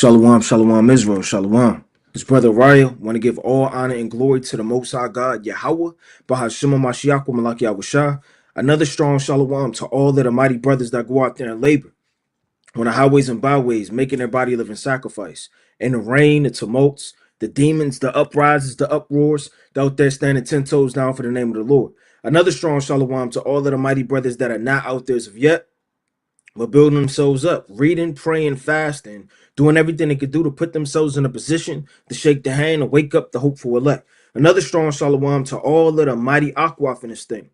Shalom, shalom, Israel, shalom. This brother Raya want to give all honor and glory to the Most High God, Yahweh, Bahashima Mashiach, Malak Yahushua. Another strong shalom to all of the mighty brothers that go out there and labor on the highways and byways, making their body living sacrifice. In the rain, the tumults, the demons, the uprises, the uproars, they out there standing 10 toes down for the name of the Lord. Another strong shalom to all of the mighty brothers that are not out there as of yet, but building themselves up, reading, praying, fasting, doing everything they could do to put themselves in a position to shake the hand and wake up the hopeful elect. Another strong shalom to all of the mighty Akwaf in this thing,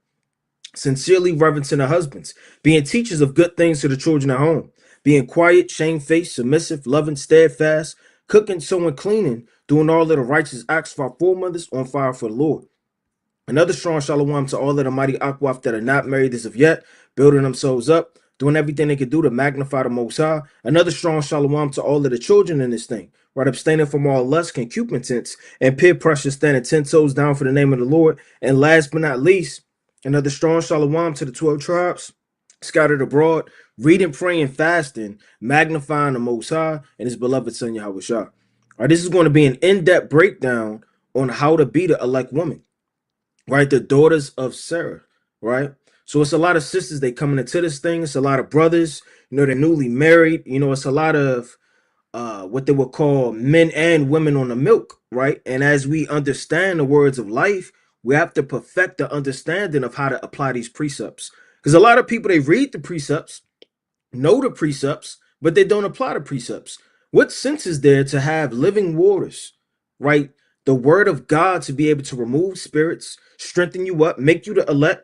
sincerely reverencing their husbands, being teachers of good things to the children at home, being quiet, shamefaced, submissive, loving, steadfast, cooking, sewing, cleaning, doing all of the righteous acts for our foremothers on fire for the Lord. Another strong shalom to all of the mighty Akwaf that are not married as of yet, building themselves up, doing everything they could do to magnify the Most High. Another strong shalom to all of the children in this thing, right? Abstaining from all lust, concupiscence, and peer pressure, standing 10 toes down for the name of the Lord. And last but not least, another strong shalom to the 12 tribes scattered abroad, reading, praying, fasting, magnifying the Most High and his beloved son Yahushua. All right, this is going to be an in-depth breakdown on how to be the elect woman, right? The daughters of Sarah, right? So it's a lot of sisters, they coming into this thing. It's a lot of brothers, they're newly married. It's a lot of what they would call men and women on the milk, right? And as we understand the words of life, we have to perfect the understanding of how to apply these precepts. Because a lot of people, they read the precepts, know the precepts, but they don't apply the precepts. What sense is there to have living waters, right? The word of God to be able to remove spirits, strengthen you up, make you the elect,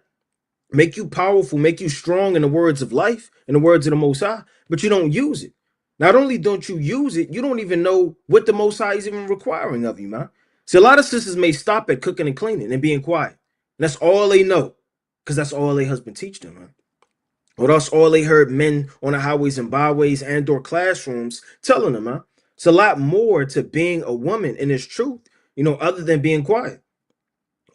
make you powerful, make you strong in the words of life, in the words of the Most High, but you don't use it. Not only don't you use it, you don't even know what the Most High is even requiring of you, man. See, a lot of sisters may stop at cooking and cleaning and being quiet. And that's all they know, because that's all their husband teach them, man. Or that's all they heard men on the highways and byways and or classrooms telling them, man. It's a lot more to being a woman in its truth, other than being quiet,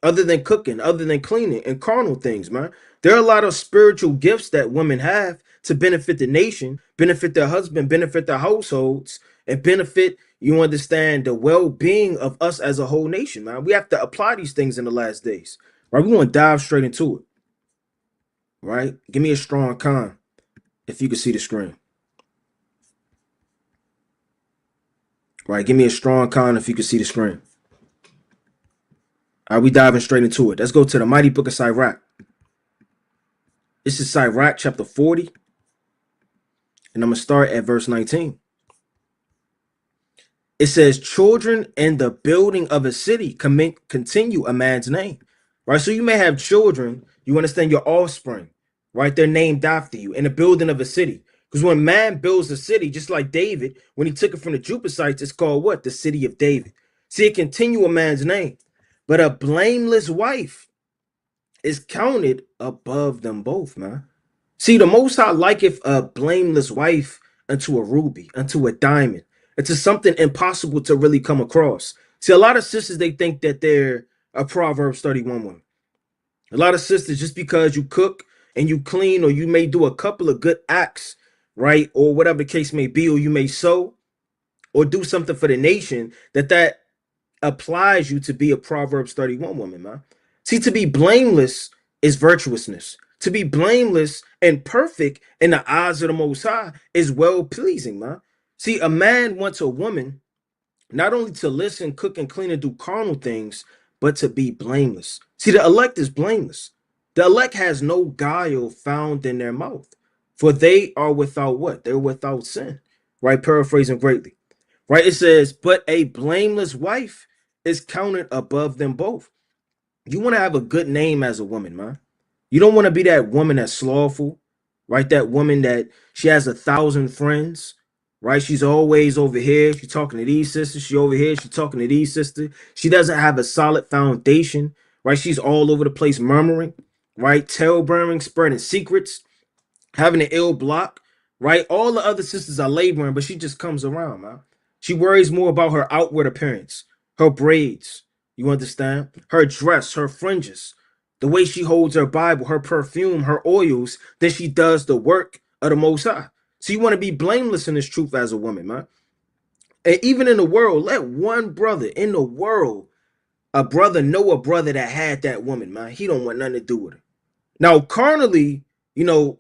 other than cooking, other than cleaning and carnal things, man. There are a lot of spiritual gifts that women have to benefit the nation, benefit their husband, benefit their households, and benefit, you understand, the well-being of us as a whole nation, man. We have to apply these things in the last days, right? We're going to dive straight into it, right? Give me a strong con if you can see the screen. Right, give me a strong con if you can see the screen. All right, we diving straight into it. Let's go to the mighty book of Sirach. This is Sirach chapter 40. And I'm going to start at verse 19. It says, children in the building of a city continue a man's name. Right, so you may have children, you understand, your offspring, right? They're named after you in the building of a city. Because when man builds a city, just like David, when he took it from the Jebusites, it's called what? The city of David. See, it continue a man's name. But a blameless wife is counted above them both, man. See, the Most High liketh a blameless wife unto a ruby, unto a diamond, into something impossible to really come across. See, a lot of sisters, they think that they're a Proverbs 31 woman. A lot of sisters, just because you cook and you clean, or you may do a couple of good acts, right, or whatever the case may be, or you may sow or do something for the nation, that applies you to be a Proverbs 31 woman, man. See, to be blameless is virtuousness. To be blameless and perfect in the eyes of the Most High is well-pleasing, man. See, a man wants a woman not only to listen, cook, and clean and do carnal things, but to be blameless. See, the elect is blameless. The elect has no guile found in their mouth, for they are without what? They're without sin, right? Paraphrasing greatly. Right, it says, but a blameless wife is counted above them both. You want to have a good name as a woman, man. You don't want to be that woman that's slothful, right? That woman that she has 1,000 friends, right? She's always over here. She's talking to these sisters. She over here. She's talking to these sisters. She doesn't have a solid foundation, right? She's all over the place murmuring, right? Tale-bearing, spreading secrets, having an ill block, right? All the other sisters are laboring, but she just comes around, man. She worries more about her outward appearance, her braids, you understand? Her dress, her fringes, the way she holds her Bible, her perfume, her oils, than she does the work of the Most High. So you want to be blameless in this truth as a woman, man. And even in the world, let one brother in the world, a brother know a brother that had that woman, man. He don't want nothing to do with her. Now, carnally, you know,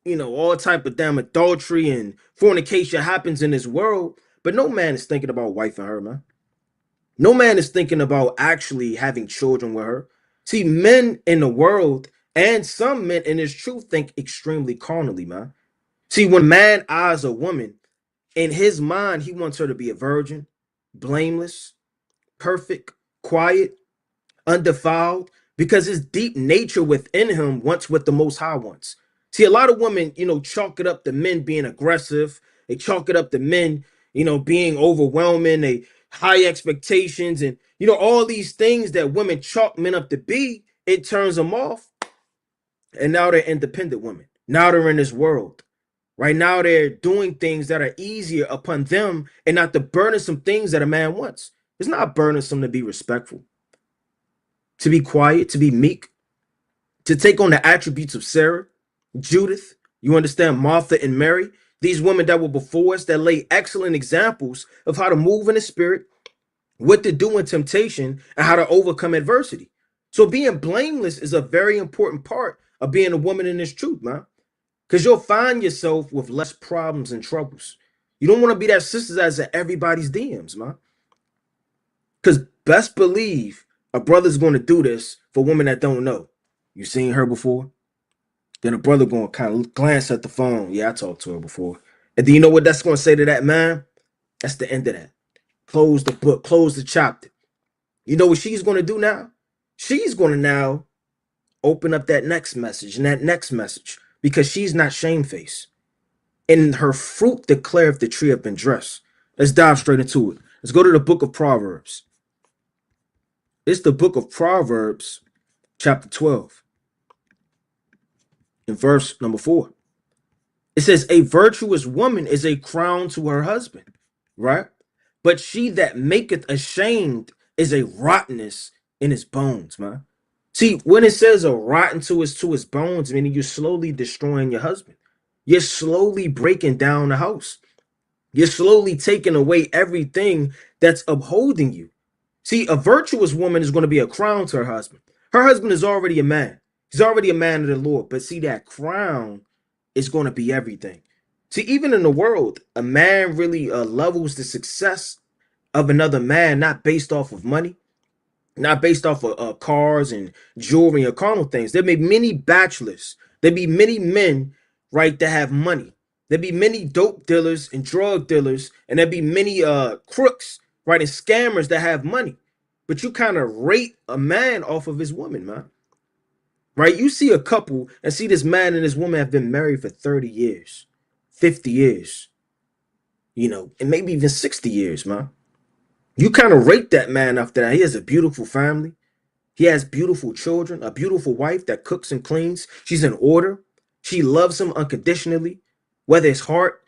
all type of damn adultery and fornication happens in this world, but no man is thinking about wifing her, man. No man is thinking about actually having children with her. See, men in the world and some men in this truth think extremely carnally, man. See, when man eyes a woman, in his mind, he wants her to be a virgin, blameless, perfect, quiet, undefiled, because his deep nature within him wants what the Most High wants. See, a lot of women, chalk it up to men being aggressive. They chalk it up to men, being overwhelming. They high expectations and, all these things that women chalk men up to be. It turns them off. And now they're independent women. Now they're in this world. Right now they're doing things that are easier upon them and not the burdensome things that a man wants. It's not burdensome to be respectful, to be quiet, to be meek, to take on the attributes of Sarah, Judith, you understand, Martha and Mary, these women that were before us that lay excellent examples of how to move in the spirit, what to do in temptation, and how to overcome adversity. So being blameless is a very important part of being a woman in this truth, man. Because you'll find yourself with less problems and troubles. You don't want to be that sister that's at everybody's DMs, man. Because best believe a brother's going to do this for women that don't know. You seen her before? Then a brother going to kind of glance at the phone. Yeah, I talked to her before. And do you know what that's going to say to that man? That's the end of that. Close the book. Close the chapter. You know what she's going to do now? She's going to now open up that next message and that next message because she's not shamefaced. And her fruit declareth the tree have been dressed. Let's dive straight into it. Let's go to the book of Proverbs. It's the book of Proverbs, chapter 12, in verse number 4. It says, a virtuous woman is a crown to her husband, right? But she that maketh ashamed is a rottenness in his bones, man. See, when it says a rotten to his bones, meaning you're slowly destroying your husband. You're slowly breaking down the house. You're slowly taking away everything that's upholding you. See, a virtuous woman is going to be a crown to her husband. Her husband is already a man. He's already a man of the Lord. But see, that crown is going to be everything. See, even in the world, a man really levels the success of another man, not based off of money, not based off of cars and jewelry or carnal things. There may be many bachelors. There be many men, right, that have money. There be many dope dealers and drug dealers, and there be many crooks, right, and scammers that have money. But you kind of rate a man off of his woman, man. Right? You see a couple and see this man and this woman have been married for 30 years, 50 years, and maybe even 60 years, man. You kind of rate that man after that. He has a beautiful family. He has beautiful children, a beautiful wife that cooks and cleans. She's in order. She loves him unconditionally. Whether his heart,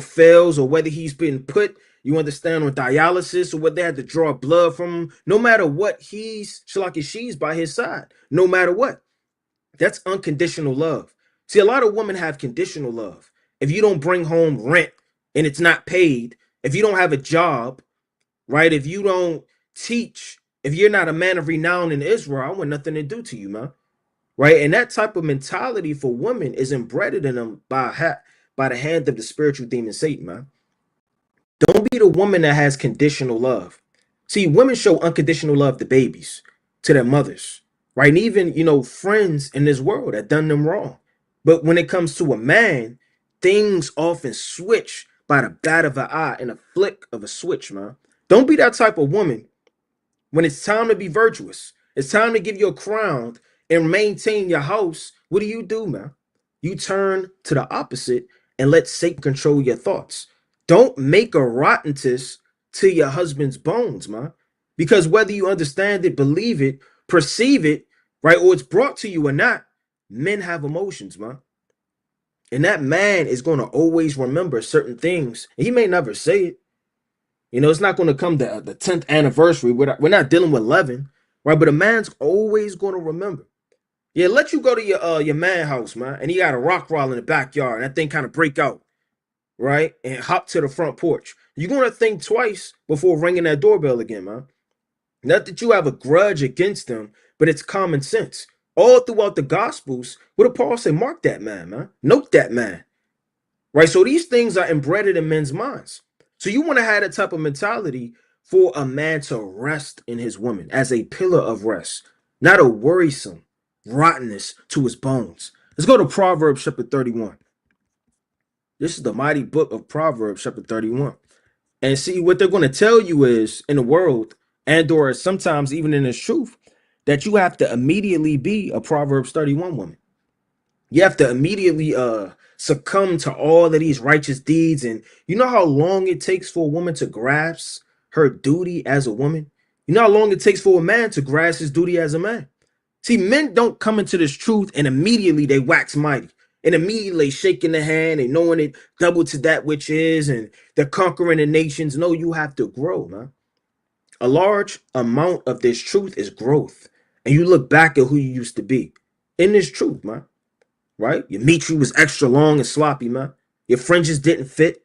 fails or whether he's been put, you understand, on dialysis or whether they had to draw blood from him. No matter what, she's by his side. No matter what. That's unconditional love. See, a lot of women have conditional love. If you don't bring home rent and it's not paid, if you don't have a job, right? If you don't teach, if you're not a man of renown in Israel, I want nothing to do to you, man. Right? And that type of mentality for women is embedded in them by the hand of the spiritual demon Satan, man. Don't be the woman that has conditional love. See, women show unconditional love to babies, to their mothers, right? And even, friends in this world that done them wrong. But when it comes to a man, things often switch by the bat of an eye and a flick of a switch, man. Don't be that type of woman when it's time to be virtuous. It's time to give your crown and maintain your house. What do, man? You turn to the opposite and let Satan control your thoughts. Don't make a rottenness to your husband's bones, man. Because whether you understand it, believe it, perceive it, right, or it's brought to you or not, men have emotions, man. And that man is going to always remember certain things. He may never say it. It's not going to come to the 10th anniversary. We're not dealing with 11, right? But a man's always going to remember. Yeah, let you go to your man house, man, and he got a rock wall in the backyard, and that thing kind of break out. right? And hop to the front porch. You're going to think twice before ringing that doorbell again, man. Not that you have a grudge against them, but it's common sense. All throughout the Gospels, what did Paul say? Mark that man. Note that man, right? So these things are embedded in men's minds. So you want to have that type of mentality for a man to rest in his woman as a pillar of rest, not a worrisome rottenness to his bones. Let's go to Proverbs chapter 31. This is the mighty book of Proverbs chapter 31. And see, what they're going to tell you is in the world, and or sometimes even in its truth, that you have to immediately be a Proverbs 31 woman. You have to immediately succumb to all of these righteous deeds. And you know how long it takes for a woman to grasp her duty as a woman? You know how long it takes for a man to grasp his duty as a man? See, men don't come into this truth and immediately they wax mighty. And immediately shaking the hand and knowing it double to that which is, and they're conquering the nations. No, you have to grow, man. A large amount of this truth is growth. And you look back at who you used to be in this truth, man. Right? Your meat was extra long and sloppy, man. Your fringes didn't fit.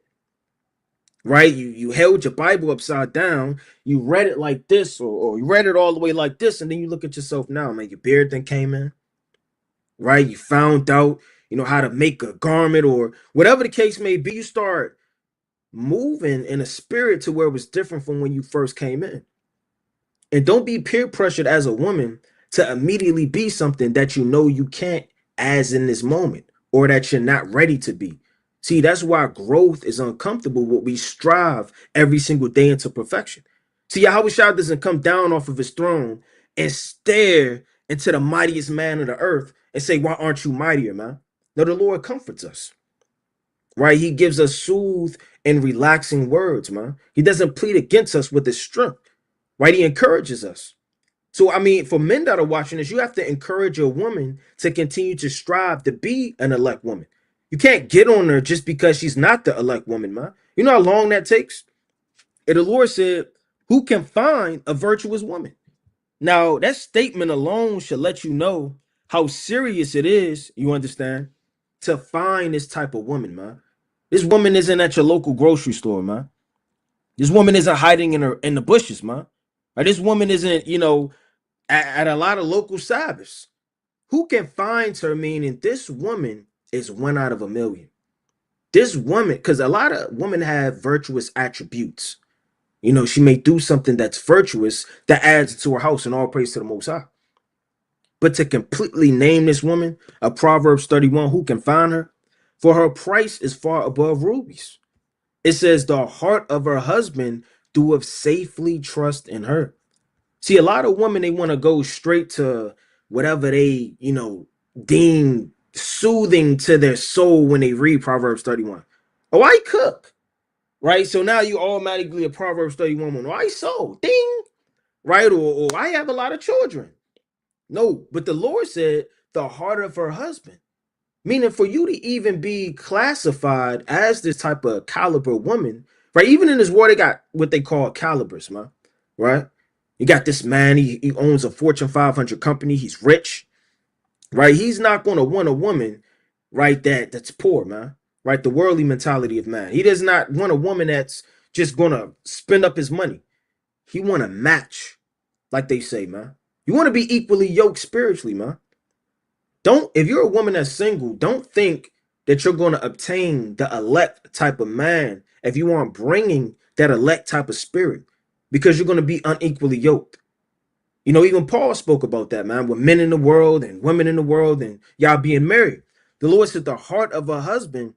Right? You held your Bible upside down. You read it like this, or you read it all the way like this, and then you look at yourself now, man. Your beard then came in. Right? You found out, how to make a garment or whatever the case may be. You start moving in a spirit to where it was different from when you first came in. And don't be peer pressured as a woman to immediately be something that you know you can't as in this moment, or that you're not ready to be. See, that's why growth is uncomfortable, what we strive every single day into perfection. See, Yahweh Shah doesn't come down off of his throne and stare into the mightiest man of the earth and say, why aren't you mightier, man? No, the Lord comforts us, right? He gives us soothe and relaxing words, man. He doesn't plead against us with his strength, right? He encourages us. So, I mean, for men that are watching this, you have to encourage your woman to continue to strive to be an elect woman. You can't get on her just because she's not the elect woman, man. You know how long that takes? And the Lord said, who can find a virtuous woman? Now, that statement alone should let you know how serious it is, you understand, to find this type of woman, man. This woman isn't at your local grocery store, man. This woman isn't hiding in the bushes, man. Or this woman isn't, at a lot of local Sabbaths. Who can find her? Meaning this woman is one out of a million. This woman, because a lot of women have virtuous attributes. She may do something that's virtuous that adds to her house, and all praise to the Most High. But to completely name this woman, a Proverbs 31, who can find her? For her price is far above rubies. It says the heart of her husband doeth safely trust in her. See, a lot of women, they want to go straight to whatever they, deem soothing to their soul when they read Proverbs 31. Oh, I cook, right? So now you automatically a Proverbs 31 woman. Oh, I sew, ding, right? Or I have a lot of children. No, but the Lord said the heart of her husband. Meaning for you to even be classified as this type of caliber woman, right? Even in this war, they got what they call calibers, man, right? You got this man, he owns a Fortune 500 company. He's rich, right? He's not going to want a woman, right, that's poor, man, right? The worldly mentality of man. He does not want a woman that's just going to spend up his money. He want to match, like they say, man. You want to be equally yoked spiritually, man. If you're a woman that's single, don't think that you're going to obtain the elect type of man if you aren't bringing that elect type of spirit, because you're going to be unequally yoked. Even Paul spoke about that, man, with men in the world and women in the world and y'all being married. The Lord said the heart of a husband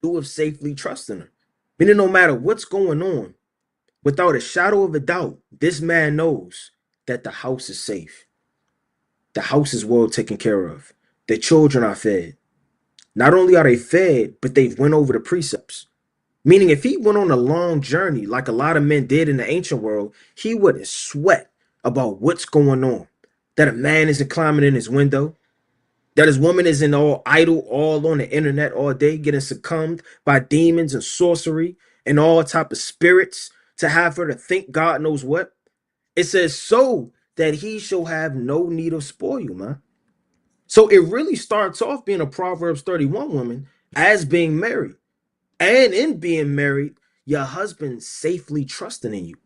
doeth safely trust in her. Meaning no matter what's going on, without a shadow of a doubt, this man knows that the house is safe. The house is well taken care of. The children are fed. Not only are they fed, but they've went over the precepts. Meaning if he went on a long journey like a lot of men did in the ancient world, he wouldn't sweat about what's going on. That a man isn't climbing in his window. That his woman isn't all idle, all on the internet all day, getting succumbed by demons and sorcery and all type of spirits to have her to think God knows what. It says so that he shall have no need of spoil, man. So it really starts off being a Proverbs 31 woman as being married. And in being married, your husband safely trusting in you.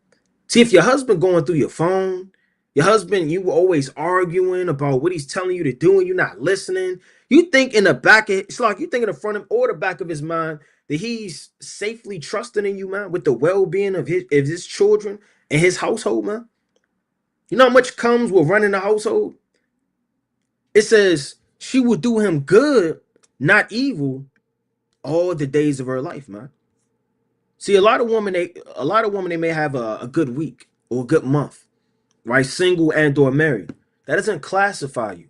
See, if your husband going through your phone, your husband, you always arguing about what he's telling you to do and you're not listening, you think in the back of it's like you think in the front of or the back of his mind that he's safely trusting in you, man, with the well-being of his children and his household, man. You know how much comes with running the household? It says she will do him good, not evil, all the days of her life, man. See, a lot of women, they may have a good week or a good month, right? Single and or married. That doesn't classify you.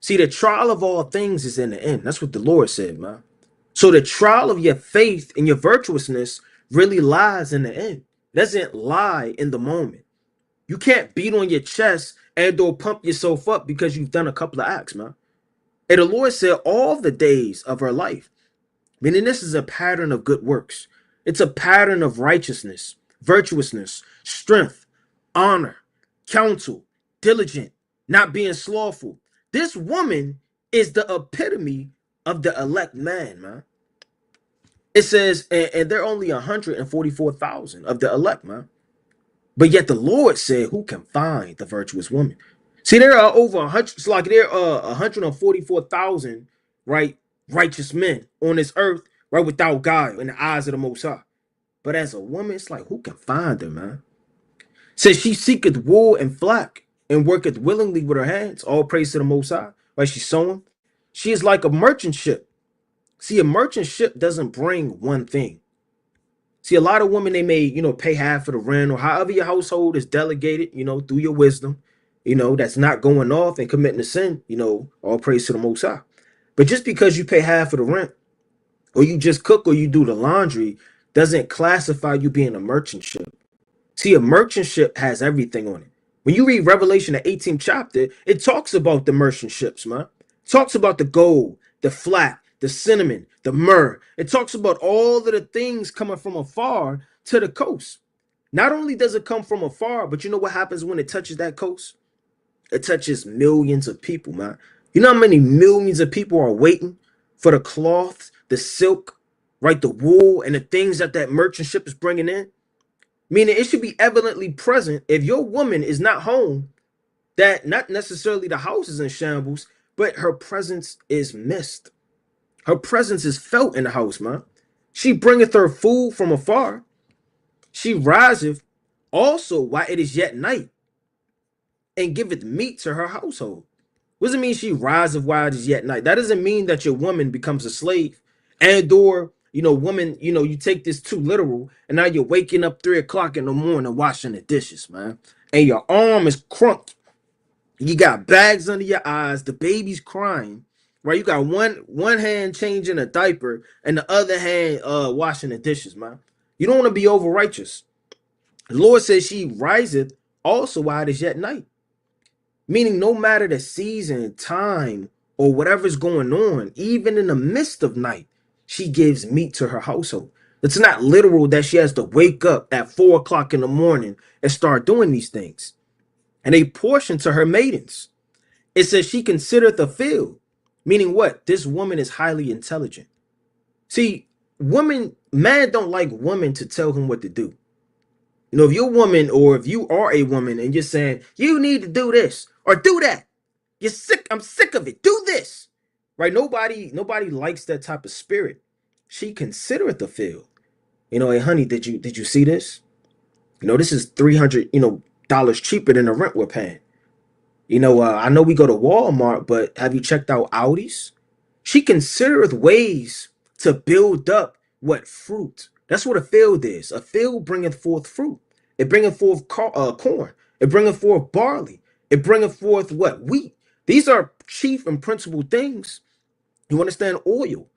See, the trial of all things is in the end. That's what the Lord said, man. So the trial of your faith and your virtuousness really lies in the end. It doesn't lie in the moment. You can't beat on your chest and or pump yourself up because you've done a couple of acts, man. And the Lord said all the days of her life, meaning this is a pattern of good works. It's a pattern of righteousness, virtuousness, strength, honor, counsel, diligent, not being slothful. This woman is the epitome of the elect man, man. It says, and there are only 144,000 of the elect, man. But yet the Lord said, who can find the virtuous woman? See, there are over 100, it's like there are 144,000, right, righteous men on this earth, right, without God in the eyes of the Most High. But as a woman, it's like, who can find her, man? Says she seeketh wool and flax and worketh willingly with her hands. All praise to the Most High, right? She's sewing. She is like a merchant ship. See, a merchant ship doesn't bring one thing. See, a lot of women, they may, pay half of the rent or however your household is delegated, through your wisdom, that's not going off and committing a sin, all praise to the Most High. But just because you pay half of the rent or you just cook or you do the laundry doesn't classify you being a merchant ship. See, a merchant ship has everything on it. When you read Revelation, the 18th chapter, it talks about the merchant ships, man. It talks about the gold, the flax, the cinnamon, the myrrh. It talks about all of the things coming from afar to the coast. Not only does it come from afar, but you know what happens when it touches that coast? It touches millions of people, man. You know how many millions of people are waiting for the cloth, the silk, right, the wool, and the things that that merchant ship is bringing in? Meaning it should be evidently present if your woman is not home, that not necessarily the house is in shambles, but her presence is missed. Her presence is felt in the house, man. She bringeth her food from afar. She riseth also while it is yet night, and giveth meat to her household. What does it mean she riseth while it is yet night? That doesn't mean that your woman becomes a slave, and or woman, you take this too literal, and now you're waking up 3 o'clock in the morning washing the dishes, man, and your arm is crunked. You got bags under your eyes. The baby's crying, right? You got one hand changing a diaper and the other hand washing the dishes, man. You don't want to be over righteous. The Lord says she riseth also while it is yet night. Meaning no matter the season, time, or whatever's going on, even in the midst of night, she gives meat to her household. It's not literal that she has to wake up at 4 o'clock in the morning and start doing these things. And a portion to her maidens. It says she considereth the field, meaning what? This woman is highly intelligent. See, man don't like women to tell him what to do. If you're a woman or if you are a woman and you're saying, you need to do this or do that. You're sick. I'm sick of it. Do this. Right? Nobody likes that type of spirit. She considereth the field. Hey, honey, did you see this? This is $300, dollars cheaper than the rent we're paying. I know we go to Walmart, but have you checked out Audi's? She considereth ways to build up what fruit. That's what a field is. A field bringeth forth fruit. It bringeth forth corn. It bringeth forth barley. It bringeth forth what? Wheat. These are chief and principal things. You understand? Oil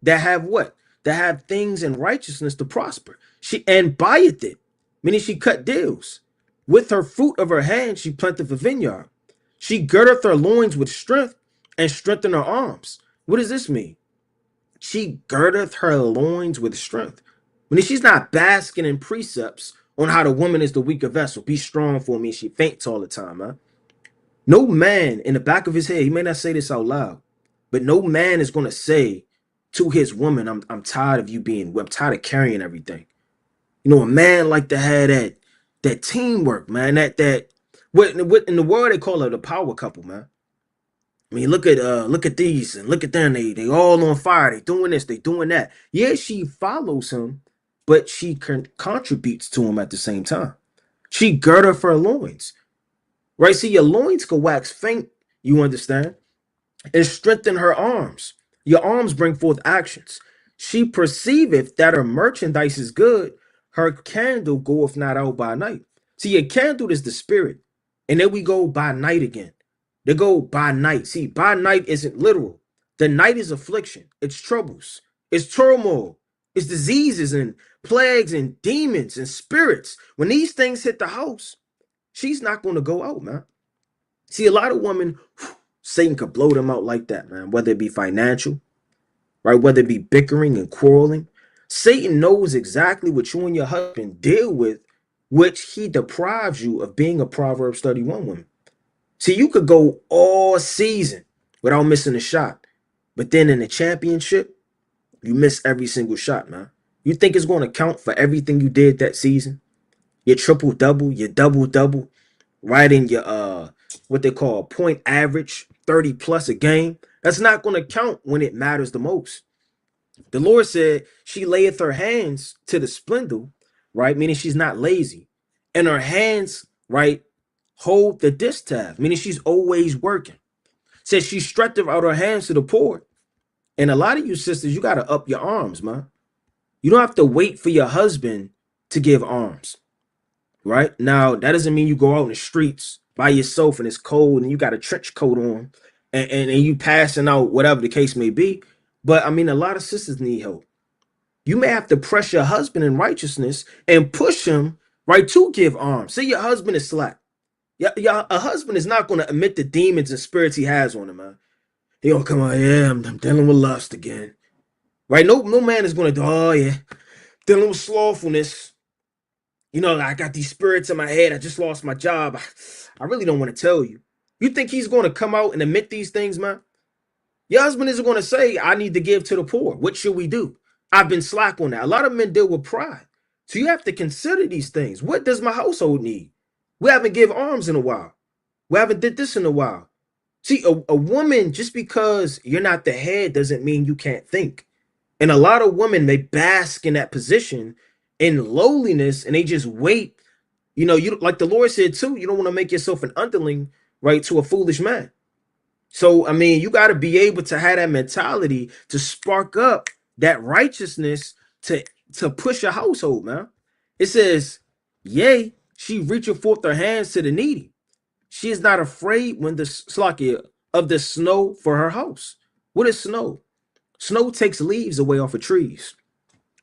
that have what? That have things in righteousness to prosper. She and buyeth it, meaning she cut deals. With her fruit of her hand, she planteth a vineyard. She girdeth her loins with strength and strengthen her arms. What does this mean? She girdeth her loins with strength. Meaning she's not basking in precepts on how the woman is the weaker vessel. Be strong for me. She faints all the time, huh? No man in the back of his head, he may not say this out loud, but no man is going to say to his woman, I'm tired of you being, I'm tired of carrying everything. You know, a man like to have that teamwork, man. What in the world they call it a power couple, man. I mean, look at these and look at them. They all on fire. They doing this, they doing that. Yeah, she follows him, but she contributes to him at the same time. She girdeth her loins, right? See, your loins can wax faint. You understand? And strengthen her arms. Your arms bring forth actions. She perceiveth that her merchandise is good. Her candle goeth not out by night. See, a candle is the spirit. And then we go by night again. They go by night. See, by night isn't literal. The night is affliction. It's troubles. It's turmoil. It's diseases and plagues and demons and spirits. When these things hit the house, she's not going to go out, man. See, a lot of women, Satan could blow them out like that, man. Whether it be financial, right? Whether it be bickering and quarreling. Satan knows exactly what you and your husband deal with, which he deprives you of being a Proverbs 31 woman. See, you could go all season without missing a shot. But then in the championship, you miss every single shot, man. You think it's going to count for everything you did that season? Your triple double, your double double, right in your what they call point average, 30 plus a game. That's not going to count when it matters the most. The Lord said she layeth her hands to the spindle, right? Meaning she's not lazy. And her hands, right, hold the distaff, meaning she's always working. Says she stretcheth out her hands to the poor. And a lot of you sisters, you got to up your arms, man. You don't have to wait for your husband to give arms, right? Now, that doesn't mean you go out in the streets by yourself and it's cold and you got a trench coat on and you passing out, whatever the case may be. But I mean, a lot of sisters need help. You may have to press your husband in righteousness and push him, right, to give arms. Say your husband is slack. Yeah, a husband is not going to admit the demons and spirits he has on him, man. He gonna come out, yeah, I'm dealing with lust again. Right? No man is gonna do, oh yeah, dealing with slothfulness. You know, I got these spirits in my head. I just lost my job. I really don't want to tell you. You think he's going to come out and admit these things, man? Your husband isn't going to say, I need to give to the poor. What should we do? I've been slack on that. A lot of men deal with pride. So you have to consider these things. What does my household need? We haven't given arms in a while. We haven't did this in a while. See, a woman, just because you're not the head doesn't mean you can't think. And a lot of women, they bask in that position in lowliness and they just wait. You know, you like the Lord said too, you don't want to make yourself an underling, right, to a foolish man. So, I mean, you got to be able to have that mentality to spark up that righteousness to push a household, man. It says, yea, she reacheth forth her hands to the needy. She is not afraid when the slakia of the snow for her house. What is snow? Snow takes leaves away off of trees,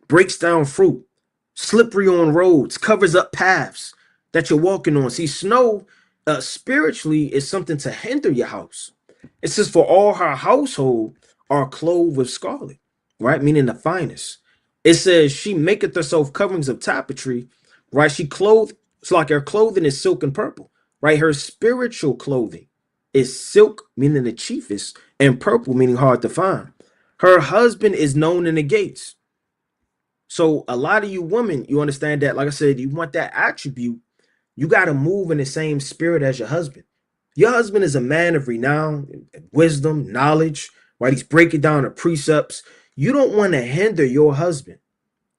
breaks down fruit, slippery on roads, covers up paths that you're walking on. See, snow spiritually is something to hinder your house. It says, for all her household are clothed with scarlet, right? Meaning the finest. It says, she maketh herself coverings of tapestry, right? She clothed, it's like her clothing is silk and purple, right? Her spiritual clothing is silk, meaning the chiefest, and purple, meaning hard to find. Her husband is known in the gates. So a lot of you women, you understand that, like I said, you want that attribute, you got to move in the same spirit as your husband. Your husband is a man of renown, wisdom, knowledge, right? He's breaking down the precepts. You don't want to hinder your husband,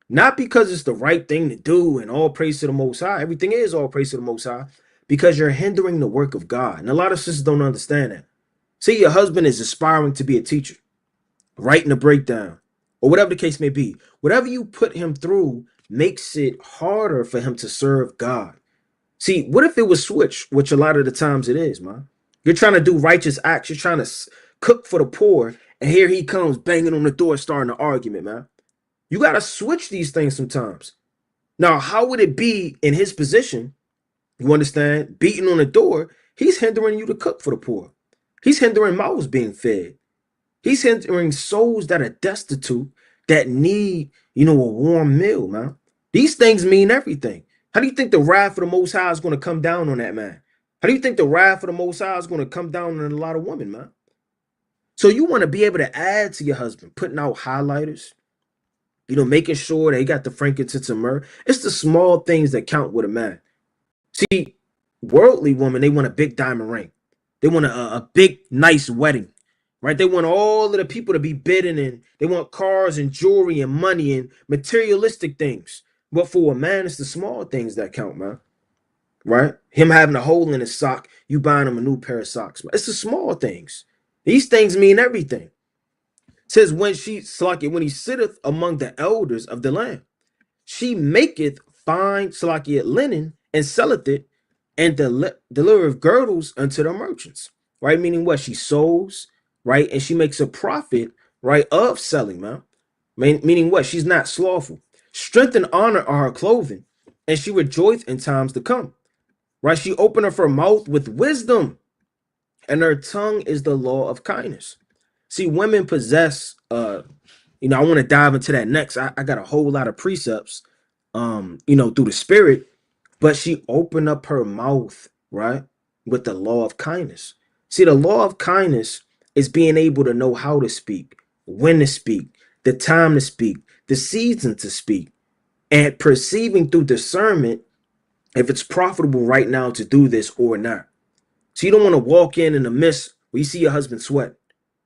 not because it's the right thing to do and all praise to the Most High. Everything is all praise to the Most High because you're hindering the work of God. And a lot of sisters don't understand that. See, your husband is aspiring to be a teacher, writing a breakdown, or whatever the case may be. Whatever you put him through makes it harder for him to serve God. See, what if it was switched, which a lot of the times it is, man? You're trying to do righteous acts. You're trying to cook for the poor. And here he comes banging on the door, starting an argument, man. You got to switch these things sometimes. Now, how would it be in his position? You understand? Beating on the door. He's hindering you to cook for the poor. He's hindering mouths being fed. He's hindering souls that are destitute, that need, you know, a warm meal, man. These things mean everything. How do you think the wrath of the Most High is going to come down on that man? How do you think the wrath of the Most High is going to come down on a lot of women, man? So you want to be able to add to your husband, putting out highlighters, making sure they got the frankincense and myrrh. It's the small things that count with a man. See, worldly women, they want a big diamond ring. They want a big, nice wedding, right? They want all of the people to be bidding, and they want cars and jewelry and money and materialistic things. But for a man, it's the small things that count, man. Right? Him having a hole in his sock, you buying him a new pair of socks. It's the small things. These things mean everything. It says when he sitteth among the elders of the land, she maketh fine Salakia linen and selleth it, and delivereth girdles unto the merchants. Right? Meaning what? She sews, right? And she makes a profit, right, of selling, man. Meaning what? She's not slothful. Strength and honor are her clothing, and she rejoiceth in times to come. Right? She openeth her mouth with wisdom, and her tongue is the law of kindness. See, women possess, I want to dive into that next. I got a whole lot of precepts, through the spirit, but she opened up her mouth, right, with the law of kindness. See, the law of kindness is being able to know how to speak, when to speak, the time to speak, the season to speak, and perceiving through discernment if it's profitable right now to do this or not. So you don't want to walk in the midst where you see your husband sweat.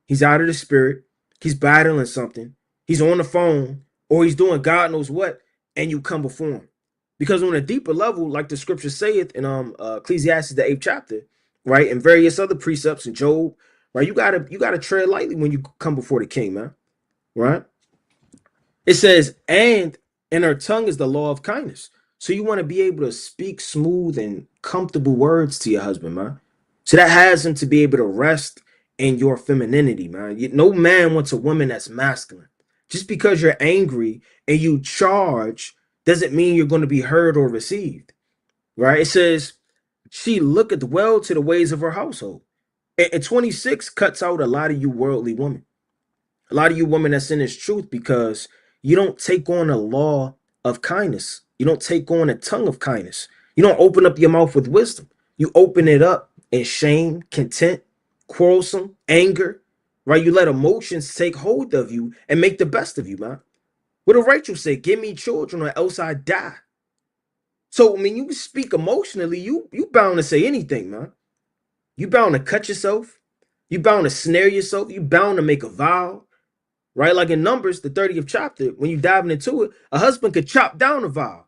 He's out of the spirit. He's battling something. He's on the phone, or he's doing God knows what, and you come before him. Because on a deeper level, like the scripture saith in Ecclesiastes the 8th chapter, right, and various other precepts in Job, right, you gotta tread lightly when you come before the king, man. Right? It says, and in her tongue is the law of kindness. So you want to be able to speak smooth and comfortable words to your husband, man. So that has him to be able to rest in your femininity, man. No man wants a woman that's masculine. Just because you're angry and you charge doesn't mean you're going to be heard or received, right? It says, she looketh well to the ways of her household. And 26 cuts out a lot of you worldly women. A lot of you women that's in this truth because you don't take on a law of kindness. You don't take on a tongue of kindness. You don't open up your mouth with wisdom. You open it up in shame, contempt, quarrelsome, anger, right? You let emotions take hold of you and make the best of you, man. What did Rachel say? Give me children or else I die. So, I mean, you speak emotionally, you bound to say anything, man. You bound to cut yourself. You bound to snare yourself. You bound to make a vow. Right? Like in Numbers, the 30th chapter, when you diving into it, a husband could chop down a vow.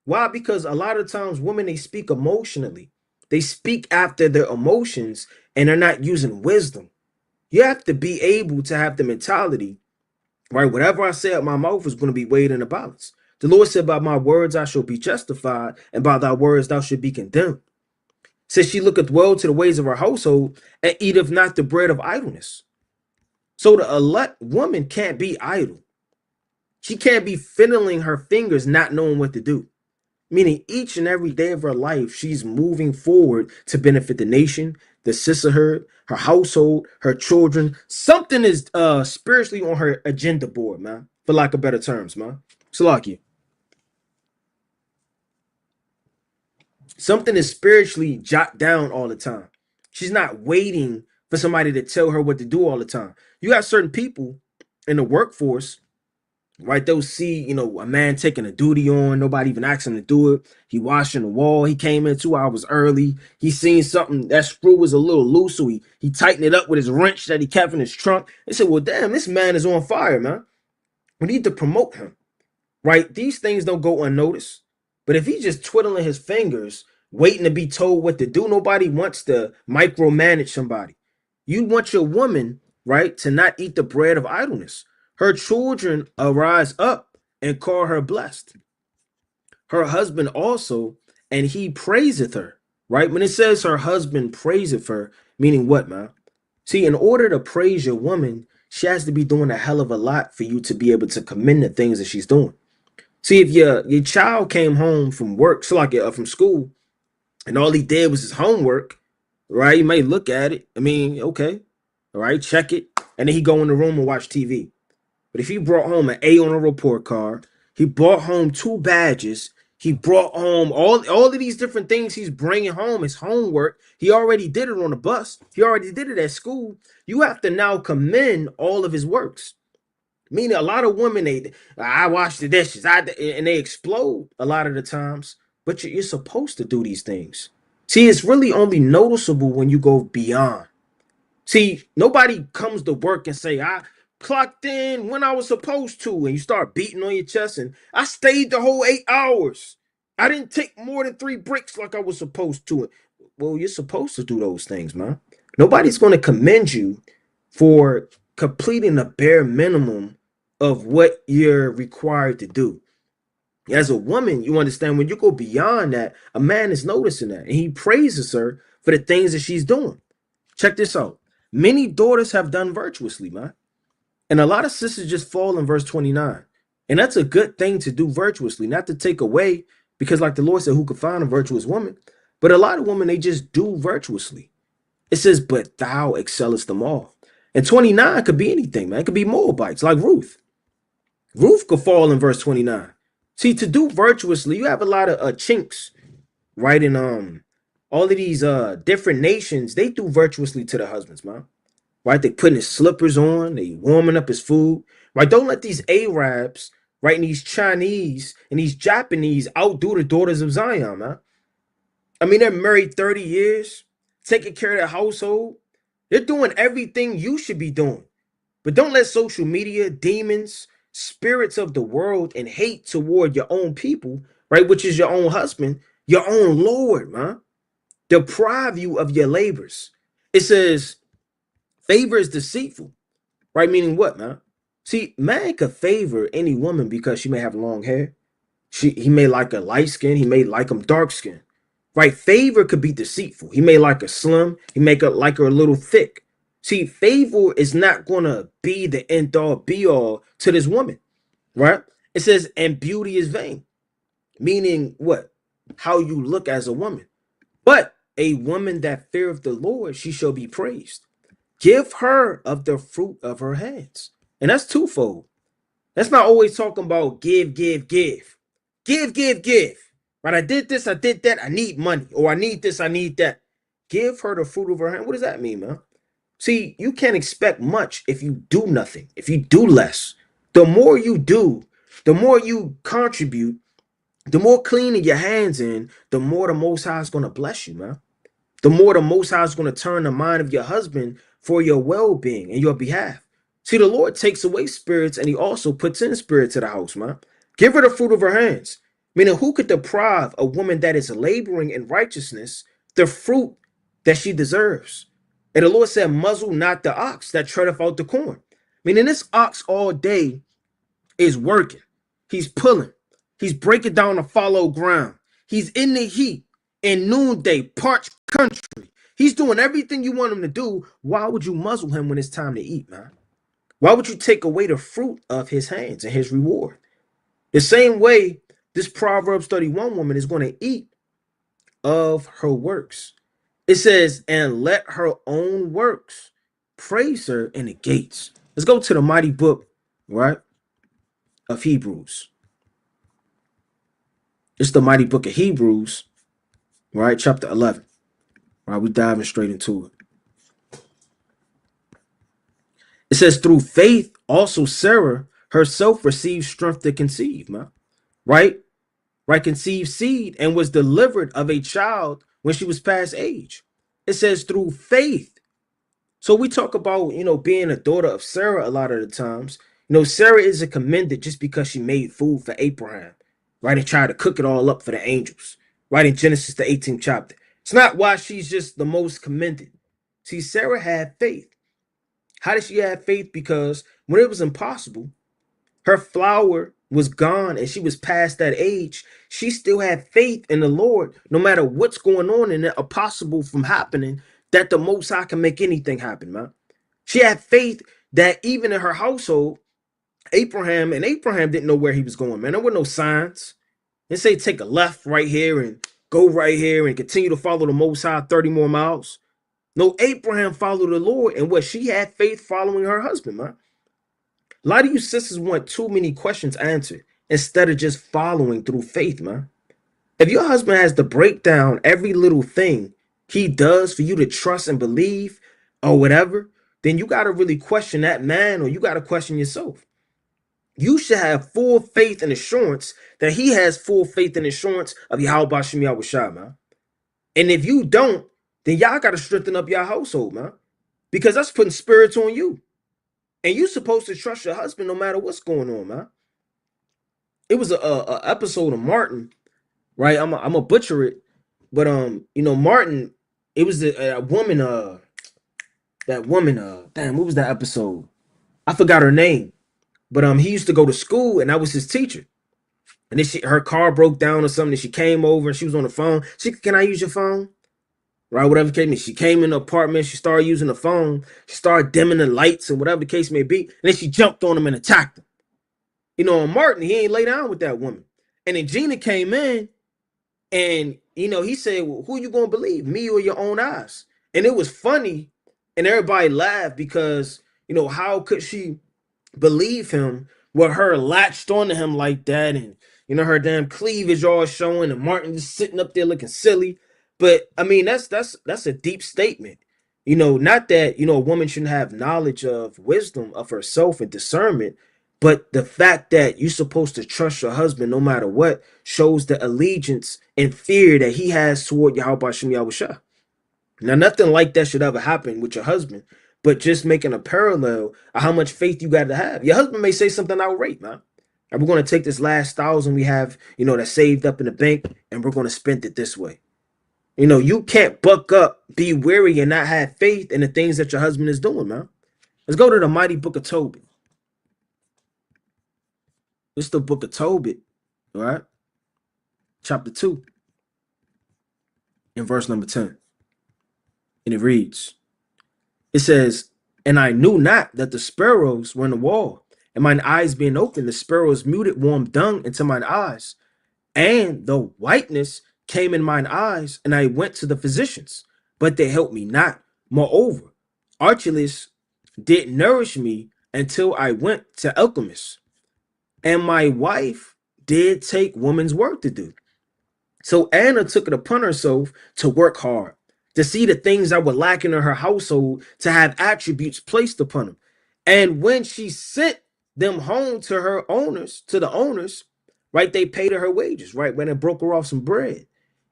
Why? Because a lot of times women, they speak emotionally. They speak after their emotions and they're not using wisdom. You have to be able to have the mentality, right? Whatever I say out my mouth is going to be weighed in a balance. The Lord said, by my words I shall be justified, and by thy words thou should be condemned. Says she looketh well to the ways of her household, and eateth not the bread of idleness. So the elect woman can't be idle. She can't be fiddling her fingers, not knowing what to do. Meaning each and every day of her life, she's moving forward to benefit the nation, the sisterhood, her household, her children. Something is spiritually on her agenda board, man. For lack of better terms, man. Salaki. Something is spiritually jot down all the time. She's not waiting for somebody to tell her what to do all the time. You got certain people in the workforce, right? They'll see, a man taking a duty on, nobody even asked him to do it. He washing the wall. He came in 2 hours early. He seen something, that screw was a little loose, so he tightened it up with his wrench that he kept in his trunk. They said, well, damn, this man is on fire, man. We need to promote him, right? These things don't go unnoticed. But if he's just twiddling his fingers, waiting to be told what to do, nobody wants to micromanage somebody. You want your woman, right, to not eat the bread of idleness. Her children arise up and call her blessed. Her husband also, and he praiseth her, right? When it says her husband praiseth her, meaning what, man? See, in order to praise your woman, she has to be doing a hell of a lot for you to be able to commend the things that she's doing. See, if your child came home from work, so like from school, and all he did was his homework, right? You may look at it. I mean, okay, all right, check it, and then he go in the room and watch TV. But if he brought home an A on a report card, he brought home 2 badges, He brought home all of these different things he's bringing home, his homework. He already did it on the bus. He already did it at school. You have to now commend all of his works. Meaning a lot of women, I wash the dishes, and they explode a lot of the times. But you're supposed to do these things. See, it's really only noticeable when you go beyond. See, nobody comes to work and say, I clocked in when I was supposed to, and you start beating on your chest, and I stayed the whole 8 hours. I didn't take more than 3 breaks like I was supposed to. Well, you're supposed to do those things, man. Nobody's going to commend you for completing the bare minimum of what you're required to do. As a woman, you understand when you go beyond that, a man is noticing that, and he praises her for the things that she's doing. Check this out. Many daughters have done virtuously, man. And a lot of sisters just fall in verse 29. And that's a good thing to do virtuously, not to take away, because like the Lord said, who could find a virtuous woman? But a lot of women, they just do virtuously. It says, but thou excellest them all. And 29 could be anything, man. It could be Moabites, like Ruth. Ruth could fall in verse 29. See, to do virtuously, you have a lot of chinks, right? And all of these different nations, they do virtuously to their husbands, man. Right? They putting his slippers on, they warming up his food. Right? Don't let these Arabs, right, and these Chinese and these Japanese outdo the daughters of Zion, man. I mean, they're married 30 years, taking care of their household. They're doing everything you should be doing. But don't let social media, demons, spirits of the world, and hate toward your own people, right, which is your own husband, your own Lord, man, deprive you of your labors. It says, favor is deceitful, right? Meaning what, man? See, man could favor any woman because she may have long hair. He may like a light skin. He may like them dark skin, right? Favor could be deceitful. He may like her slim. He may like her a little thick. See, favor is not going to be the end all be all to this woman, right? It says, and beauty is vain, meaning what? How you look as a woman. But a woman that feareth the Lord, she shall be praised. Give her of the fruit of her hands. And that's twofold. That's not always talking about give, give, give. Give, give, give. Right? I did this, I did that. I need money. Or I need this, I need that. Give her the fruit of her hand. What does that mean, man? See, you can't expect much if you do nothing, if you do less. The more you do, the more you contribute, the more cleaning your hands in, the more the Most High is going to bless you, man. The more the Most High is going to turn the mind of your husband for your well-being and your behalf. See, the Lord takes away spirits and he also puts in spirit to the house, man. Give her the fruit of her hands. Meaning, who could deprive a woman that is laboring in righteousness the fruit that she deserves? And the Lord said, muzzle not the ox that treadeth out the corn. Meaning, this ox all day is working. He's pulling. He's breaking down the fallow ground. He's in the heat in noonday, parched country. He's doing everything you want him to do. Why would you muzzle him when it's time to eat, man? Why would you take away the fruit of his hands and his reward? The same way this Proverbs 31 woman is going to eat of her works. It says, and let her own works praise her in the gates. Let's go to the mighty book, right, of Hebrews. It's the mighty book of Hebrews, right, chapter 11. Right, we diving straight into it. It says, through faith, also Sarah herself received strength to conceive, man. Right? Right, conceived seed and was delivered of a child when she was past age. It says through faith. So we talk about, being a daughter of Sarah a lot of the times. Sarah isn't commended just because she made food for Abraham, right? And tried to cook it all up for the angels, right? In Genesis, the 18th chapter. It's not why she's just the most commended. See, Sarah had faith. How did she have faith? Because when it was impossible, her flour was gone and she was past that age, she still had faith in the Lord, no matter what's going on and it impossible from happening, that the Most High can make anything happen, man. She had faith that even in her household, Abraham didn't know where he was going, man. There were no signs. They say take a left right here and go right here and continue to follow the Most High 30 more miles. No, Abraham followed the Lord, and what she had faith following her husband, man. A lot of you sisters want too many questions answered instead of just following through faith, man. If your husband has to break down every little thing he does for you to trust and believe or whatever, then you got to really question that man, or you got to question yourself. You should have full faith and assurance that he has full faith and assurance of Yahweh Bashem Yahushua, man. And if you don't, then y'all got to strengthen up your household, man, because that's putting spirits on you. And you're supposed to trust your husband no matter what's going on, man. It was a episode of Martin, right? I'm a butcher it, but Martin. It was a woman. That woman. Damn, what was that episode? I forgot her name, but he used to go to school, and I was his teacher. And then her car broke down or something. And she came over and she was on the phone. Can I use your phone? Right, whatever the case may be. She came in the apartment. She started using the phone. She started dimming the lights and whatever the case may be. And then she jumped on him and attacked him. And Martin, he ain't lay down with that woman. And then Gina came in and, he said, well, who you going to believe, me or your own eyes? And it was funny. And everybody laughed because, how could she believe him with her latched onto him like that, and her damn cleavage all showing, and Martin just sitting up there looking silly. But I mean, that's a deep statement. Not that a woman shouldn't have knowledge of wisdom of herself and discernment, but the fact that you're supposed to trust your husband no matter what shows the allegiance and fear that he has toward Yahweh Shem Yahushua. Now, nothing like that should ever happen with your husband, but just making a parallel of how much faith you got to have. Your husband may say something outright, man. And we're going to take this last 1,000 we have, that's saved up in the bank, and we're going to spend it this way. You can't buck up, be weary, and not have faith in the things that your husband is doing, man. Let's go to the mighty book of Tobit. This is the book of Tobit, all right? Chapter 2, in verse number 10. And it reads, it says, and I knew not that the sparrows were in the wall, and mine eyes being open, the sparrows muted warm dung into mine eyes, and the whiteness came in mine eyes, and I went to the physicians, but they helped me not. Moreover, Archelaus did nourish me until I went to alchemists, and my wife did take woman's work to do. So Anna took it upon herself to work hard, to see the things that were lacking in her household, to have attributes placed upon them. And when she sent them home to her owners, to the owners, right, they paid her wages, right, when they broke her off some bread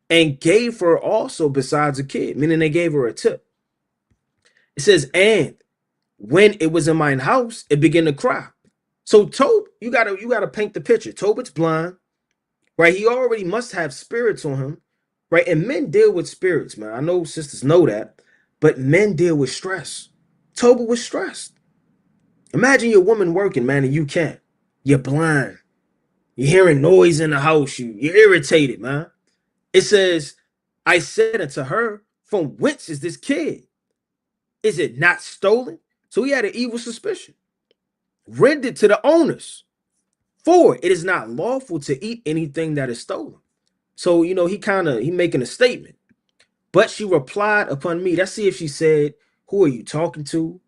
and gave her also besides a kid, meaning they gave her a tip. It says, and when it was in mine house, it began to cry. So you gotta paint the picture. Tobit's blind, right? He already must have spirits on him, right? And men deal with spirits, man. I know sisters know that, but men deal with stress. Tobit was stressed. Imagine your woman working, man, and you can't. You're blind. You're hearing noise in the house. You're irritated, man. It says, I said unto her, from whence is this kid? Is it not stolen? So he had an evil suspicion. Rendered to the owners. For it is not lawful to eat anything that is stolen. So, he making a statement. But she replied upon me. Let's see if she said, who are you talking to?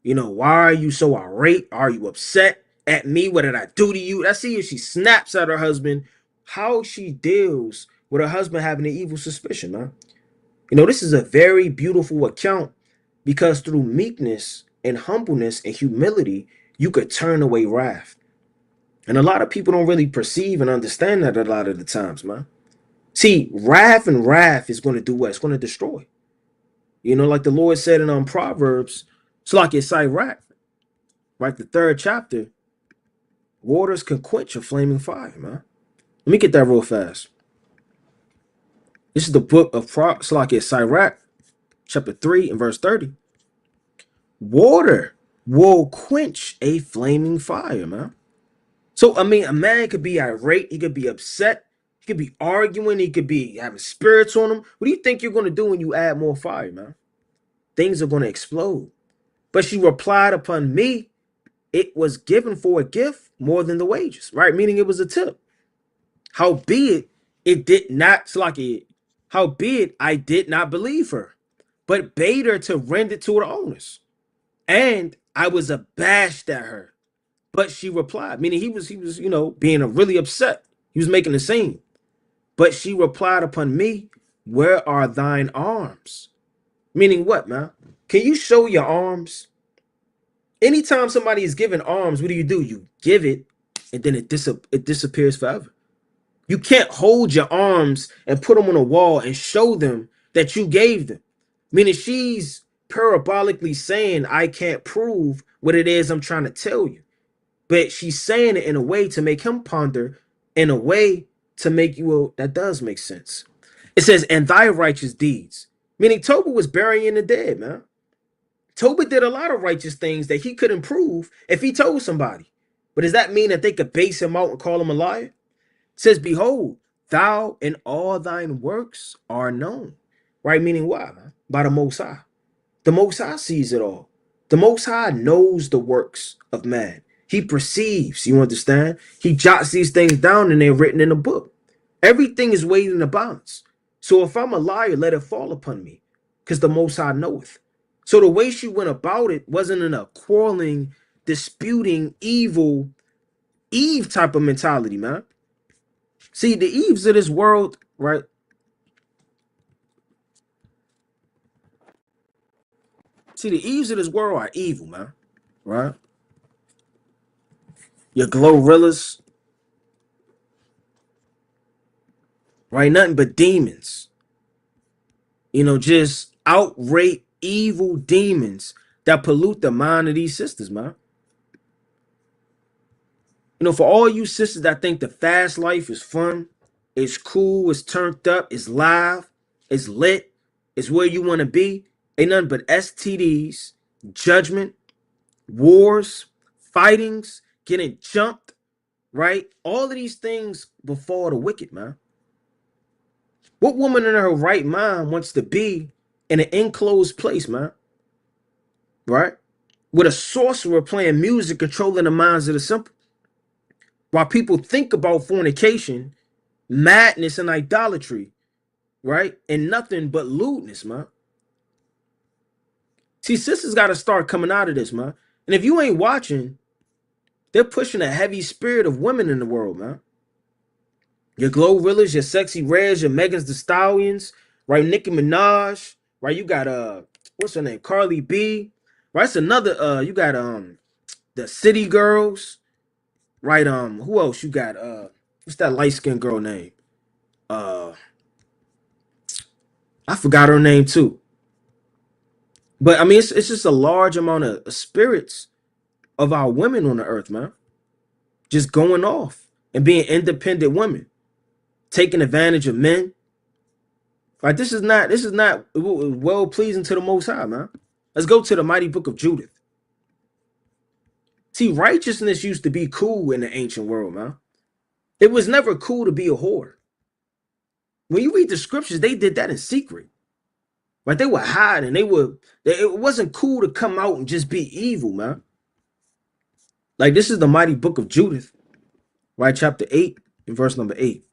Why are you so irate? Are you upset at me? What did I do to you? Let's see if she snaps at her husband, how she deals with her husband having an evil suspicion, man. This is a very beautiful account because through meekness and humbleness and humility, you could turn away wrath. And a lot of people don't really perceive and understand that a lot of the times, man. See, wrath is going to do what? It's going to destroy. Like the Lord said in Proverbs, it's like it's Sirach, right? The 3rd chapter, waters can quench a flaming fire, man. Let me get that real fast. This is the book of Sirach, chapter 3 and verse 30. Water will quench a flaming fire, man. So, a man could be irate, he could be upset, he could be arguing, he could be having spirits on him. What do you think you're going to do when you add more fire, man? Things are going to explode. But she replied upon me, it was given for a gift more than the wages, right? Meaning it was a tip. Howbeit, it did not, howbeit, I did not believe her, but bade her to rend it to her owners. And I was abashed at her. But she replied, meaning he was, being really upset. He was making a scene. But she replied upon me, where are thine arms? Meaning what, man? Can you show your arms? Anytime somebody is given arms, what do? You give it, and then it disappears forever. You can't hold your arms and put them on a wall and show them that you gave them. Meaning she's parabolically saying, I can't prove what it is I'm trying to tell you. But she's saying it in a way to make him ponder, in a way to make you, well, that does make sense. It says, and thy righteous deeds. Meaning Tobit was burying the dead, man. Tobit did a lot of righteous things that he couldn't prove if he told somebody. But does that mean that they could base him out and call him a liar? It says, behold, thou and all thine works are known. Right? Meaning why, man? By the Most High. The Most High sees it all. The Most High knows the works of man. He perceives, you understand? He jots these things down and they're written in a book. Everything is weighed in a balance. So if I'm a liar, let it fall upon me, because the Most High knoweth. So the way she went about it wasn't in a quarreling, disputing, evil, Eve type of mentality, man. See, the Eves of this world, right? See, the Eves of this world are evil, man. Right? Your Glorrillas, right? Nothing but demons. Just outright evil demons that pollute the mind of these sisters, man. For all you sisters that think the fast life is fun, it's cool, it's turned up, it's live, it's lit, it's where you want to be, ain't nothing but STDs, judgment, wars, fightings, getting jumped, right? All of these things befall the wicked, man. What woman in her right mind wants to be in an enclosed place, man? Right? With a sorcerer playing music, controlling the minds of the simple. While people think about fornication, madness, and idolatry, right? And nothing but lewdness, man. See, sisters got to start coming out of this, man. And if you ain't watching, they're pushing a heavy spirit of women in the world, man. Your Glorrillas, your Sexy Reds, your Megans the Stallions, right? Nicki Minaj, right? You got what's her name? Carly B, right? It's another you got the City Girls, right? Who else you got? What's that light-skinned girl name? Uh I forgot her name too. But I mean it's just a large amount of spirits of our women on the earth, man. Just going off and being independent women, taking advantage of men. Like this is not well pleasing to the Most High, man. Let's go to the mighty book of Judith. See, righteousness used to be cool in the ancient world, man. It was never cool to be a whore. When you read the scriptures, they did that in secret. Like they were hiding. It wasn't cool to come out and just be evil, man. Like this is the mighty book of Judith, right? Chapter 8 and verse number 8.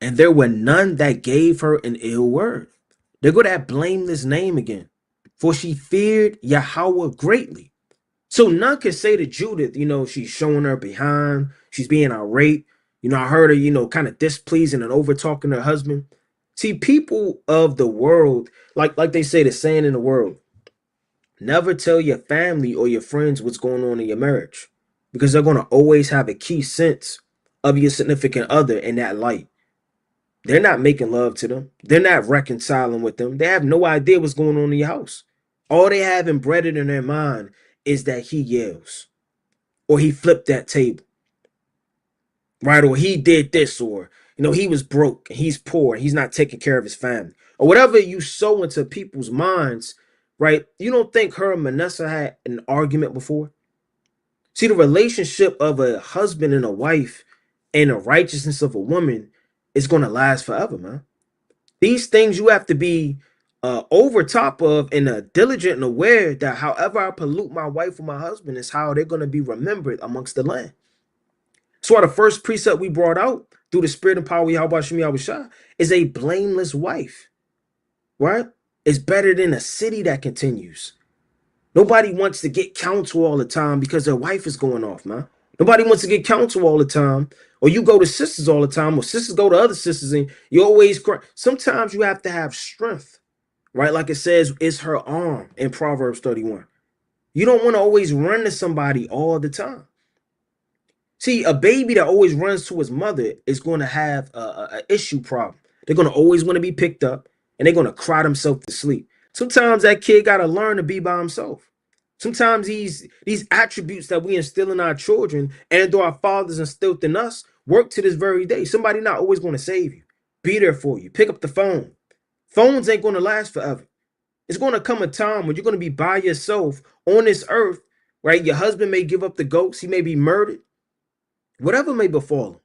And there were none that gave her an ill word. There go that blameless name again. For she feared Yahweh greatly. So none could say to Judith, she's showing her behind, she's being irate. I heard her, kind of displeasing and over talking her husband. See, people of the world, like they say the saying in the world, never tell your family or your friends what's going on in your marriage, because they're going to always have a key sense of your significant other in that light. They're not making love to them. They're not reconciling with them. They have no idea what's going on in your house. All they have embedded in their mind is that he yells, or he flipped that table, right? Or he did this, or he was broke and he's poor and he's not taking care of his family, or whatever you sow into people's minds, right? You don't think her and Manasseh had an argument before? See, the relationship of a husband and a wife and the righteousness of a woman is going to last forever, man. These things you have to be over top of and diligent and aware that however I pollute my wife or my husband is how they're going to be remembered amongst the land. That's why the first precept we brought out through the spirit and power of Yahweh Shem Yahweh Shah is a blameless wife, right? It's better than a city that continues. Nobody wants to get counsel all the time because their wife is going off, man. Nobody wants to get counsel all the time, or you go to sisters all the time, or sisters go to other sisters, and you always cry. Sometimes you have to have strength, right? Like it says, it's her arm in Proverbs 31. You don't want to always run to somebody all the time. See, a baby that always runs to his mother is going to have a issue problem. They're going to always want to be picked up, and they're going to cry themselves to sleep. Sometimes that kid got to learn to be by himself. Sometimes these attributes that we instill in our children and though our fathers instilled in us work to this very day. Somebody not always going to save you, be there for you, pick up the phone. Phones ain't going to last forever. It's going to come a time when you're going to be by yourself on this earth, right? Your husband may give up the ghost, he may be murdered, whatever may befall him,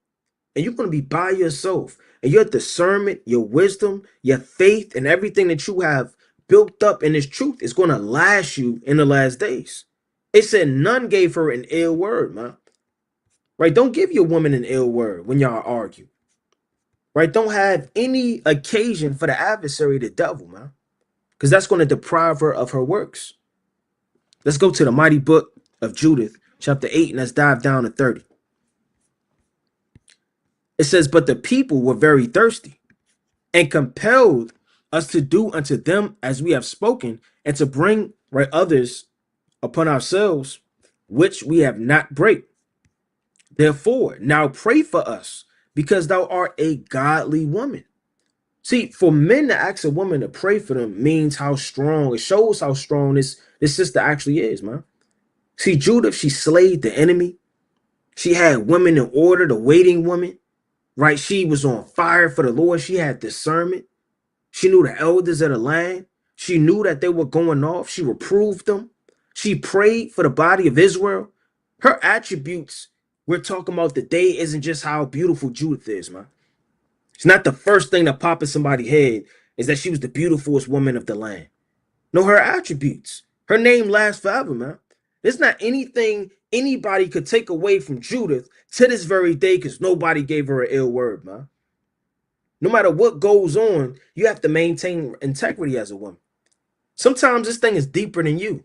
and you're going to be by yourself. And your discernment, your wisdom, your faith, and everything that you have built up in this truth is going to last you in the last days. It said none gave her an ill word, man. Right? Don't give your woman an ill word when y'all argue. Right? Don't have any occasion for the adversary, the devil, man. Because that's going to deprive her of her works. Let's go to the mighty book of Judith, chapter 8, and let's dive down to 30. It says, but the people were very thirsty and compelled us to do unto them as we have spoken, and to bring right others upon ourselves, which we have not break. Therefore, now pray for us, because thou art a godly woman. See, for men to ask a woman to pray for them means how strong, it shows how strong this sister actually is, man. See, Judith, she slayed the enemy. She had women in order, the waiting woman, right? She was on fire for the Lord. She had discernment. She knew the elders of the land. She knew that they were going off. She reproved them. She prayed for the body of Israel. Her attributes, we're talking about today, isn't just how beautiful Judith is, man. It's not the first thing that popped in somebody's head is that she was the beautifulest woman of the land. No, her attributes. Her name lasts forever, man. There's not anything anybody could take away from Judith to this very day because nobody gave her an ill word, man. No matter what goes on, you have to maintain integrity as a woman. Sometimes this thing is deeper than you.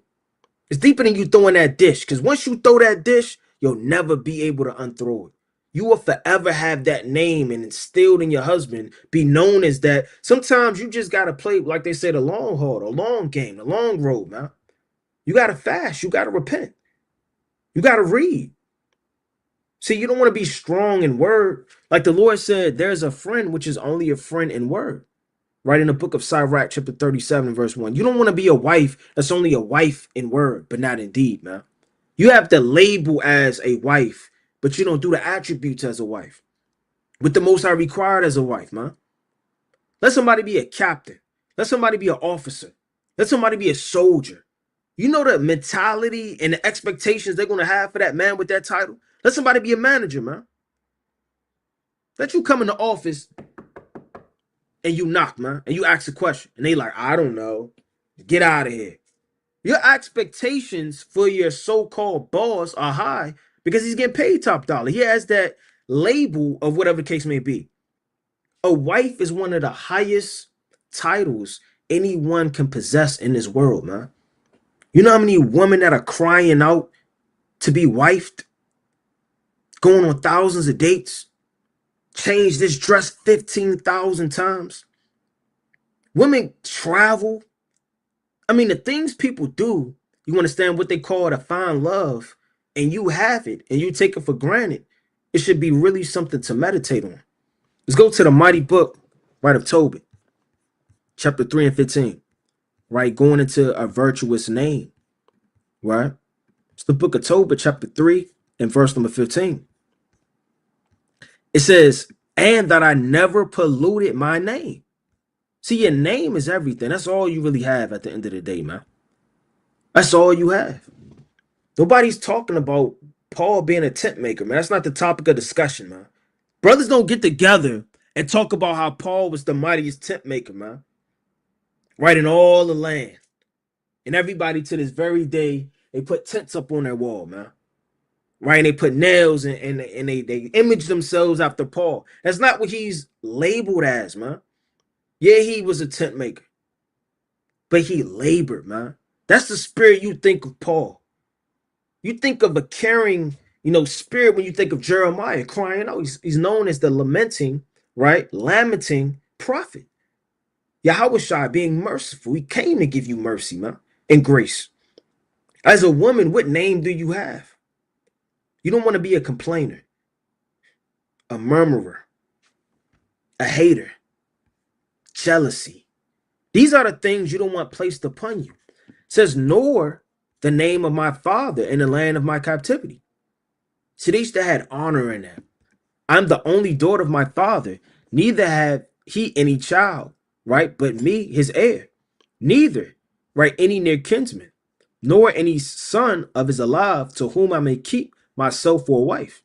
It's deeper than you throwing that dish, because once you throw that dish, you'll never be able to unthrow it. You will forever have that name and instilled in your husband, be known as that. Sometimes you just got to play, like they say, the long haul, the long game, the long road, man. You got to fast. You got to repent. You got to read. See, you don't want to be strong in word. Like the Lord said, there's a friend which is only a friend in word. Right in the book of Sirach, chapter 37, verse 1. You don't want to be a wife that's only a wife in word, but not in deed, man. You have to label as a wife, but you don't do the attributes as a wife. With the most high required as a wife, man. Let somebody be a captain. Let somebody be an officer. Let somebody be a soldier. You know the mentality and the expectations they're going to have for that man with that title? Let somebody be a manager, man. Let you come in the office and you knock, man, and you ask a question, and they like, I don't know. Get out of here. Your expectations for your so-called boss are high because he's getting paid top dollar. He has that label of whatever the case may be. A wife is one of the highest titles anyone can possess in this world, man. You know how many women that are crying out to be wifed, going on thousands of dates, change this dress 15,000 times. Women travel. I mean, the things people do, you understand what they call to find love, and you have it, and you take it for granted. It should be really something to meditate on. Let's go to the mighty book, right, of Tobit, chapter 3 and 15, right, going into a virtuous name, right? It's the book of Tobit, chapter 3 and verse number 15. It says, and that I never polluted my name. See, your name is everything. That's all you really have at the end of the day, man. That's all you have. Nobody's talking about Paul being a tent maker, man. That's not the topic of discussion, man. Brothers don't get together and talk about how Paul was the mightiest tent maker, man. Right, in all the land. And everybody to this very day, they put tents up on their wall, man. Right, and they put nails and they image themselves after Paul. That's not what he's labeled as, man. Yeah, he was a tent maker, but he labored, man. That's the spirit you think of Paul. You think of a caring spirit, when you think of Jeremiah crying out, he's known as the lamenting, right? Lamenting prophet. Yahushua being merciful. He came to give you mercy, man, and grace. As a woman, what name do you have? You don't want to be a complainer, a murmurer, a hater, jealousy. These are the things you don't want placed upon you. It says, nor the name of my father in the land of my captivity. See, they used to have honor in that. I'm the only daughter of my father. Neither have he any child, right? But me, his heir. Neither, right, any near kinsman, nor any son of his alive to whom I may keep myself for a wife.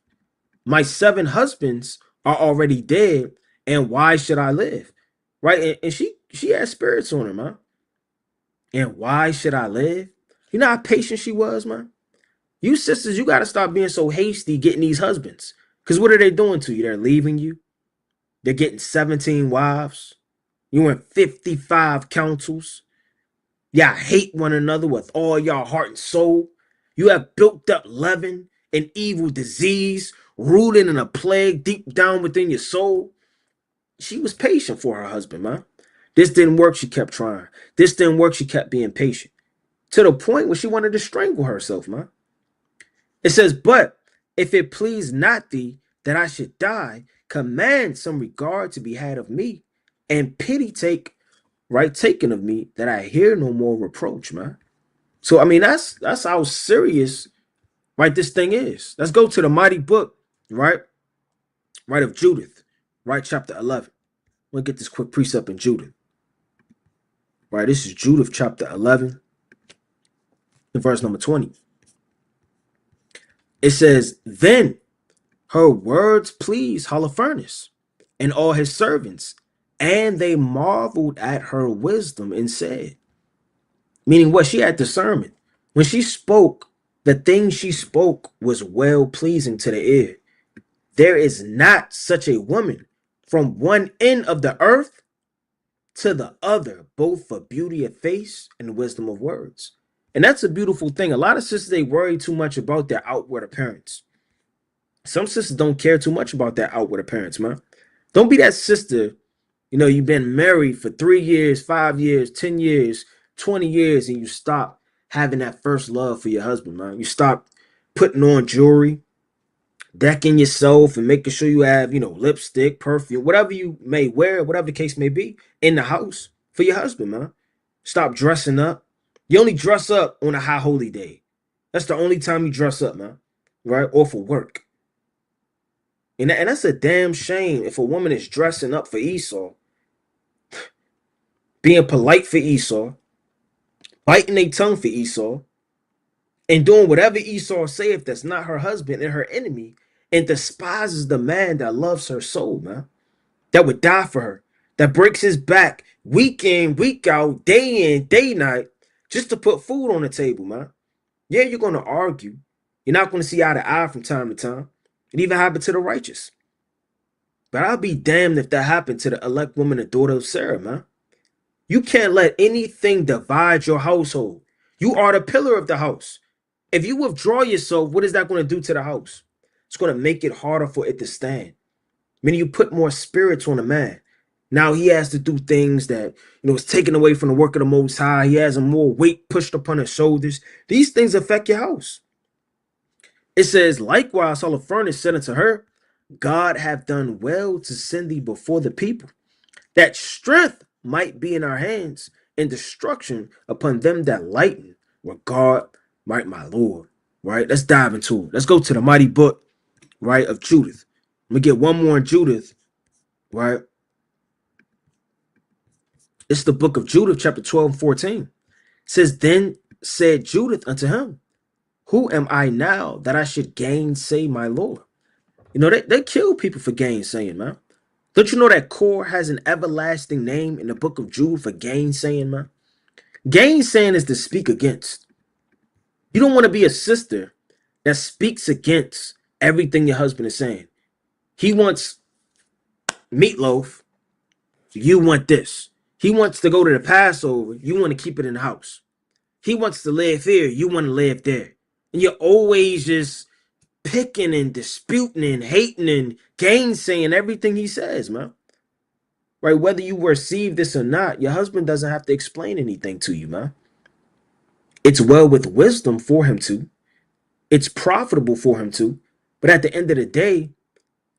My 7 husbands are already dead, and why should I live? Right? And she had spirits on her, man. And why should I live? You know how patient she was, man? You sisters, you got to stop being so hasty getting these husbands. Because what are they doing to you? They're leaving you. They're getting 17 wives. You want 55 counsels. Y'all hate one another with all y'all heart and soul. You have built up leaven and evil disease, rooted in a plague deep down within your soul. She was patient for her husband, man. This didn't work, she kept trying. This didn't work, she kept being patient. To the point where she wanted to strangle herself, man. It says, but if it please not thee that I should die, command some regard to be had of me, and pity taken of me, that I hear no more reproach, man. So, I mean, that's how serious, right, this thing is. Let's go to the mighty book, right of Judith, right, chapter 11. We'll get this quick precept in Judith. Right, this is Judith chapter 11, and verse number 20. It says, then her words pleased Holofernes and all his servants, and they marveled at her wisdom and said, meaning what? She had discernment. When she spoke, the thing she spoke was well pleasing to the ear. There is not such a woman from one end of the earth to the other, both for beauty of face and wisdom of words. And that's a beautiful thing. A lot of sisters, they worry too much about their outward appearance. Some sisters don't care too much about their outward appearance, man. Don't be that sister, you've been married for 3 years, 5 years, 10 years, 20 years, and you stop having that first love for your husband, man. You stop putting on jewelry, decking yourself, and making sure you have, lipstick, perfume, whatever you may wear, whatever the case may be, in the house for your husband, man. Stop dressing up. You only dress up on a high holy day. That's the only time you dress up, man, right? Or for work. And that's a damn shame if a woman is dressing up for Esau, being polite for Esau, biting their tongue for Esau, and doing whatever Esau saith that's not her husband and her enemy, and despises the man that loves her soul, man, that would die for her, that breaks his back week in, week out, day in, day night, just to put food on the table, man. Yeah, you're going to argue. You're not going to see eye to eye from time to time. It even happened to the righteous. But I'll be damned if that happened to the elect woman, the daughter of Sarah, man. You can't let anything divide your household. You are the pillar of the house. If you withdraw yourself, what is that going to do to the house? It's going to make it harder for it to stand. Meaning you put more spirits on a man. Now he has to do things that, is taken away from the work of the Most High. He has a more weight pushed upon his shoulders. These things affect your house. It says, likewise, Holofernes said unto her, God hath done well to send thee before the people, that strength might be in our hands, and destruction upon them that lighten regard might my Lord. Right? Let's dive into it. Let's go to the mighty book, right, of Judith. Let me get one more in Judith, right? It's the book of Judith, chapter 12 and 14. It says, then said Judith unto him, who am I now that I should gainsay my Lord? They kill people for gainsaying, man. Don't you know that Kor has an everlasting name in the book of Jude for gainsaying, man? Gainsaying is to speak against. You don't want to be a sister that speaks against everything your husband is saying. He wants meatloaf. You want this. He wants to go to the Passover. You want to keep it in the house. He wants to live here. You want to live there. And you're always just picking and disputing and hating and gainsaying everything he says, man. Right? Whether you receive this or not, your husband doesn't have to explain anything to you, man. It's well with wisdom for him to. It's profitable for him to. But at the end of the day,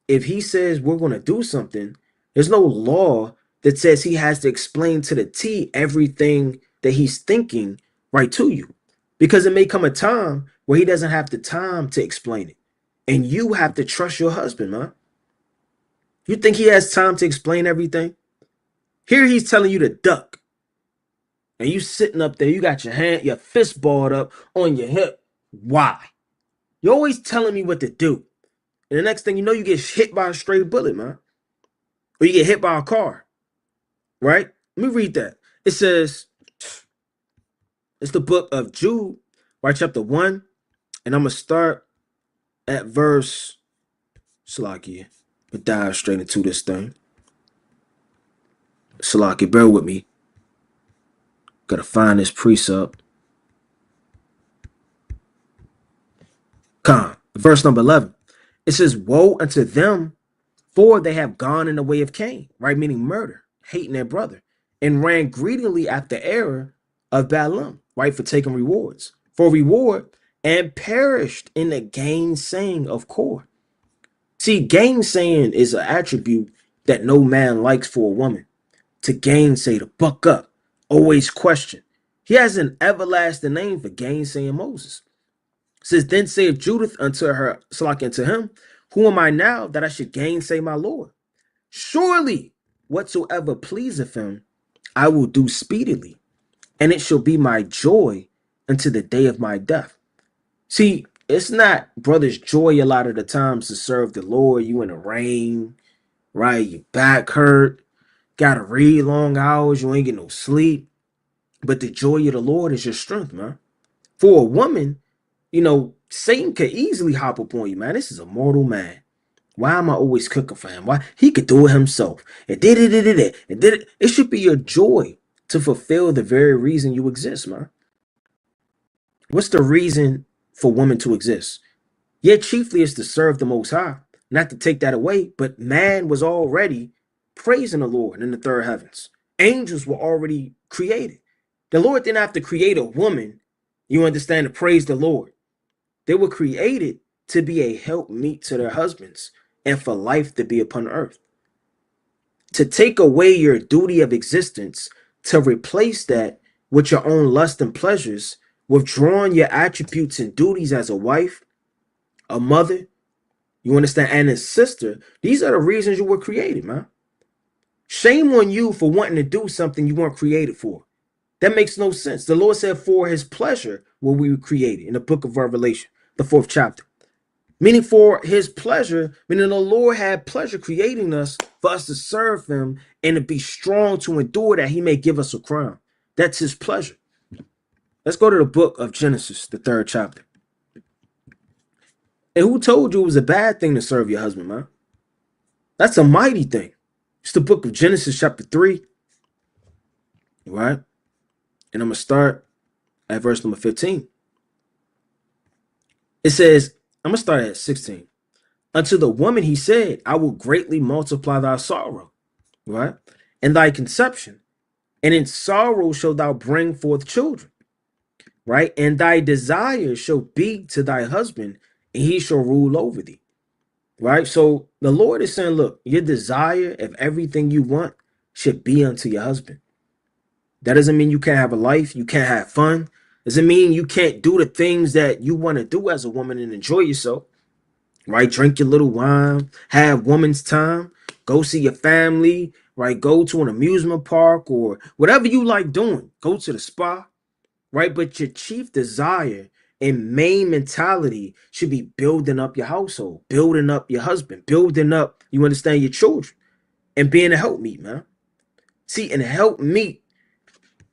if he says we're going to do something, there's no law that says he has to explain to the T everything that he's thinking right to you. Because it may come a time where he doesn't have the time to explain it. And you have to trust your husband, man. You think he has time to explain everything? Here he's telling you to duck. And you sitting up there, you got your fist balled up on your hip. Why? You're always telling me what to do. And the next thing you know, you get hit by a stray bullet, man. Or you get hit by a car. Right? Let me read that. It says, it's the book of Jude, right? Chapter 1. And I'm going to start at verse, Salakia. But dive straight into this thing. Salakia, bear with me. Gotta find this precept. Verse number 11. It says, woe unto them, for they have gone in the way of Cain, right? Meaning murder, hating their brother, and ran greedily after error of Balaam, right? For taking rewards, for reward, and perished in the gainsaying of Kor. See, gainsaying is an attribute that no man likes for a woman. To gainsay, to buck up, always question. He has an everlasting name for gainsaying Moses. It says, then said Judith unto her, Salak unto him, who am I now that I should gainsay my Lord? Surely whatsoever pleaseth him, I will do speedily, and it shall be my joy unto the day of my death. See, it's not brother's joy a lot of the times to serve the Lord. You in the rain, right? Your back hurt, gotta read long hours, you ain't get no sleep. But the joy of the Lord is your strength, man. For a woman, you know, Satan could easily hop up on you, man. This is a mortal man. Why am I always cooking for him? Why? He could do it himself. It did it. It did it. It should be your joy to fulfill the very reason you exist, man. What's the reason for women to exist? Yet chiefly is to serve the Most High, not to take that away, but man was already praising the Lord in the third heavens. Angels were already created. The Lord didn't have to create a woman, you understand, to praise the Lord. They were created to be a helpmeet to their husbands and for life to be upon earth. To take away your duty of existence, to replace that with your own lust and pleasures, withdrawing your attributes and duties as a wife, a mother, you understand, and a sister, these are the reasons you were created, man. Shame on you for wanting to do something you weren't created for. That makes no sense. The Lord said for his pleasure were we created in the book of Revelation, the 4th chapter. Meaning for his pleasure, meaning the Lord had pleasure creating us for us to serve him and to be strong to endure that he may give us a crown. That's his pleasure. Let's go to the book of Genesis, the 3rd chapter. And who told you it was a bad thing to serve your husband, man? That's a mighty thing. It's the book of Genesis, chapter 3. Right? And I'm going to start at verse number 15. It says, I'm going to start at 16. Unto the woman he said, I will greatly multiply thy sorrow, right? And thy conception. And in sorrow shalt thou bring forth children, right? And thy desire shall be to thy husband, and he shall rule over thee, right? So the Lord is saying, look, your desire of everything you want should be unto your husband. That doesn't mean you can't have a life, you can't have fun. Doesn't mean you can't do the things that you want to do as a woman and enjoy yourself, right? Drink your little wine, have woman's time, go see your family, right? Go to an amusement park or whatever you like doing. Go to the spa, right? But your chief desire and main mentality should be building up your household, building up your husband, building up, you understand, your children, and being a helpmeet, man. See, and helpmeet,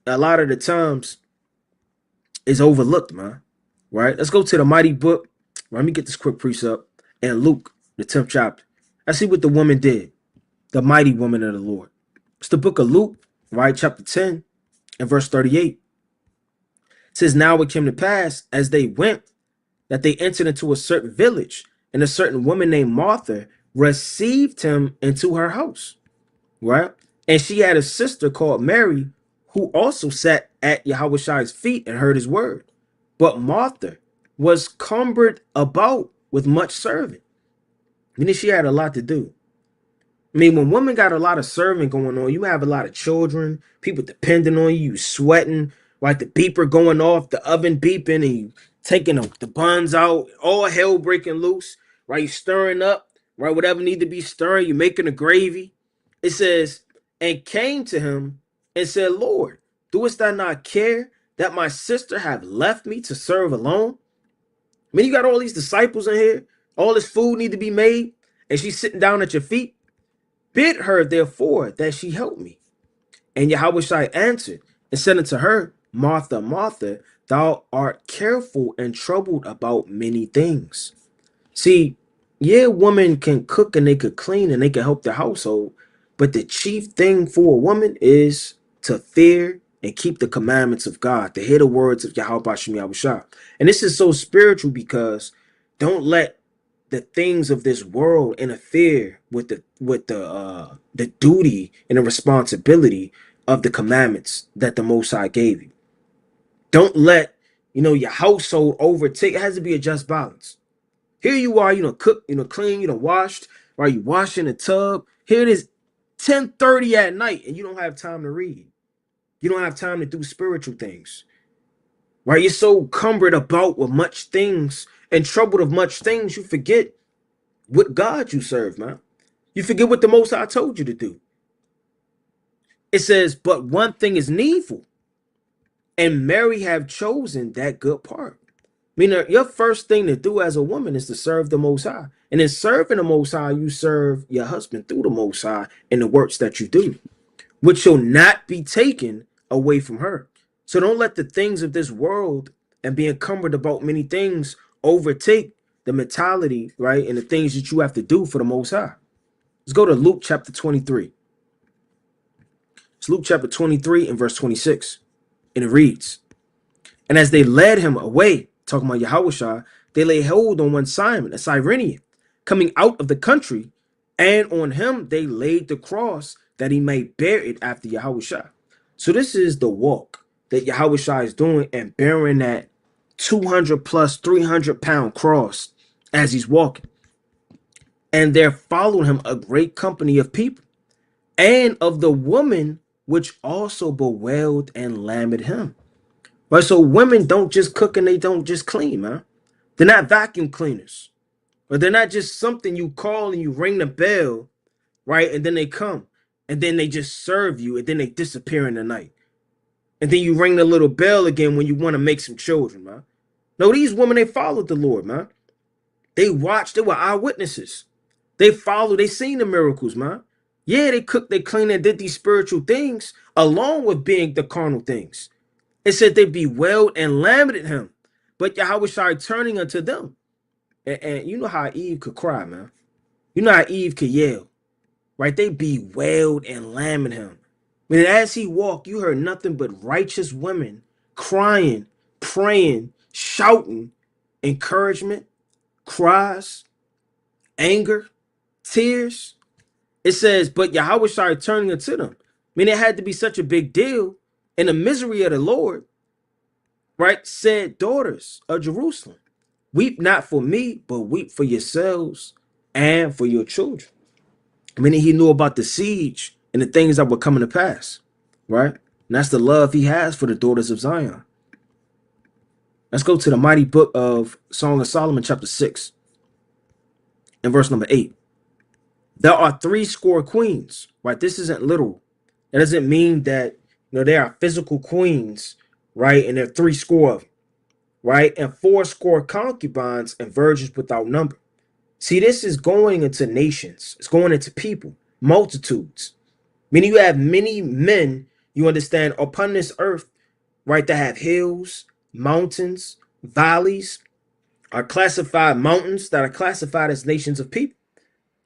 a lot of the times, is overlooked, man, right? Let's go to the mighty book. Let me get this quick precept. And Luke, the 10th chapter. I see what the woman did, the mighty woman of the Lord. It's the book of Luke, right? Chapter 10 and verse 38. It says, now it came to pass as they went that they entered into a certain village, and a certain woman named Martha received him into her house, right? And she had a sister called Mary who also sat at Yahweh's feet and heard his word. But Martha was cumbered about with much serving, meaning she had a lot to do. I mean, when women got a lot of serving going on, you have a lot of children, people depending on you, you sweating, like the beeper going off, the oven beeping, and you taking the buns out, all hell breaking loose, right? You stirring up, right? Whatever need to be stirring, you making the gravy. It says, and came to him and said, Lord, doest thou not care that my sister have left me to serve alone? I mean, you got all these disciples in here, all this food need to be made, and she's sitting down at your feet. Bid her therefore that she help me. And Yahweh answered and said unto her, Martha, Martha, thou art careful and troubled about many things. See, yeah, women can cook and they could clean and they can help their household, but the chief thing for a woman is to fear and keep the commandments of God, to hear the words of Yahweh Bashem Yahushua. And this is so spiritual because don't let the things of this world interfere with the duty and the responsibility of the commandments that the Most High gave you. Don't let your household overtake. It has to be a just balance. Here you are, cook, clean, washed, right? You washing the tub. Here it is, 10:30 at night, and you don't have time to read. You don't have time to do spiritual things, right? You're so cumbered about with much things and troubled of much things, you forget what God you serve, man. You forget what the Most High told you to do. It says, but one thing is needful, and Mary have chosen that good part. Meaning, your first thing to do as a woman is to serve the Most High. And in serving the Most High, you serve your husband through the Most High in the works that you do, which shall not be taken away from her. So don't let the things of this world and be encumbered about many things overtake the mentality, right? And the things that you have to do for the Most High. Let's go to Luke chapter 23. It's Luke chapter 23 and verse 26. And it reads, and as they led him away, talking about Yahushua, they laid hold on one Simon, a Cyrenian, coming out of the country, and on him they laid the cross that he may bear it after Yahushua. So this is the walk that Yahushua is doing and bearing that 200 plus 300-pound cross as he's walking. And there followed him a great company of people, and of the woman which also bewailed and lamented him. Right, so women don't just cook and they don't just clean, man. They're not vacuum cleaners, or they're not just something you call and you ring the bell, right? And then they come, and then they just serve you, and then they disappear in the night, and then you ring the little bell again when you want to make some children, man. No, these women, they followed the Lord, man. They watched, they were eyewitnesses. They followed, they seen the miracles, man. Yeah, they cooked, they cleaned, and did these spiritual things along with being the carnal things. It said they bewailed and lamented him, but Yahweh started turning unto them. And you know how Eve could cry, man. You know how Eve could yell, right? They bewailed and lamented him. When as he walked, you heard nothing but righteous women crying, praying, shouting, encouragement, cries, anger, tears. It says, but Yahweh started turning unto them. I mean, it had to be such a big deal. In the misery of the Lord, right, said, daughters of Jerusalem, weep not for me, but weep for yourselves and for your children. Meaning he knew about the siege and the things that were coming to pass, right? And that's the love he has for the daughters of Zion. Let's go to the mighty book of Song of Solomon, chapter 6, and verse number 8. There are 80 queens, right? This isn't literal. That doesn't mean that there are physical queens, right? And there are 80, right? And 80 concubines and virgins without number. See, this is going into nations. It's going into people, multitudes. Meaning you have many men, you understand, upon this earth, right, that have hills, mountains, valleys, are classified mountains that are classified as nations of people.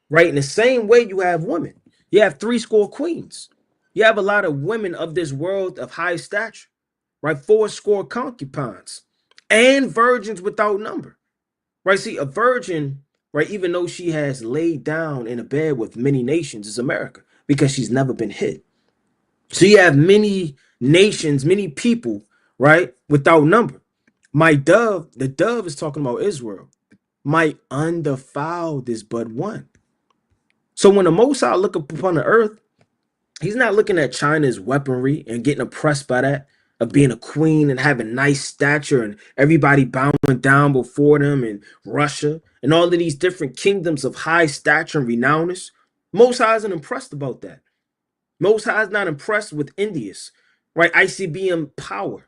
Right? In the same way you have women. You have 80 queens. You have a lot of women of this world of high stature, right? 80 concubines and virgins without number. right? See, a virgin, right, even though she has laid down in a bed with many nations, is America because she's never been hit. So you have many nations, many people, right, without number. My dove, the dove is talking about Israel. My undefiled is but one. So when the Most High look upon the earth, he's not looking at China's weaponry and getting oppressed by that, of being a queen and having nice stature and everybody bowing down before them, and Russia and all of these different kingdoms of high stature and renowness. Most High isn't impressed about that. Most High is not impressed with India's, right? ICBM power.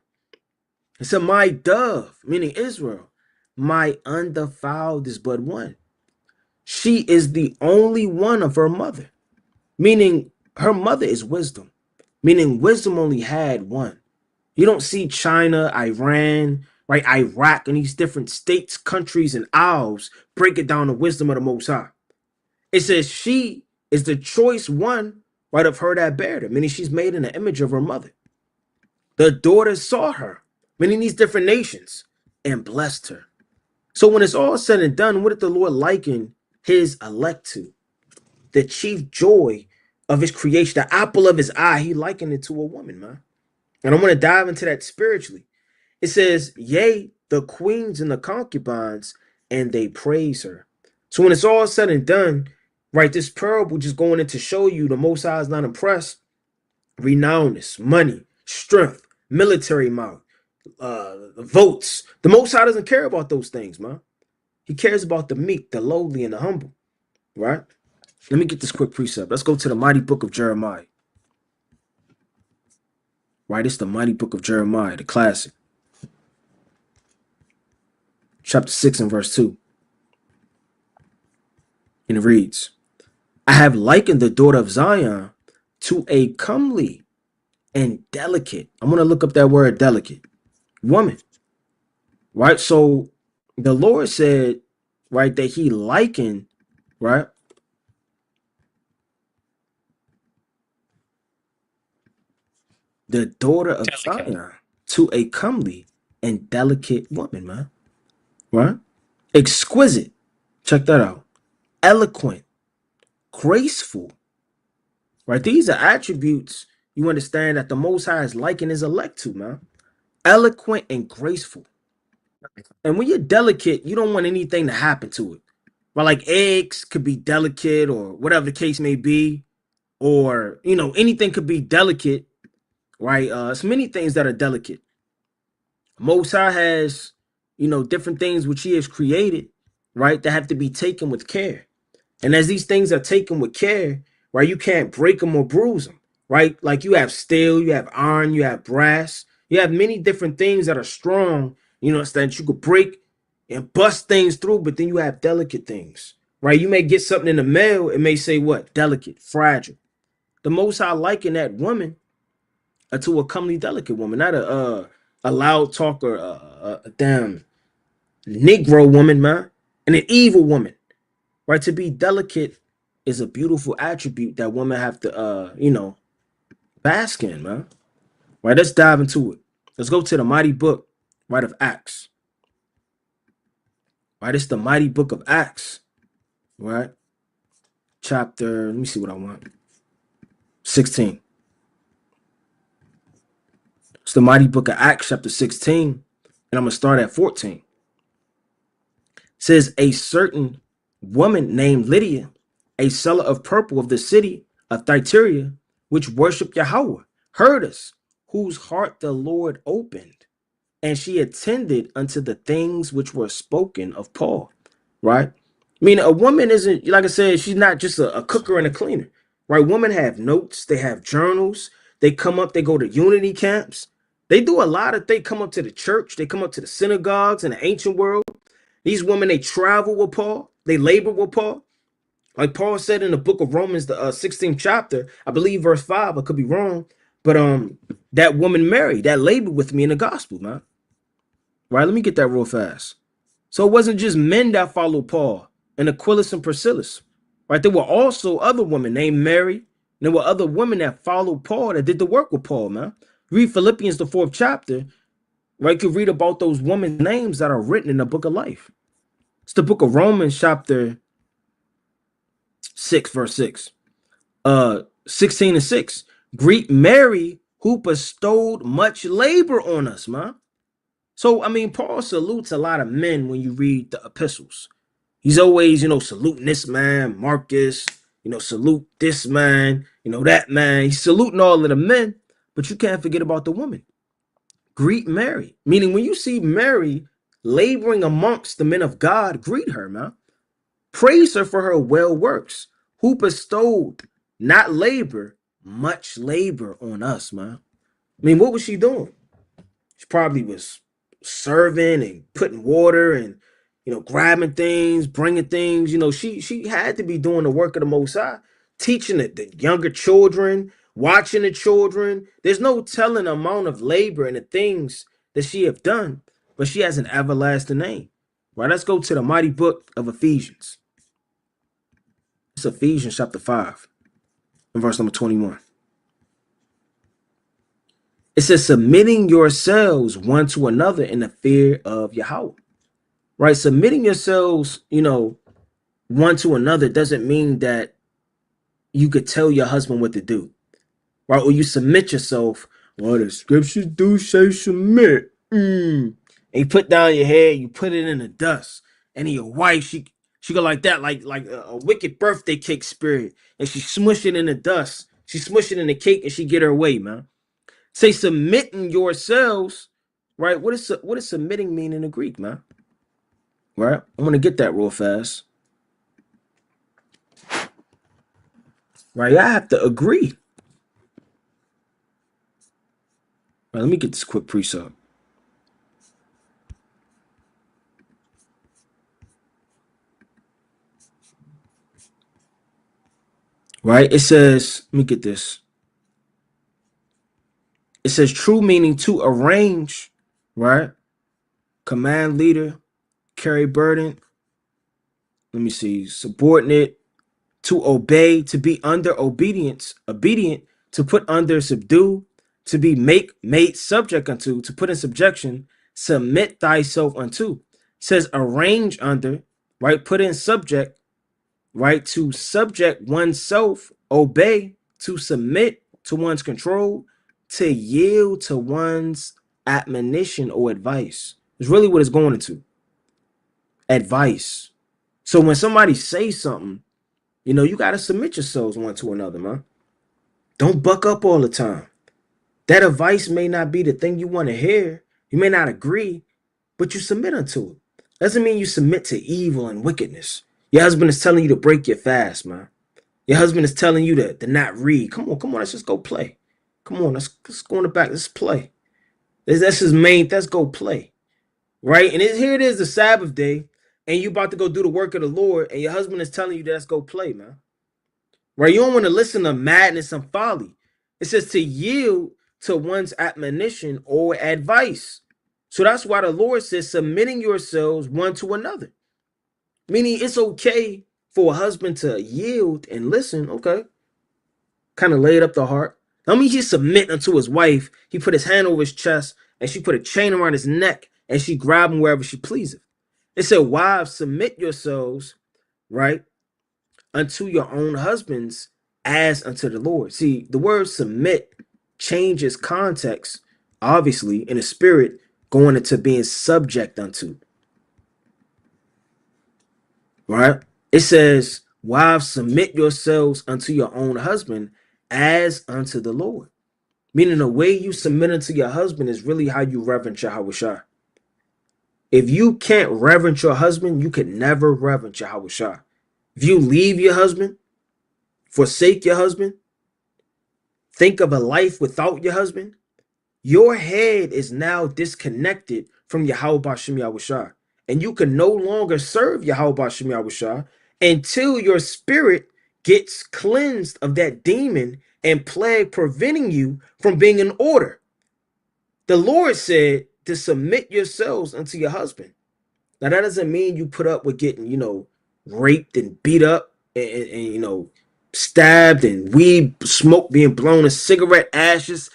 It said, my dove, meaning Israel, my undefiled is but one. She is the only one of her mother, meaning her mother is wisdom, meaning wisdom only had one. You don't see China, Iran, right, Iraq, and these different states, countries, and isles break it down the wisdom of the Most High. It says she is the choice one, right, of her that bare her, meaning she's made in the image of her mother. The daughters saw her, meaning these different nations, and blessed her. So when it's all said and done, what did the Lord liken his elect to? The chief joy of his creation, the apple of his eye, he likened it to a woman, man. And I'm going to dive into that spiritually. It says, yea, the queens and the concubines, and they praise her. So when it's all said and done, right, this parable just going in to show you the Most High is not impressed. Renownness, money, strength, military might, votes. The Most High doesn't care about those things, man. He cares about the meek, the lowly, and the humble, right? Let me get this quick precept. Let's go to the mighty book of Jeremiah. Right, it's the mighty book of Jeremiah, the classic. Chapter 6 and verse 2. And it reads, I have likened the daughter of Zion to a comely and delicate. I'm going to look up that word delicate. Woman. Right? So the Lord said, right, that he likened, right, the daughter of Zion to a comely and delicate woman, man. Right? Exquisite. Check that out. Eloquent. Graceful. Right? These are attributes you understand that the Most High is liking his elect to, man. Eloquent and graceful. And when you're delicate, you don't want anything to happen to it. Right? Like eggs could be delicate or whatever the case may be. Or, you know, anything could be delicate. Right? It's many things that are delicate. Most High has, you know, different things which he has created, right, that have to be taken with care. And as these things are taken with care, right, you can't break them or bruise them, right? Like you have steel, you have iron, you have brass, you have many different things that are strong, you know, that you could break and bust things through, but then you have delicate things, right? You may get something in the mail, it may say what? Delicate, fragile. The Most High liken that woman to a comely, delicate woman, not a loud talker, a damn Negro woman, man, and an evil woman. Right? To be delicate is a beautiful attribute that women have to, you know, bask in, man. Right? Let's dive into it. Let's go to the mighty book, right, of Acts. Right? It's the mighty book of Acts. Right? Chapter, let me see what I want. 16. It's the mighty book of Acts, chapter 16. And I'm going to start at 14. It says, a certain woman named Lydia, a seller of purple of the city of Thyatira, which worshiped Yahweh, heard us, whose heart the Lord opened, and she attended unto the things which were spoken of Paul. Right? I mean, a woman isn't, like I said, she's not just a cooker and a cleaner. Right? Women have notes, they have journals, they come up, they go to unity camps. They do a lot of, they come up to the church, they come up to the synagogues in the ancient world. These women, they travel with Paul, they labor with Paul. Like Paul said in the book of Romans, the 16th chapter, I believe verse 5, I could be wrong, but that woman Mary, that labored with me in the gospel, man. Right, let me get that real fast. So it wasn't just men that followed Paul and Aquilus and Priscillus. Right, there were also other women named Mary, and there were other women that followed Paul that did the work with Paul, man. Read Philippians, the 4th chapter, right? You can read about those women's names that are written in the book of life. It's the book of Romans, chapter 6, verse 6. 16 and 6. Greet Mary, who bestowed much labor on us, man. So, I mean, Paul salutes a lot of men when you read the epistles. He's always, saluting this man, Marcus, salute this man, that man. He's saluting all of the men, but you can't forget about the woman. Greet Mary. Meaning when you see Mary laboring amongst the men of God, greet her, man. Praise her for her well works, who bestowed not labor, much labor on us, man. I mean, what was she doing? She probably was serving and putting water and grabbing things, bringing things. She had to be doing the work of the Most High, teaching the younger children, watching the children. There's no telling the amount of labor and the things that she have done, but she has an everlasting name. Right? Let's go to the mighty book of Ephesians. It's Ephesians chapter 5 and verse number 21. It says, submitting yourselves one to another in the fear of Yahweh. Right? Submitting yourselves, one to another doesn't mean that you could tell your husband what to do. Right? Or you submit yourself. Well, the scriptures do say submit. And you put down your head, you put it in the dust. And then your wife, she go like that, like a wicked birthday cake spirit. And she smush it in the dust. She smush it in the cake and she get her way, man. Say submitting yourselves, right? What does submitting mean in the Greek, man? Right? I'm gonna get that real fast. Right? I have to agree. Right, let me get this quick precept. Right? It says, let me get this. It says true meaning to arrange, right? Command leader, carry burden. Let me see. Subordinate, to obey, to be under obedience, obedient, to put under, subdue, to be made subject unto, to put in subjection, submit thyself unto. It says arrange under, right? Put in subject, right? To subject oneself, obey, to submit to one's control, to yield to one's admonition or advice. It's really what it's going into. Advice. So when somebody says something, you got to submit yourselves one to another, man. Don't buck up all the time. That advice may not be the thing you want to hear. You may not agree, but you submit unto it. Doesn't mean you submit to evil and wickedness. Your husband is telling you to break your fast, man. Your husband is telling you to not read. Come on, let's just go play. Come on, let's go in the back. Let's play. That's his main. Let's go play. Right? And here it is, the Sabbath day, and you about to go do the work of the Lord, and your husband is telling you to let's go play, man. Right? You don't want to listen to madness and folly. It says to yield to one's admonition or advice. So that's why the Lord says submitting yourselves one to another. Meaning it's okay for a husband to yield and listen, okay? Kind of laid up the heart. I mean, he submit unto his wife. He put his hand over his chest and she put a chain around his neck and she grabbed him wherever she pleaseth. It said, wives, submit yourselves, right, unto your own husbands as unto the Lord. See, the word submit changes context, obviously, in the spirit, going into being subject unto. Right? It says, wives, submit yourselves unto your own husband as unto the Lord. Meaning the way you submit unto your husband is really how you reverence Yahweh. If you can't reverence your husband, you can never reverence Yahweh. If you leave your husband, forsake your husband, think of a life without your husband, your head is now disconnected from Yahweh Bashem Yahushua. And you can no longer serve Yahweh Bashem Yahushua until your spirit gets cleansed of that demon and plague preventing you from being in order. The Lord said to submit yourselves unto your husband. Now, that doesn't mean you put up with getting, raped and beat up and stabbed and weed smoke being blown and cigarette ashes.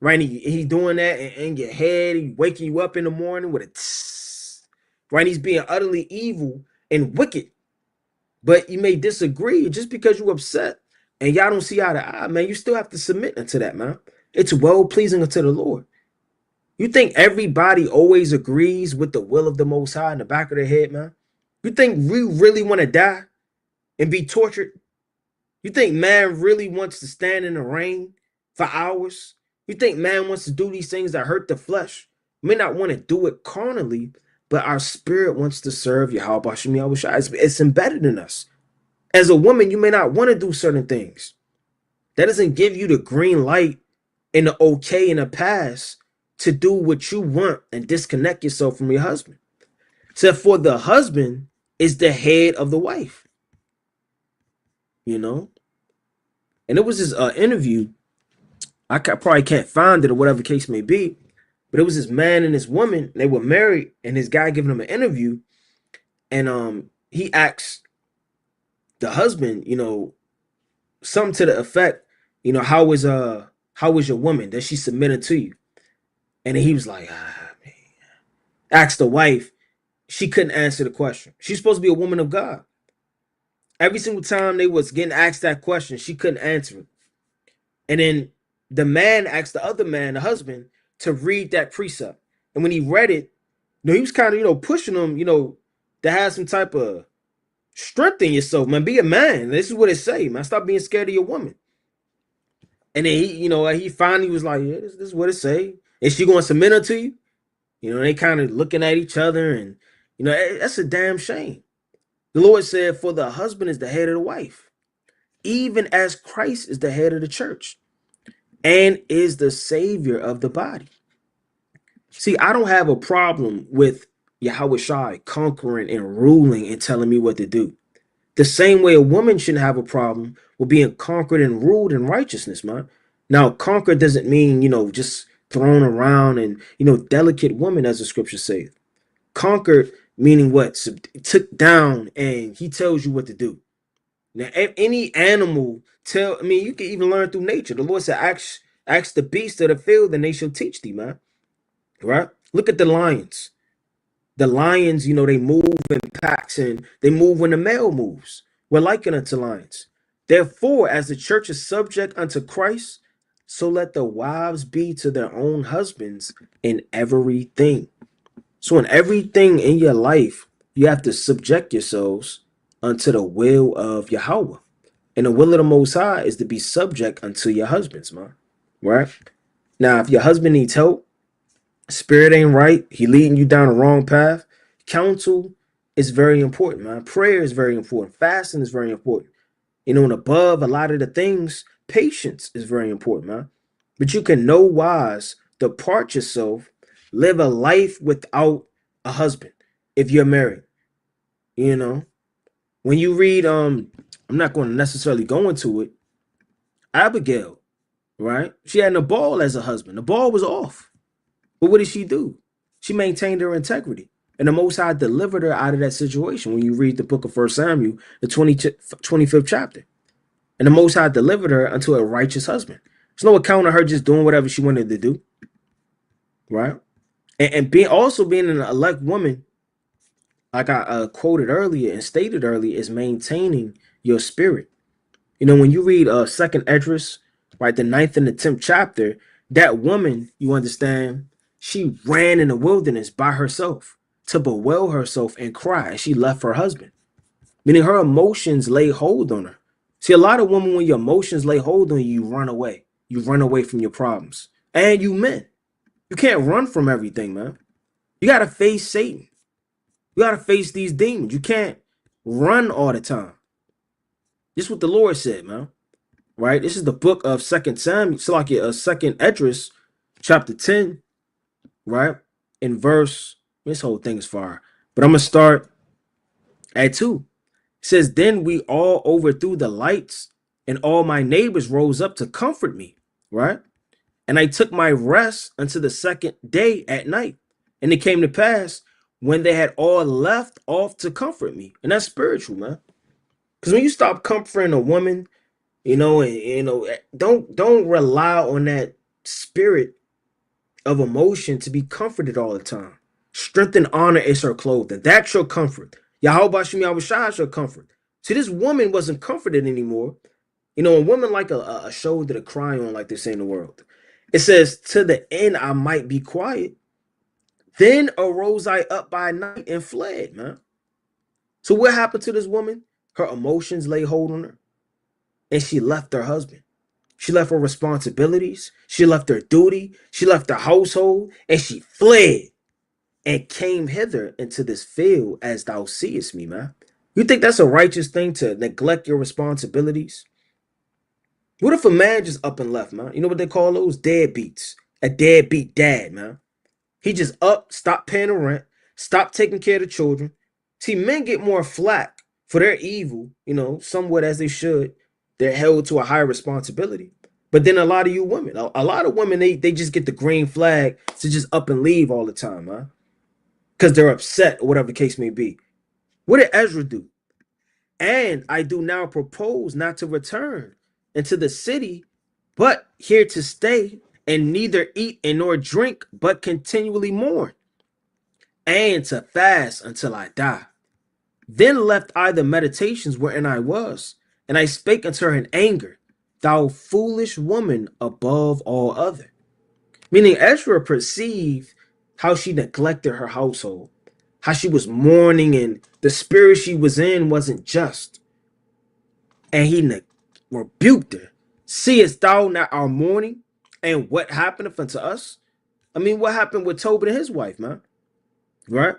Right? He doing that in your head. He waking you up in the morning with a right? He's being utterly evil and wicked. But you may disagree just because you're upset and y'all don't see eye to eye, man. You still have to submit unto that, man. It's well pleasing unto the Lord. You think everybody always agrees with the will of the Most High in the back of their head, man? You think we really want to die and be tortured? You think man really wants to stand in the rain for hours? You think man wants to do these things that hurt the flesh? We may not want to do it carnally, but our spirit wants to serve Yahweh Shem Yahweh Shai. It's embedded in us. As a woman, you may not want to do certain things. That doesn't give you the green light and the okay and the pass to do what you want and disconnect yourself from your husband. So for the husband is the head of the wife, you know? And it was this interview. Probably can't find it or whatever the case may be, but it was this man and this woman. They were married, and this guy giving them an interview, and he asked the husband, something to the effect, how is your woman that she submitted to you? And then he was like, man. Asked the wife, she couldn't answer the question. She's supposed to be a woman of God. Every single time they was getting asked that question, she couldn't answer it. And then the man asked the other man, the husband, to read that precept. And when he read it, he was kind of, pushing him, to have some type of strength in yourself, man. Be a man. This is what it say, man. Stop being scared of your woman. And then he finally was like, yeah, this is what it say. Is she going to submit her to you? They kind of looking at each other, and that's a damn shame. The Lord said, for the husband is the head of the wife, even as Christ is the head of the church and is the savior of the body. See, I don't have a problem with Yahweh Shai conquering and ruling and telling me what to do. The same way a woman shouldn't have a problem with being conquered and ruled in righteousness, man. Now, conquer doesn't mean, just thrown around and, delicate woman, as the scripture says. Conquered meaning what? Took down, and he tells you what to do. Now, any animal you can even learn through nature. The Lord said, ask the beasts of the field, and they shall teach thee, man. Right? Look at the lions. The lions, they move in packs, and they move when the male moves. We're likened unto lions. Therefore, as the church is subject unto Christ, so let the wives be to their own husbands in everything. So in everything in your life, you have to subject yourselves unto the will of Yahweh. And the will of the Most High is to be subject unto your husbands, man. Right? Now, if your husband needs help, spirit ain't right, he leading you down the wrong path, counsel is very important, man. Prayer is very important. Fasting is very important. And above a lot of the things, patience is very important, man. But you can no wise depart yourself, live a life without a husband if you're married. When you read, I'm not going to necessarily go into it. Abigail, right? She had Nabal as a husband. Nabal was off. But what did she do? She maintained her integrity. And the Most High delivered her out of that situation when you read the book of 1 Samuel, the 25th chapter. And the Most High delivered her unto a righteous husband. There's no account of her just doing whatever she wanted to do. Right? And being an elect woman, like I quoted earlier and stated earlier, is maintaining your spirit. When you read 2nd Esdras, right, the 9th and the 10th chapter, that woman, you understand, she ran in the wilderness by herself to bewail herself and cry, and she left her husband. Meaning her emotions lay hold on her. See, a lot of women, when your emotions lay hold on you, you run away. You run away from your problems. And you men, you can't run from everything, man. You got to face Satan. You got to face these demons. You can't run all the time. This is what the Lord said, man. Right? This is the book of 2nd Samuel, so like 2nd Esdras, chapter 10, right? In verse, this whole thing is far, but I'm going to start at 2. It says, then we all overthrew the lights, and all my neighbors rose up to comfort me, right? And I took my rest until the 2nd day at night. And it came to pass when they had all left off to comfort me. And that's spiritual, man. Because when you stop comforting a woman, don't rely on that spirit of emotion to be comforted all the time. Strength and honor is her clothing. That's your comfort. Yahweh Shem Yahushua is your comfort. See, this woman wasn't comforted anymore. You know, a woman like a shoulder to cry on, like they say in the world. It says, to the end I might be quiet. Then arose I up by night and fled, man. So what happened to this woman? Her emotions lay hold on her, and she left her husband. She left her responsibilities. She left her duty. She left her household, and she fled and came hither into this field as thou seest me, man. You think that's a righteous thing to neglect your responsibilities? What if a man just up and left, man? You know what they call those? Deadbeats. A deadbeat dad, man. He just up, stopped paying the rent, stopped taking care of the children. See, men get more flack for their evil, you know, somewhat as they should. They're held to a higher responsibility. But then a lot of you women, a lot of women, they just get the green flag to just up and leave all the time, man. Because they're upset or whatever the case may be. What did Ezra do? And I do now propose not to return into the city, but here to stay, and neither eat and nor drink, but continually mourn, and to fast until I die. Then left I the meditations wherein I was, and I spake unto her in anger, thou foolish woman above all other. Meaning Ezra perceived how she neglected her household, how she was mourning, and the spirit she was in wasn't just. And he rebuked her. Seest thou not our mourning, and what happened unto us? I mean, what happened with Tobit and his wife, man? Right?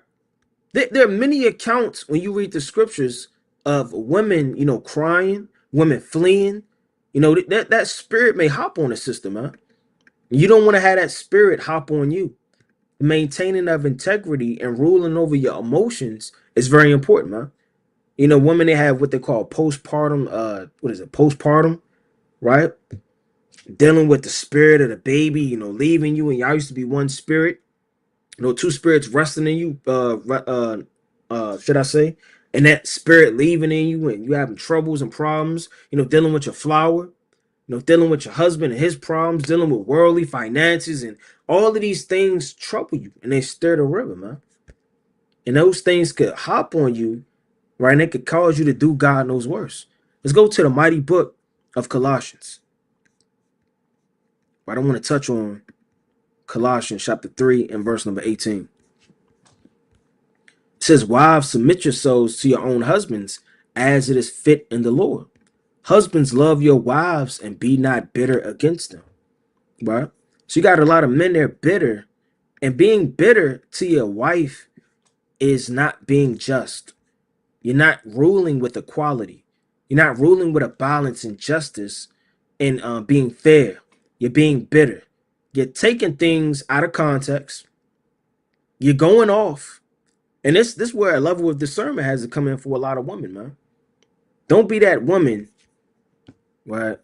There are many accounts when you read the scriptures of women, you know, crying, women fleeing. You know, that spirit may hop on the sister, man. You don't want to have that spirit hop on you. Maintaining of integrity and ruling over your emotions is very important, man. You know, women, they have what they call postpartum, postpartum, right? Dealing with the spirit of the baby, you know, leaving you, and y'all used to be one spirit, you know, two spirits resting in you, should I say, and that spirit leaving in you, and you having troubles and problems, you know, dealing with your flower, you know, dealing with your husband and his problems, dealing with worldly finances, and all of these things trouble you, and they stir the river, man. And those things could hop on you, right? And it could cause you to do God knows worse. Let's go to the mighty book of Colossians. I don't want to touch on Colossians chapter 3 and verse number 18. It says, wives, submit yourselves to your own husbands as it is fit in the Lord. Husbands, love your wives and be not bitter against them. Right? So you got a lot of men there bitter, and being bitter to your wife is not being just. You're not ruling with equality. You're not ruling with a balance and justice and being fair. You're being bitter. You're taking things out of context. You're going off. And this is where a level of discernment has to come in for a lot of women, man. Don't be that woman, right?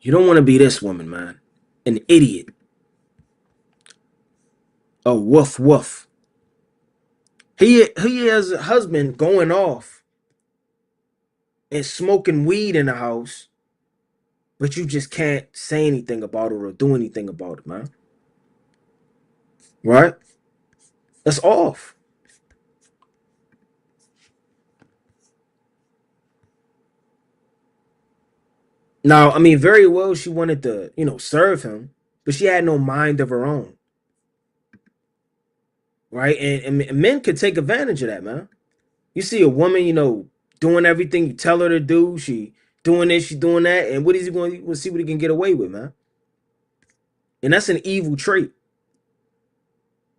You don't want to be this woman, man. An idiot. A woof woof. He has a husband going off and smoking weed in the house, but you just can't say anything about it or do anything about it, man. Right? That's off. Now, I mean, very well she wanted to, you know, serve him, but she had no mind of her own. Right? And men could take advantage of that, man. You see a woman, you know, doing everything you tell her to do. She doing this, she doing that. And what is he going to see what he can get away with, man? And that's an evil trait.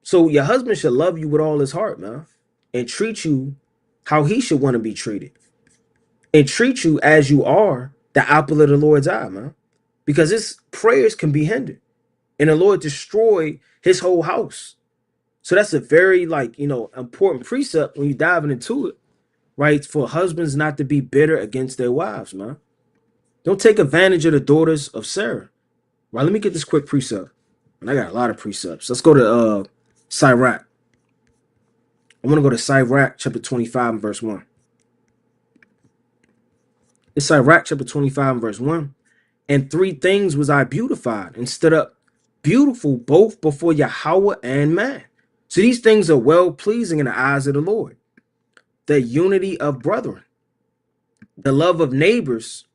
So your husband should love you with all his heart, man, and treat you how he should want to be treated, and treat you as you are the apple of the Lord's eye, man, because his prayers can be hindered, and the Lord destroy his whole house. So that's a very, like, you know, important precept when you diving into it, right? For husbands not to be bitter against their wives, man. Don't take advantage of the daughters of Sarah. Right, let me get this quick precept. And I got a lot of precepts. Let's go to Sirach. I want to go to Sirach chapter 25 and verse 1. It's Sirach chapter 25 and verse 1. And three things was I beautified and stood up beautiful both before Yahweh and man. So these things are well pleasing in the eyes of the Lord. The unity of brethren, the love of neighbors,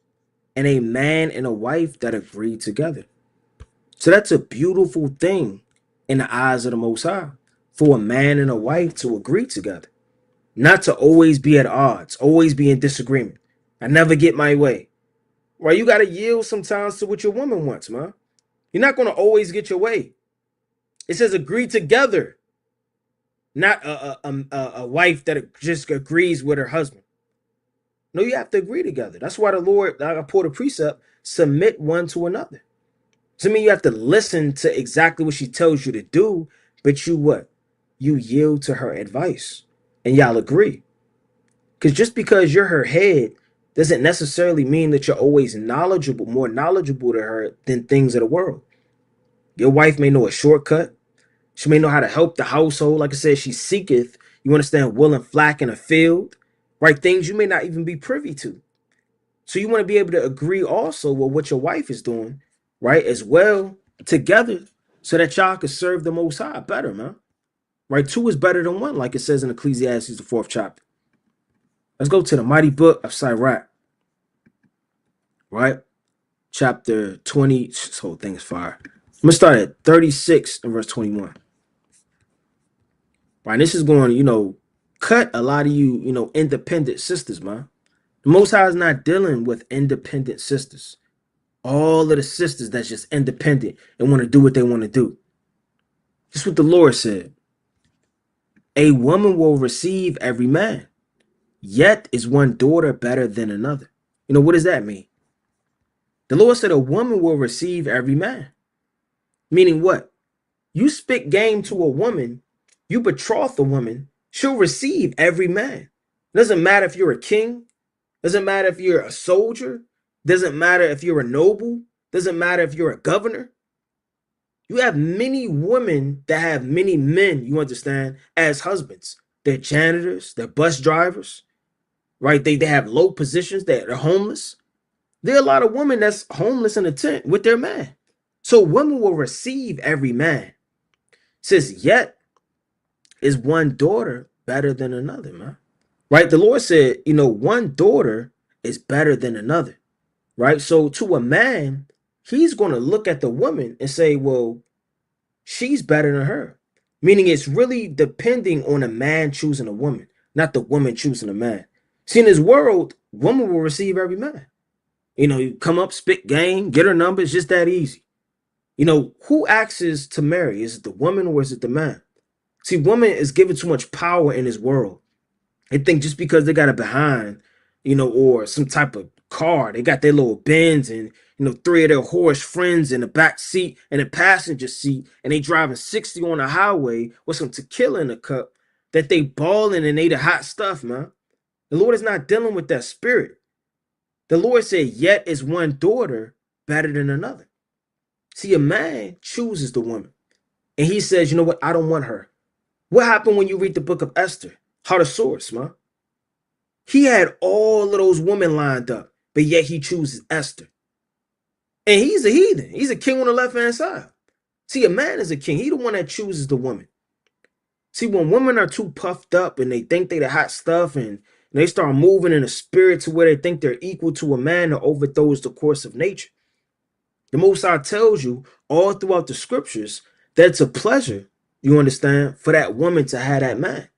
and a man and a wife that agree together. So that's a beautiful thing in the eyes of the Most High, for a man and a wife to agree together, not to always be at odds, always be in disagreement. I never get my way. Right? You got to yield sometimes to what your woman wants, man. You're not going to always get your way. It says agree together, not a wife that just agrees with her husband. No, you have to agree together. That's why the Lord, I pulled a precept, submit one to another. So I mean, you have to listen to exactly what she tells you to do, but you what? You yield to her advice and y'all agree. Because just because you're her head doesn't necessarily mean that you're always knowledgeable, more knowledgeable to her than things of the world. Your wife may know a shortcut. She may know how to help the household. Like I said, she seeketh, you understand, wool and flax in a field, right? Things you may not even be privy to. So you want to be able to agree also with what your wife is doing, right? As well together so that y'all can serve the Most High better, man. Right? Two is better than one, like it says in Ecclesiastes, the 4th chapter. Let's go to the mighty book of Sirach, right? Chapter 20. This whole thing is fire. I'm going to start at 36 and verse 21. Right? This is going to, cut a lot of you, independent sisters, man. The Most High is not dealing with independent sisters. All of the sisters that's just independent and want to do what they want to do. This is what the Lord said. A woman will receive every man, yet is one daughter better than another. What does that mean? The Lord said a woman will receive every man. Meaning what? You spit game to a woman, you betroth a woman, she'll receive every man. Doesn't matter if you're a king, doesn't matter if you're a soldier, doesn't matter if you're a noble, doesn't matter if you're a governor. You have many women that have many men, you understand, as husbands. They're janitors, they're bus drivers, right? They have low positions, they're homeless. There are a lot of women that's homeless in a tent with their man. So women will receive every man. It says, yet is one daughter better than another, man. Right? The Lord said, one daughter is better than another. Right? So to a man, he's going to look at the woman and say, well, she's better than her. Meaning it's really depending on a man choosing a woman, not the woman choosing a man. See, in this world, woman will receive every man. You come up, spit game, get her number. It's just that easy. Who asks to marry? Is it the woman or is it the man? See, woman is given too much power in this world. They think just because they got a behind, or some type of car, they got their little Benz and, three of their horse friends in the back seat and the passenger seat, and they driving 60 on the highway with some tequila in the cup, that they balling and they the hot stuff, man. The Lord is not dealing with that spirit. The Lord said, yet is one daughter better than another. See, a man chooses the woman, and he says, you know what? I don't want her. What happened when you read the book of Esther? Heart of Swords, man. He had all of those women lined up, but yet he chooses Esther. And he's a heathen. He's a king on the left-hand side. See, a man is a king. He the one that chooses the woman. See, when women are too puffed up and they think they the hot stuff and they start moving in a spirit to where they think they're equal to a man that overthrows the course of nature. The Most High tells you all throughout the scriptures that it's a pleasure, you understand, for that woman to have that man.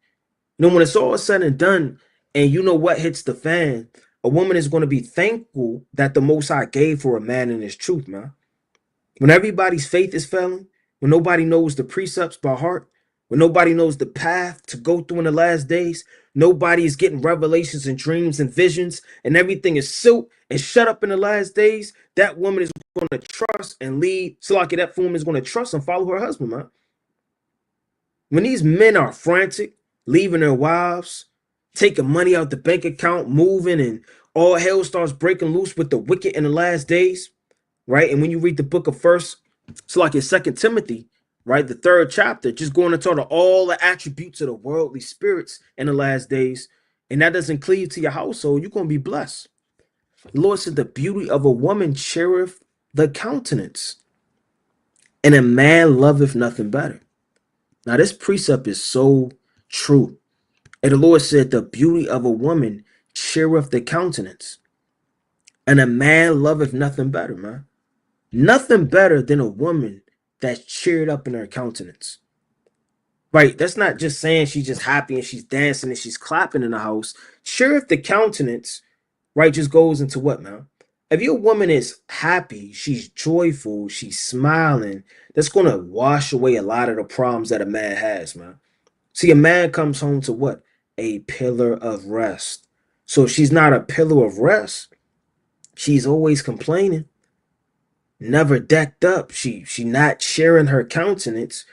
When it's all said and done, and you know what hits the fan, a woman is going to be thankful that the Most High gave for a man in his truth, man. When everybody's faith is failing, when nobody knows the precepts by heart, when nobody knows the path to go through in the last days, nobody is getting revelations and dreams and visions, and everything is silk and shut up in the last days, that woman is going to trust and lead. So like that woman is going to trust and follow her husband, man. When these men are frantic, leaving their wives, taking money out the bank account, moving, and all hell starts breaking loose with the wicked in the last days, right? And when you read the book of so like in 2 Timothy, right, the 3rd chapter, just going into all the attributes of the worldly spirits in the last days, and that doesn't cleave to your household, you're going to be blessed. The Lord said, the beauty of a woman cheereth the countenance, and a man loveth nothing better. Now, this precept is so true. And the Lord said, the beauty of a woman cheereth the countenance, and a man loveth nothing better, man. Nothing better than a woman that's cheered up in her countenance. Right? That's not just saying she's just happy and she's dancing and she's clapping in the house. Cheereth the countenance, right, just goes into what, man? If your woman is happy, she's joyful, she's smiling, that's going to wash away a lot of the problems that a man has, man. See, a man comes home to what? A pillar of rest. So if she's not a pillar of rest, she's always complaining, never decked up. She not sharing her countenance.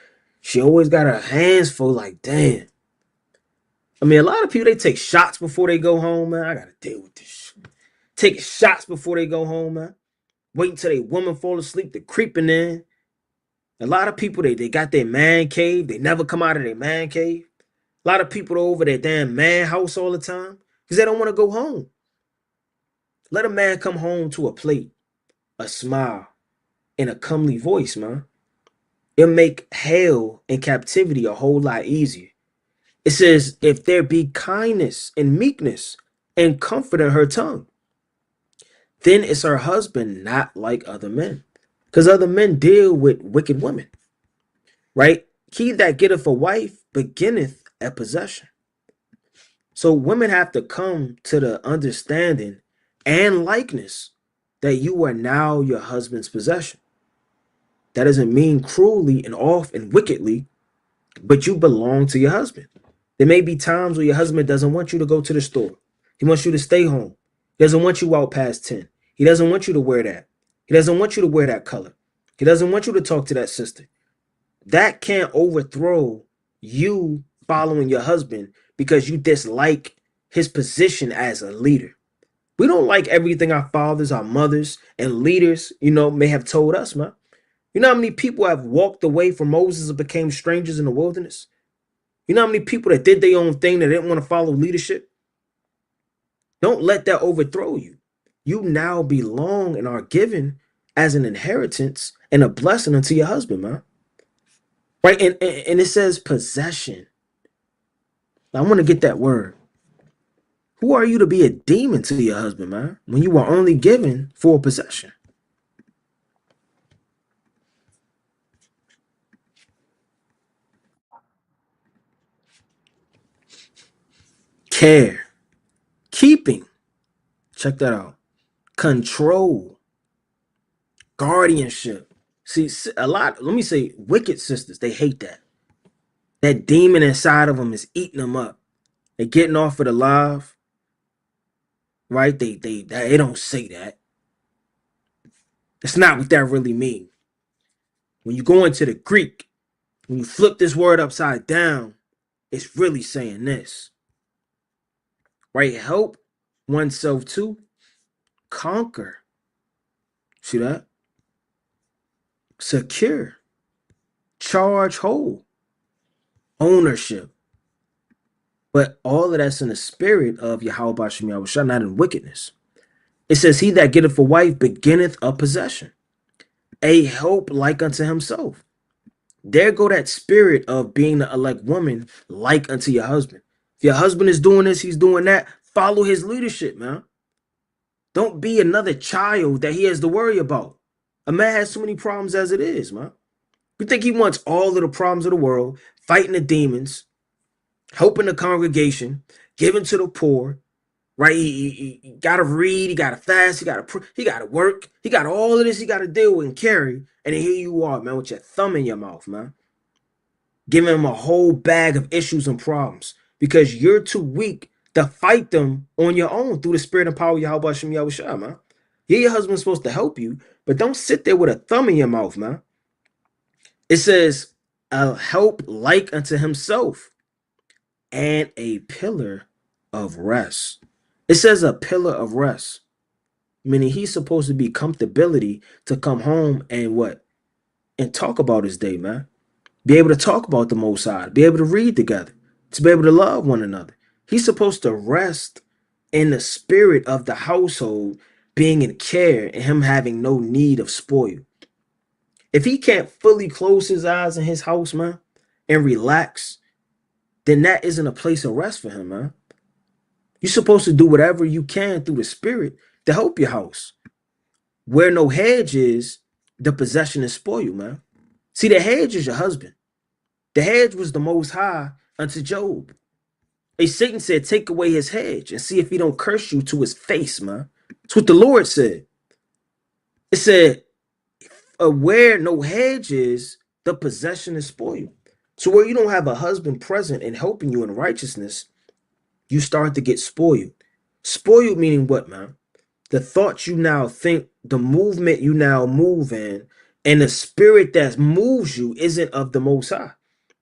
She always got her hands full, like, damn. I mean, a lot of people, they take shots before they go home, man. I got to deal with this shit. Take shots before they go home, man. Wait until they woman fall asleep, they're creeping in. A lot of people, they got their man cave. They never come out of their man cave. A lot of people are over their damn man house all the time because they don't want to go home. Let a man come home to a plate, a smile, and a comely voice, man. It'll make hell and captivity a whole lot easier. It says, if there be kindness and meekness and comfort in her tongue, then is her husband not like other men. Because other men deal with wicked women, right? He that getteth a wife beginneth a possession. So women have to come to the understanding and likeness that you are now your husband's possession. That doesn't mean cruelly and off and wickedly, but you belong to your husband. There may be times where your husband doesn't want you to go to the store. He wants you to stay home. He doesn't want you out past 10. He doesn't want you to wear that. He doesn't want you to wear that color. He doesn't want you to talk to that sister. That can't overthrow you following your husband because you dislike his position as a leader. We don't like everything our fathers, our mothers, and leaders, may have told us, man. You know how many people have walked away from Moses and became strangers in the wilderness? You know how many people that did their own thing that didn't want to follow leadership? Don't let that overthrow you. You now belong and are given as an inheritance and a blessing unto your husband, man. Right? And it says possession. Now, I want to get that word. Who are you to be a demon to your husband, man, when you are only given for possession? Care, keeping, check that out. Control, guardianship. See, a lot, let me say, wicked sisters, they hate that. That demon inside of them is eating them up. They're getting off of the live, right? They don't say that. That's not what that really means. When you go into the Greek, when you flip this word upside down, it's really saying this, right? Help oneself to conquer. See that? Secure, charge whole, ownership. But all of that's in the spirit of Yahweh Bashem Yahushua, not in wickedness. It says, he that getteth a wife beginneth a possession, a help like unto himself. There go that spirit of being the elect woman like unto your husband. If your husband is doing this, he's doing that, follow his leadership, man. Don't be another child that he has to worry about. A man has too many problems as it is, man. You think he wants all of the problems of the world, fighting the demons, helping the congregation, giving to the poor, right? He got to read, he got to fast, he got to work, he got all of this he got to deal with and carry. And then here you are, man, with your thumb in your mouth, man, giving him a whole bag of issues and problems because you're too weak to fight them on your own through the spirit and power of Yahweh Hashem Yahushua, man. Yeah, your husband's supposed to help you, but don't sit there with a thumb in your mouth, man. It says, a help like unto himself and a pillar of rest. It says a pillar of rest, meaning he's supposed to be comfortability to come home and what? And talk about his day, man. Be able to talk about the Most High, be able to read together, to be able to love one another. He's supposed to rest in the spirit of the household, being in care, and him having no need of spoil. If he can't fully close his eyes in his house, man, and relax, then that isn't a place of rest for him, man. You're supposed to do whatever you can through the spirit to help your house. Where no hedge is, the possession is spoiled, man. See, the hedge is your husband. The hedge was the most high unto Job. And Satan said, take away his hedge and see if he don't curse you to his face, man. That's what the Lord said. It said, where no hedge is, the possession is spoiled. So where you don't have a husband present and helping you in righteousness, you start to get spoiled. Spoiled meaning what, man? The thoughts you now think, the movement you now move in, and the spirit that moves you isn't of the Most High.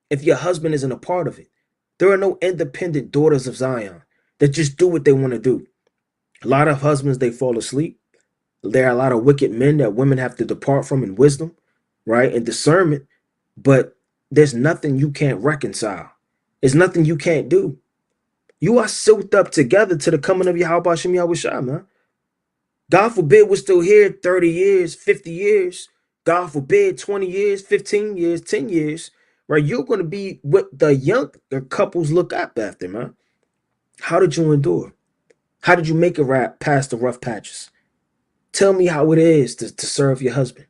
If your husband isn't a part of it, there are no independent daughters of Zion that just do what they want to do. A lot of husbands, they fall asleep. There are a lot of wicked men that women have to depart from in wisdom, right? And discernment. But there's nothing you can't reconcile. There's nothing you can't do. You are sealed up together to the coming of Yahweh Shem Yahushua, man. God forbid we're still here 30 years, 50 years. God forbid 20 years, 15 years, 10 years, right? You're going to be what the young couples look up after, man. How did you endure? How did you make it right past the rough patches? Tell me how it is to serve your husband.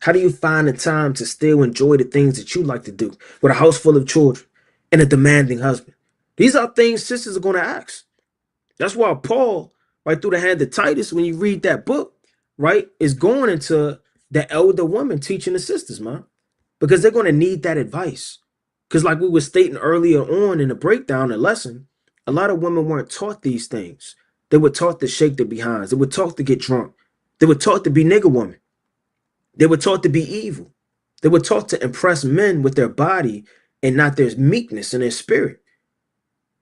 How do you find the time to still enjoy the things that you like to do with a house full of children and a demanding husband? These are things sisters are going to ask. That's why Paul, right through the hand of Titus, when you read that book, right, is going into the elder woman teaching the sisters, man, because they're going to need that advice. Because like we were stating earlier on in the breakdown and lesson, a lot of women weren't taught these things. They were taught to shake their behinds. They were taught to get drunk. They were taught to be nigger women. They were taught to be evil. They were taught to impress men with their body and not their meekness and their spirit.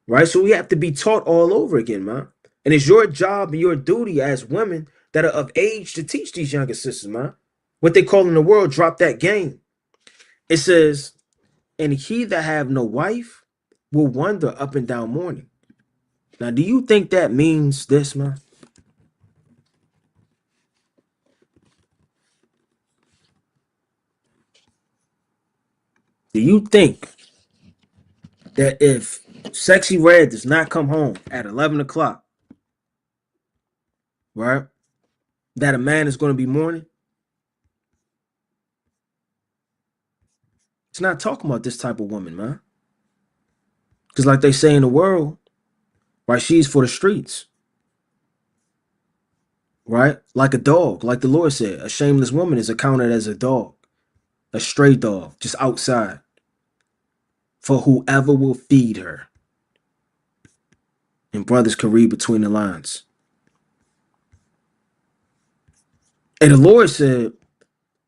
Right? So we have to be taught all over again, man. And it's your job and your duty as women that are of age to teach these younger sisters, man. What they call in the world, drop that game. It says, and he that have no wife will wander up and down mourning. Now, do you think that means this, man? Do you think that if Sexy Red does not come home at 11 o'clock, right, that a man is going to be mourning? It's not talking about this type of woman, man. Because like they say in the world, right, she's for the streets. Right? Like a dog, like the Lord said, a shameless woman is accounted as a dog, a stray dog, just outside for whoever will feed her. And brothers can read between the lines. And the Lord said,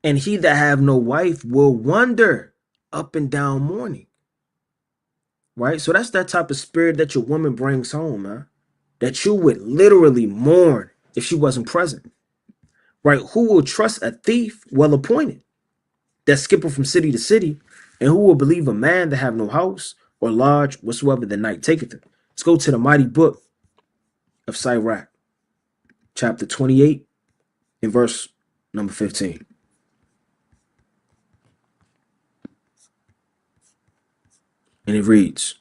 and he that have no wife will wander up and down mourning. Right? So that's that type of spirit that your woman brings home, man. That you would literally mourn if she wasn't present. Right? Who will trust a thief well appointed that skippeth from city to city, and who will believe a man that have no house or lodge whatsoever the night taketh him? Let's go to the mighty book of Sirach, chapter 28, and verse number 15. And it reads,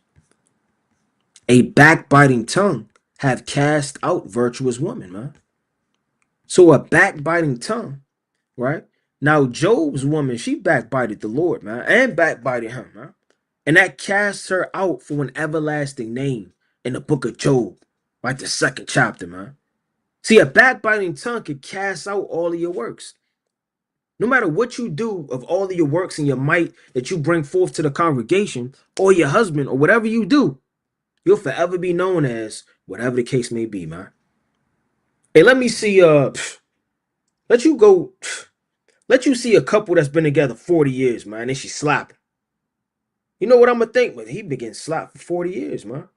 a backbiting tongue have cast out virtuous woman, man. So a backbiting tongue, right? Now Job's woman, she backbited the Lord, man, and backbited him, man. And that casts her out for an everlasting name in the book of Job, right? The second chapter, man. See, a backbiting tongue can cast out all of your works. No matter what you do of all of your works and your might that you bring forth to the congregation or your husband or whatever you do, you'll forever be known as whatever the case may be, man. Hey, let me see, let you go, let you see a couple that's been together 40 years, man, and she's slapping. You know what I'm gonna think? But he been getting slapped for 40 years, man.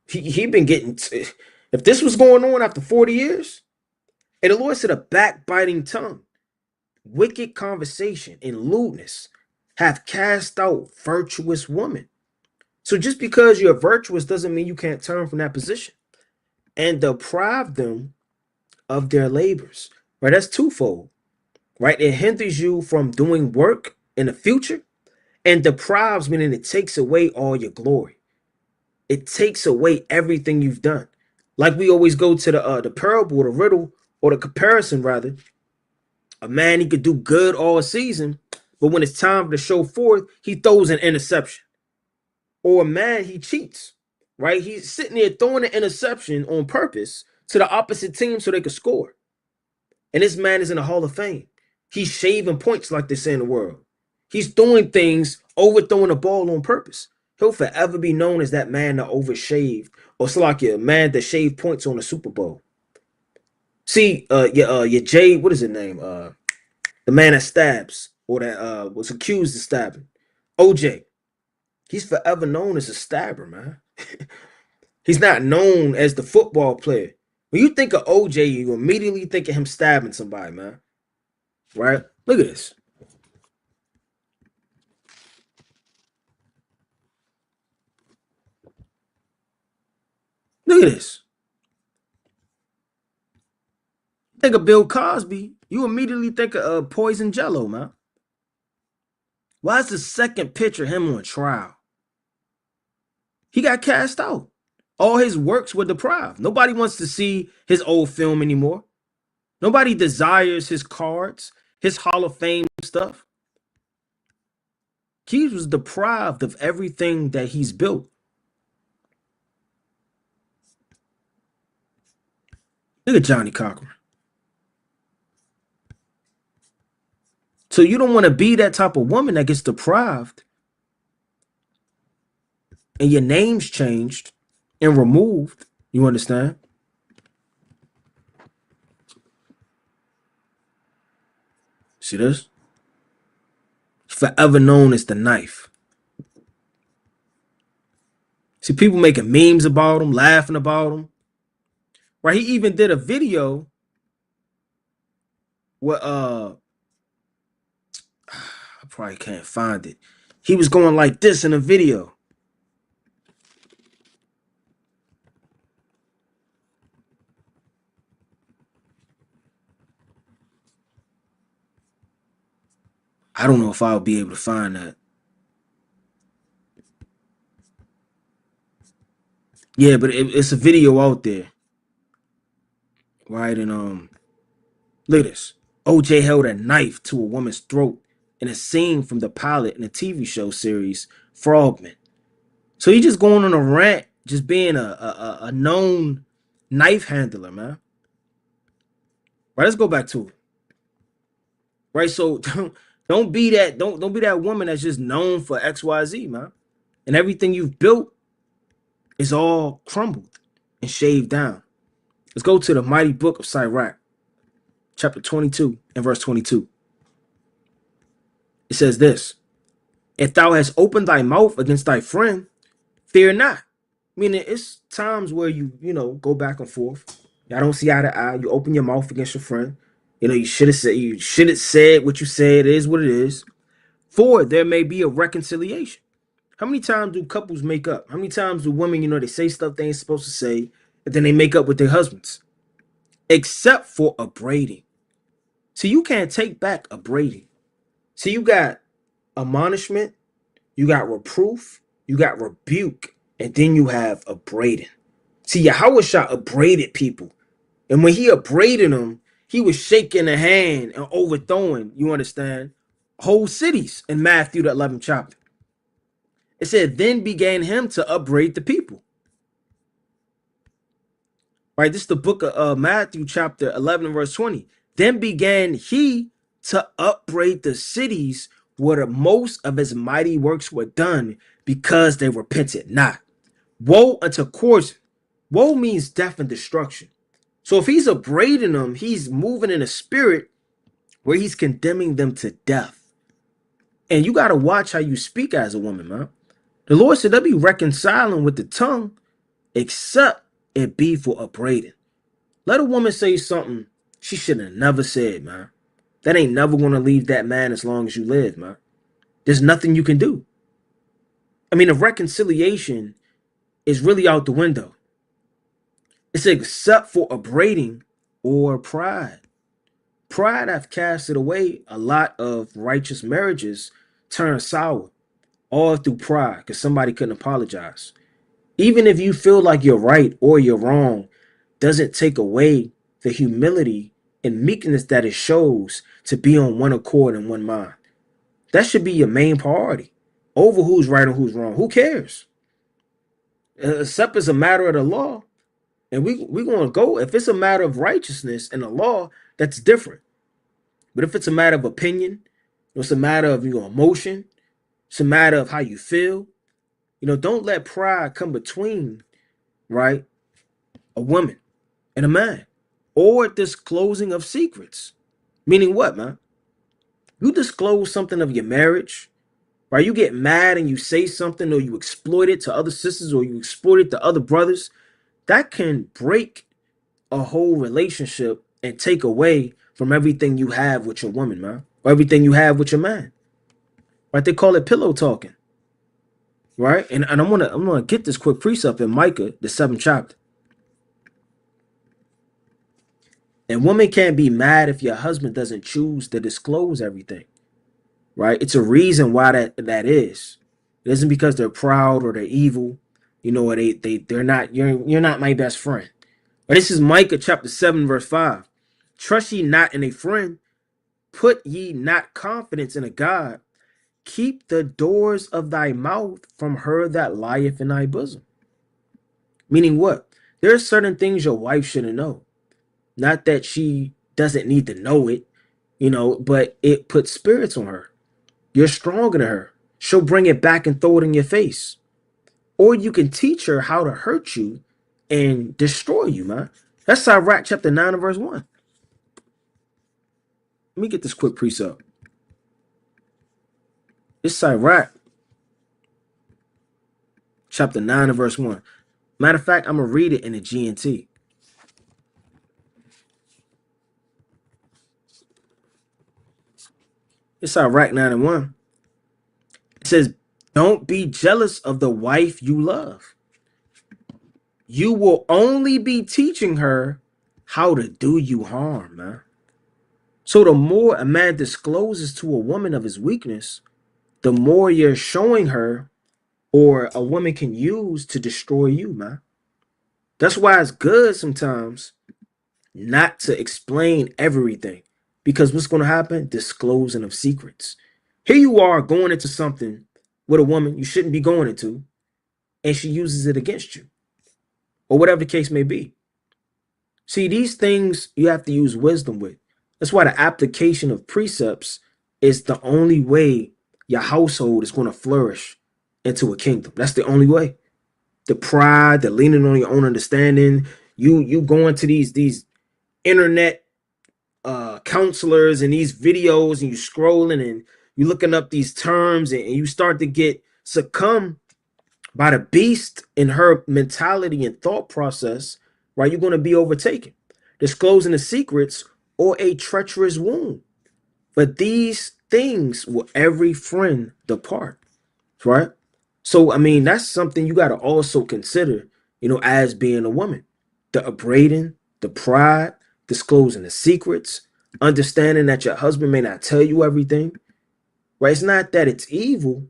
He been getting, if this was going on after 40 years, and the Lord said a backbiting tongue, wicked conversation, and lewdness have cast out virtuous woman. So just because you're virtuous doesn't mean you can't turn from that position. and deprive them of their labors. Right? That's twofold. Right? It hinders you from doing work in the future, and deprives, meaning it takes away all your glory. It takes away everything you've done. Like we always go to the parable, or the riddle, or the comparison rather. A man, he could do good all season, but when it's time to show forth, he throws an interception. Or a man, he cheats, right? He's sitting there throwing an interception on purpose to the opposite team so they could score. And this man is in the Hall of Fame. He's shaving points, like they say in the world. He's doing things, overthrowing the ball on purpose. He'll forever be known as that man that overshaved, or it's like a man that shaved points on the Super Bowl. See, your Jay, what is his name? The man that stabs, or that was accused of stabbing. OJ. He's forever known as a stabber, man. He's not known as the football player. When you think of OJ, you immediately think of him stabbing somebody, man. Right? Look at this. Look at this. Think of Bill Cosby, you immediately think of Poison Jello, man. Why is the second picture him on trial? He got cast out. All his works were deprived. Nobody wants to see his old film anymore. Nobody desires his cards, his Hall of Fame stuff. He was deprived of everything that he's built. Look at Johnny Cochran. So you don't want to be that type of woman that gets deprived and your name's changed and removed. You understand? See this? Forever known as the knife. See, people making memes about him, laughing about him. Right? He even did a video where I probably can't find it. He was going like this in a video. I don't know if I'll be able to find that. Yeah, but it's a video out there. Right? And look at this. OJ held a knife to a woman's throat in a scene from the pilot in the TV show series Frogman. So he just going on a rant, just being a known knife handler, man. Right, let's go back to it. Right, so don't be that woman that's just known for XYZ, man. And everything you've built is all crumbled and shaved down. Let's go to the mighty book of Sirach, chapter 22 and verse 22. It says this: if thou hast opened thy mouth against thy friend, fear not. Meaning it's times where you go back and forth. Y'all don't see eye to eye. You open your mouth against your friend. You should have said what you said. It is what it is. For there may be a reconciliation. How many times do couples make up? How many times do women, they say stuff they ain't supposed to say, and then they make up with their husbands? Except for upbraiding. So you can't take back upbraiding. So you got admonishment, you got reproof, you got rebuke, and then you have upbraiding. See, Yahweh upbraided people. And when he upbraided them, he was shaking the hand and overthrowing, you understand, whole cities in Matthew, the 11th chapter. It said, then began him to upbraid the people. Right, this is the book of Matthew, chapter 11, verse 20. Then began he to upbraid the cities where the most of his mighty works were done, because they repented not. Woe unto Chorazin. Woe means death and destruction. So if he's upbraiding them, he's moving in a spirit where he's condemning them to death. And you got to watch how you speak as a woman, man. The Lord said they'll be reconciling with the tongue, except it be for upbraiding. Let a woman say something she should have never said, man. That ain't never going to leave that man as long as you live, man. There's nothing you can do. I mean, a reconciliation is really out the window. It's except for upbraiding or pride. Pride hath casted away a lot of righteous marriages turned sour, all through pride, because somebody couldn't apologize. Even if you feel like you're right or you're wrong, doesn't take away the humility and meekness that it shows to be on one accord and one mind. That should be your main priority over who's right or who's wrong. Who cares? Except it's a matter of the law. And we're going to go, if it's a matter of righteousness and the law, that's different. But if it's a matter of opinion, it's a matter of your emotion, it's a matter of how you feel, don't let pride come between, right, a woman and a man, or disclosing of secrets. Meaning what, man? You disclose something of your marriage, right? You get mad and you say something, or you exploit it to other sisters, or you exploit it to other brothers. That can break a whole relationship and take away from everything you have with your woman, man, or everything you have with your man. Right? They call it pillow talking. Right? And I'm gonna get this quick precept in Micah, the 7th chapter. And woman can't be mad if your husband doesn't choose to disclose everything. Right? It's a reason why that is. It isn't because they're proud or they're evil, or they're not, you're not my best friend. But this is Micah chapter 7, verse 5. Trust ye not in a friend, put ye not confidence in a God. Keep the doors of thy mouth from her that lieth in thy bosom. Meaning what? There are certain things your wife shouldn't know. Not that she doesn't need to know it, but it puts spirits on her. You're stronger than her. She'll bring it back and throw it in your face. Or you can teach her how to hurt you and destroy you, man. That's Sirach chapter 9 and verse 1. Let me get this quick precept. It's Sirach chapter 9 and verse 1. Matter of fact, I'm going to read it in the GNT. It's Sirach 9 and 1. It says, don't be jealous of the wife you love. You will only be teaching her how to do you harm, man. So the more a man discloses to a woman of his weakness, the more you're showing her, or a woman can use to destroy you, man. That's why it's good sometimes not to explain everything, because what's going to happen? Disclosing of secrets. Here you are going into something with a woman you shouldn't be going into, and she uses it against you, or whatever the case may be. See, these things you have to use wisdom with. That's why the application of precepts is the only way your household is going to flourish into a kingdom. That's the only way. The pride, the leaning on your own understanding, you going to these internet counselors and these videos, and you scrolling and you looking up these terms, and you start to get succumb by the beast in her mentality and thought process, right? You're going to be overtaken, disclosing the secrets, or a treacherous wound. But these things will every friend depart, right? So, I mean, that's something you got to also consider, as being a woman. The upbraiding, the pride, disclosing the secrets, understanding that your husband may not tell you everything, right? It's not that it's evil.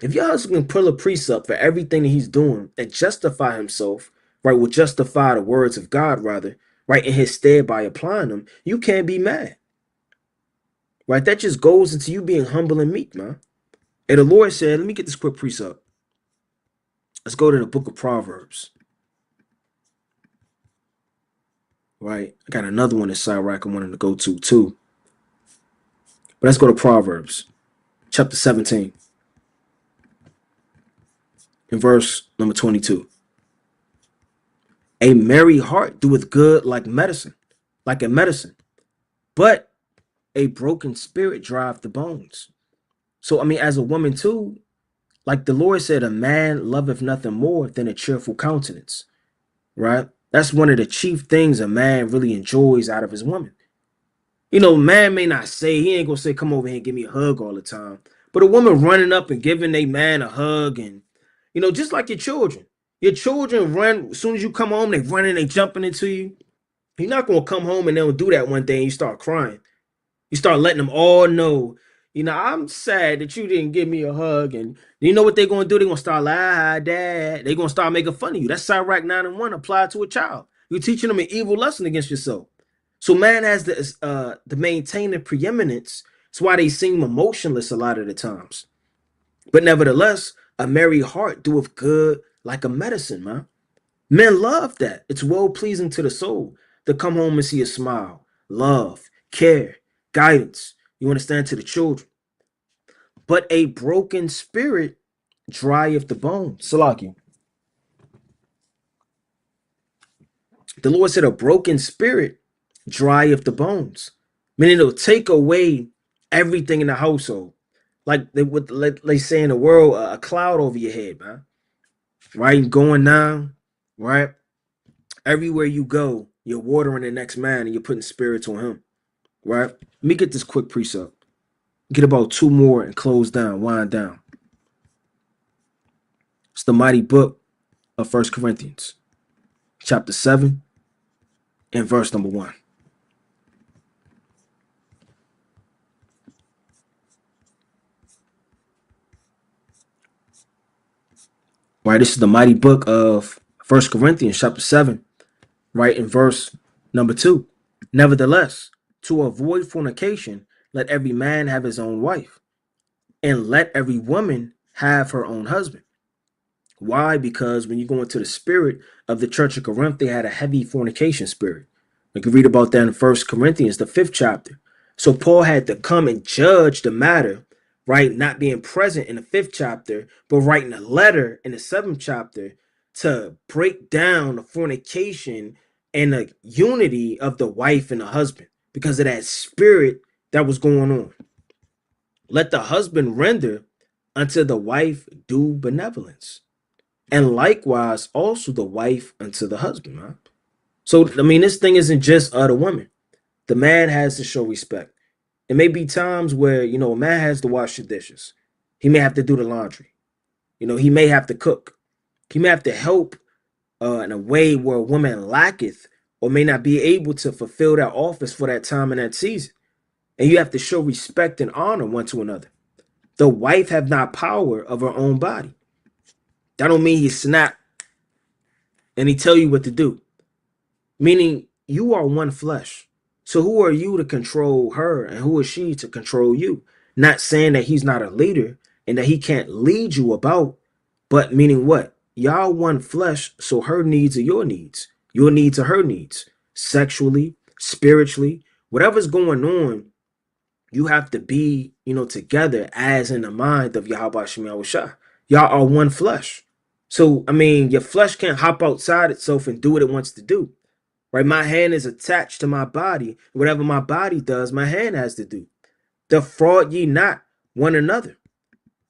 If your husband can pull a precept for everything that he's doing and justify himself, right, will justify the words of God, rather, right, in his stead by applying them, you can't be mad, right? That just goes into you being humble and meek, man. And the Lord said, let me get this quick precept. Let's go to the book of Proverbs, right? I got another one in Sirach I wanted to go to too. But let's go to Proverbs, chapter 17, in verse number 22. A merry heart doeth good like medicine, like a medicine, but a broken spirit drive the bones. So, I mean, as a woman too, like the Lord said, a man loveth nothing more than a cheerful countenance, right? That's one of the chief things a man really enjoys out of his woman. Man may not say, he ain't gonna say, come over here and give me a hug all the time. But a woman running up and giving a man a hug, and, just like your children, Your children run, as soon as you come home, they running, they jumping into you. You're not going to come home and they don't do that one day and you start crying. You start letting them all know, I'm sad that you didn't give me a hug. And you know what they're going to do? They're going to start like, dad. They're going to start making fun of you. That's Sirach 9 and 1 applied to a child. You're teaching them an evil lesson against yourself. So man has to maintain the preeminence. That's why they seem emotionless a lot of the times. But nevertheless, a merry heart doeth good like a medicine, man. Men love that. It's well pleasing to the soul to come home and see a smile, love, care, guidance. You understand, to the children. But a broken spirit drieth the bone. Salaki. The Lord said a broken spirit drieth the bones. Meaning it'll take away everything in the household. Like they say in the world, a cloud over your head, man. Right? Going down, right? Everywhere you go, you're watering the next man and you're putting spirits on him. Right? Let me get this quick precept. Get about 2 more and close down, wind down. It's the mighty book of 1 Corinthians, chapter 7 and verse number 1. Right, this is the mighty book of 1 Corinthians, chapter 7, right, in verse number 2. Nevertheless, to avoid fornication, let every man have his own wife, and let every woman have her own husband. Why? Because when you go into the spirit of the church of Corinth, they had a heavy fornication spirit. You can read about that in 1 Corinthians, the 5th chapter. So Paul had to come and judge the matter, right? Not being present in the 5th chapter, but writing a letter in the 7th chapter to break down the fornication and the unity of the wife and the husband because of that spirit that was going on. Let the husband render unto the wife due benevolence, and likewise also the wife unto the husband, man. So, I mean, this thing isn't just the woman. The man has to show respect. It may be times where, a man has to wash the dishes. He may have to do the laundry. He may have to cook. He may have to help in a way where a woman lacketh or may not be able to fulfill that office for that time and that season. And you have to show respect and honor one to another. The wife have not power of her own body. That don't mean he snap and he tell you what to do. Meaning you are one flesh. So who are you to control her and who is she to control you? Not saying that he's not a leader and that he can't lead you about, but meaning what? Y'all one flesh, so her needs are your needs. Your needs are her needs. Sexually, spiritually, whatever's going on, you have to be, together as in the mind of Yahweh Shem Yahushua. Y'all are one flesh. So, I mean, your flesh can't hop outside itself and do what it wants to do. Right? My hand is attached to my body. Whatever my body does, my hand has to do. Defraud ye not one another.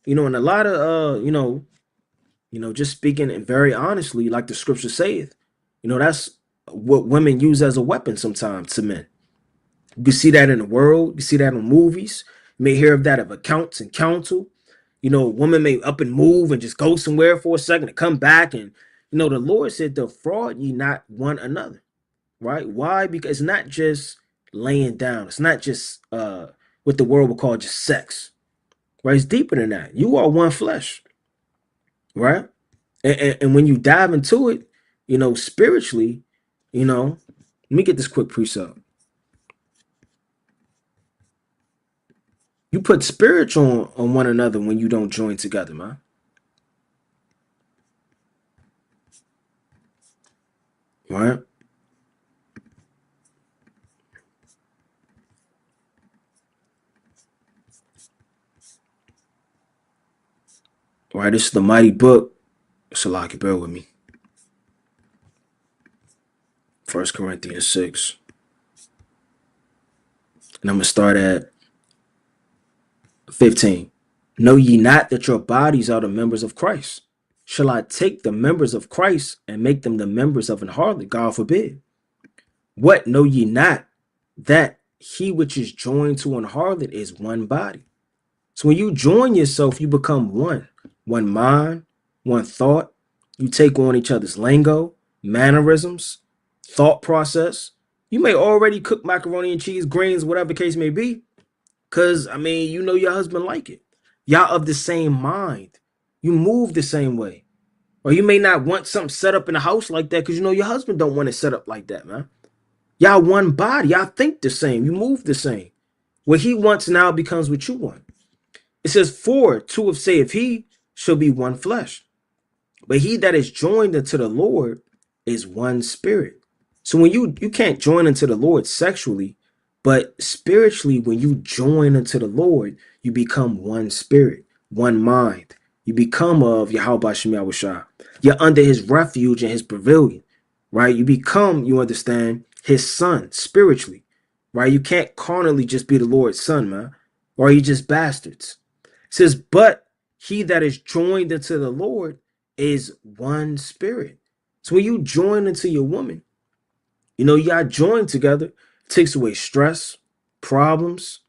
And a lot of just speaking and very honestly, like the scripture saith, that's what women use as a weapon sometimes to men. You can see that in the world, you see that in movies, you may hear of that of accounts and counsel. Women may up and move and just go somewhere for a second and come back. And the Lord said, defraud ye not one another. Right? Why? Because it's not just laying down. It's not just what the world would call just sex. Right? It's deeper than that. You are one flesh. Right? And when you dive into it, spiritually, let me get this quick precept. You put spiritual on one another when you don't join together, man. Right? Right, this is the mighty book. Salaki, bear with me. 1 Corinthians 6. And I'm going to start at 15. Know ye not that your bodies are the members of Christ? Shall I take the members of Christ and make them the members of an harlot? God forbid. What, know ye not that he which is joined to an harlot is one body? So when you join yourself, you become one mind, one thought, You take on each other's lingo, mannerisms, thought process. You may already cook macaroni and cheese, greens, whatever the case may be, because, I mean, you know your husband like it. Y'all of the same mind. You move the same way. Or you may not want something set up in the house like that because you know your husband don't want it set up like that, man. Y'all one body. Y'all think the same. You move the same. What he wants now becomes what you want. It says, for two of saith he shall be one flesh. But he that is joined unto the Lord is one spirit. So when you can't join unto the Lord sexually, but spiritually, when you join unto the Lord, you become one spirit, one mind. You become of Yahweh Shem Yahushua. You're under his refuge and his pavilion, right? You become, you understand, his son spiritually, right? You can't carnally just be the Lord's son, man, or you just bastards. It says, but he that is joined unto the Lord is one spirit. So when you join into your woman, you know, y'all join together, takes away stress, problems,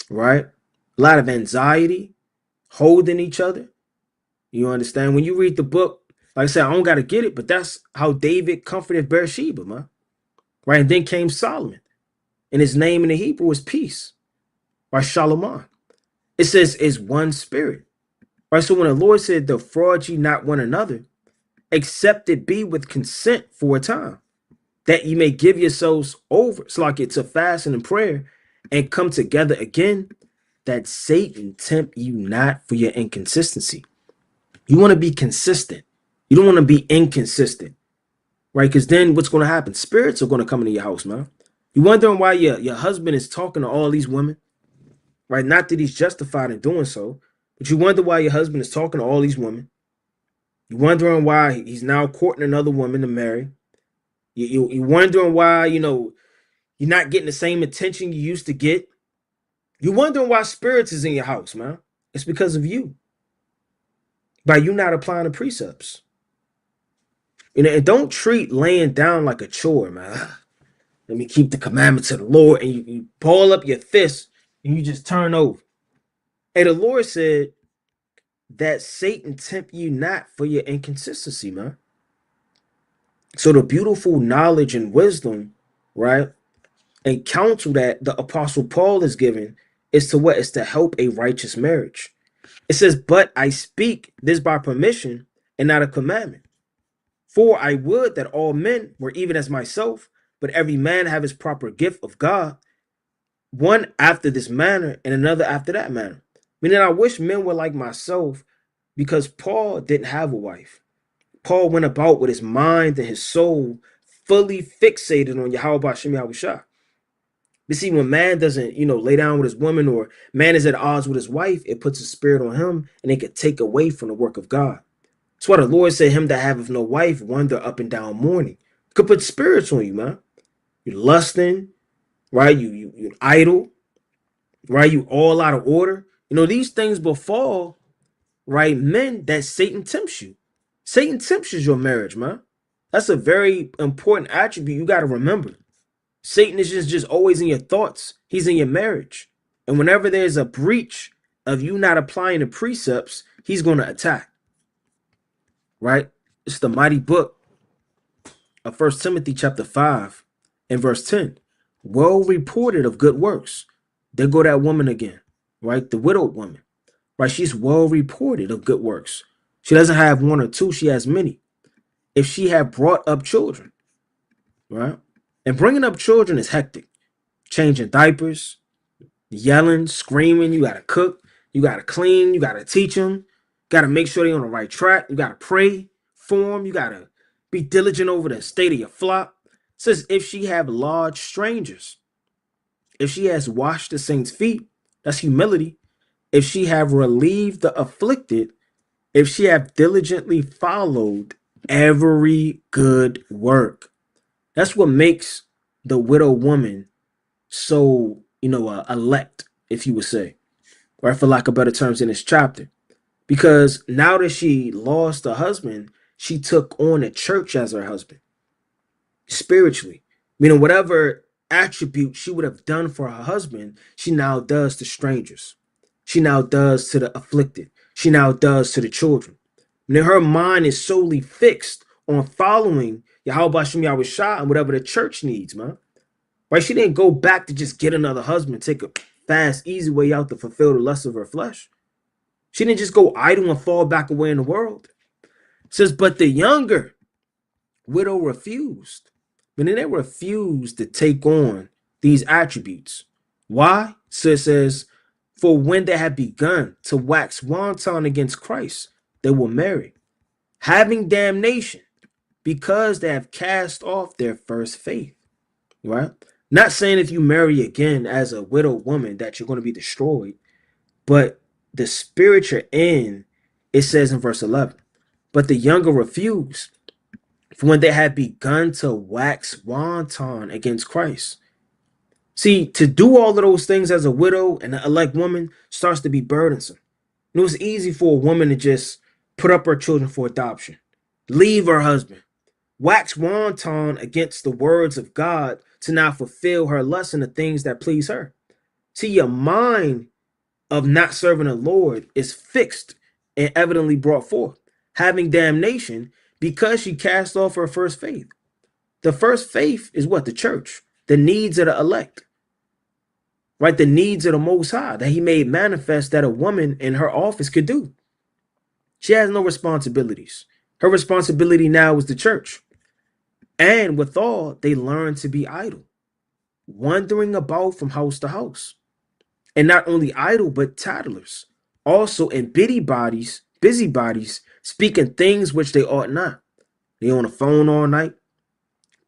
right? A lot of anxiety, holding each other. You understand? When you read the book, like I said, I don't got to get it, but that's how David comforted Bathsheba, man. Right? And then came Solomon. And his name in the Hebrew is peace. Right? Shalom. It says it's one spirit. Right? So when the Lord said, defraud ye not one another, except it be with consent for a time, that you may give yourselves over. It's like it's a fasting and prayer and come together again, that Satan tempt you not for your inconsistency. You want to be consistent. You don't want to be inconsistent, right? Because then what's going to happen? Spirits are going to come into your house, man. You wondering why your husband is talking to all these women, right? Not that he's justified in doing so, but you wonder why your husband is talking to all these women. You're wondering why he's now courting another woman to marry. You're wondering why, you know, you're not getting the same attention you used to get. You're wondering why spirits is in your house, man. It's because of you. By you not applying the precepts. You know, and don't treat laying down like a chore, man. Let me keep the commandments of the Lord. And you ball up your fist and you just turn over. Hey, the Lord said that Satan tempt you not for your inconsistency, man. So the beautiful knowledge and wisdom, right, and counsel that the Apostle Paul is giving is to what? Is to help a righteous marriage. It says, but I speak this by permission and not a commandment. For I would that all men were even as myself, but every man have his proper gift of God, one after this manner and another after that manner. Meaning I wish men were like myself, because Paul didn't have a wife. Paul went about with his mind and his soul fully fixated on Yahweh Shem Yahushua. But see, when man doesn't, you know, lay down with his woman, or man is at odds with his wife, it puts a spirit on him and it could take away from the work of God. That's why the Lord said, him that haveth no wife wander up and down mourning. Could put spirits on you, man. You're lusting, right? You're idle, right? You all out of order. You know, these things befall, right, men that Satan tempts you. Satan tempts your marriage, man. That's a very important attribute you got to remember. Satan is just always in your thoughts. He's in your marriage. And whenever there's a breach of you not applying the precepts, he's going to attack, right? It's the mighty book of 1 Timothy chapter 5 and verse 10. Well reported of good works. There go that woman again, right? The widowed woman, right? She's well reported of good works. She doesn't have one or two. She has many. If she had brought up children, right? And bringing up children is hectic. Changing diapers, yelling, screaming. You got to cook. You got to clean. You got to teach them. Got to make sure they're on the right track. You got to pray for them. You got to be diligent over the state of your flock. It says, if she have lodged strangers, if she has washed the saints' feet, that's humility. If she have relieved the afflicted, if she have diligently followed every good work. That's what makes the widow woman so, you know, elect, if you would say, or for lack of better terms in this chapter. Because now that she lost her husband, she took on the church as her husband, spiritually. Meaning whatever attribute she would have done for her husband, she now does to strangers. She now does to the afflicted. She now does to the children. And then her mind is solely fixed on following Yahweh Shem Yahweh Shah and whatever the church needs, man. Right? She didn't go back to just get another husband, take a fast, easy way out to fulfill the lust of her flesh. She didn't just go idle and fall back away in the world. It says, but the younger widow refused. But then they refused to take on these attributes. Why? So it says, for when they had begun to wax wanton against Christ, they will marry, having damnation, because they have cast off their first faith. Right? Not saying if you marry again as a widowed woman that you're going to be destroyed, but the spirit you're in, it says in verse 11, but the younger refused, for when they had begun to wax wanton against Christ. See, to do all of those things as a widow and an elect woman starts to be burdensome. And it was easy for a woman to just put up her children for adoption, leave her husband, wax wanton against the words of God to not fulfill her lust in the things that please her. See, your mind of not serving the Lord is fixed and evidently brought forth, having damnation because she cast off her first faith. The first faith is what? The church, the needs of the elect, right? The needs of the Most High that he made manifest that a woman in her office could do. She has no responsibilities. Her responsibility now is the church. And withal, they learn to be idle, wandering about from house to house. And not only idle, but tattlers, also in busybodies, speaking things which they ought not. They on the phone all night,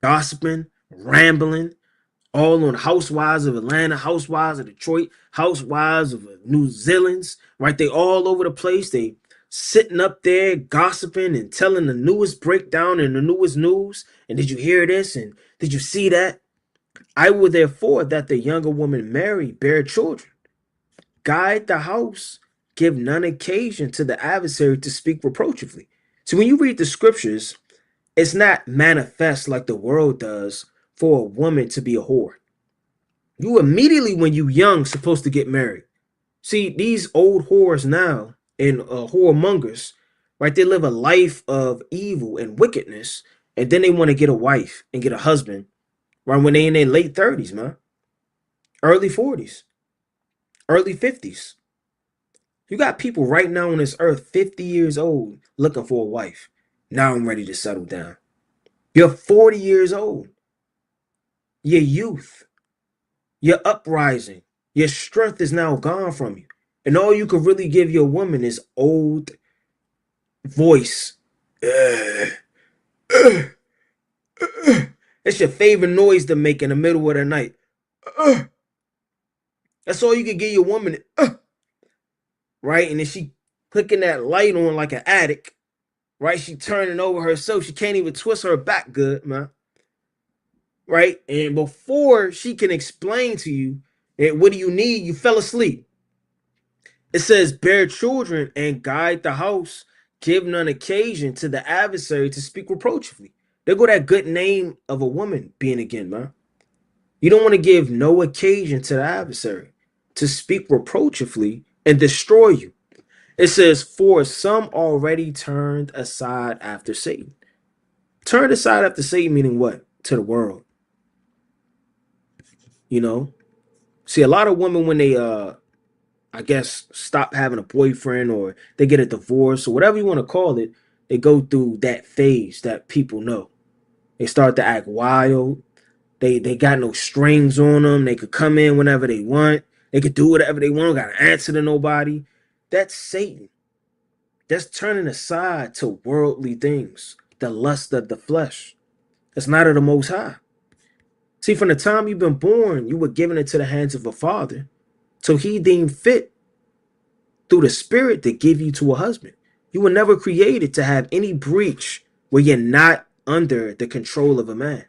gossiping, rambling, all on housewives of Atlanta, housewives of Detroit, housewives of New Zealand's, right? They all over the place. They sitting up there gossiping and telling the newest breakdown and the newest news. And did you hear this? And did you see that? I will therefore that the younger woman marry, bear children, guide the house, give none occasion to the adversary to speak reproachfully. So when you read the scriptures, it's not manifest like the world does for a woman to be a whore. You immediately, when you young, supposed to get married. See, these old whores now and whoremongers, right? They live a life of evil and wickedness, and then they want to get a wife and get a husband, right? When they in their late 30s, man, early 40s, early 50s. You got people right now on this earth, 50 years old, looking for a wife. Now I'm ready to settle down. You're 40 years old. Your youth, your uprising, your strength is now gone from you. And all you could really give your woman is old voice. It's your favorite noise to make in the middle of the night. That's all you can give your woman. Right? And then she clicking that light on like an addict. Right? She turning over herself. She can't even twist her back good, man. Right? And before she can explain to you, what do you need? You fell asleep. It says, bear children and guide the house, give none occasion to the adversary to speak reproachfully. There go that good name of a woman being again, man. You don't want to give no occasion to the adversary to speak reproachfully and destroy you. It says, for some already turned aside after Satan. Turned aside after Satan meaning what? To the world. You know? See, a lot of women when they I guess stop having a boyfriend or they get a divorce or whatever you want to call it, they go through that phase that people know. They start to act wild. They got no strings on them. They could come in whenever they want. They could do whatever they want. Got to answer to nobody. That's Satan. That's turning aside to worldly things, the lust of the flesh. That's not of the Most High. See, from the time you've been born, you were given into the hands of a father. So he deemed fit through the spirit to give you to a husband. You were never created to have any breach where you're not under the control of a man.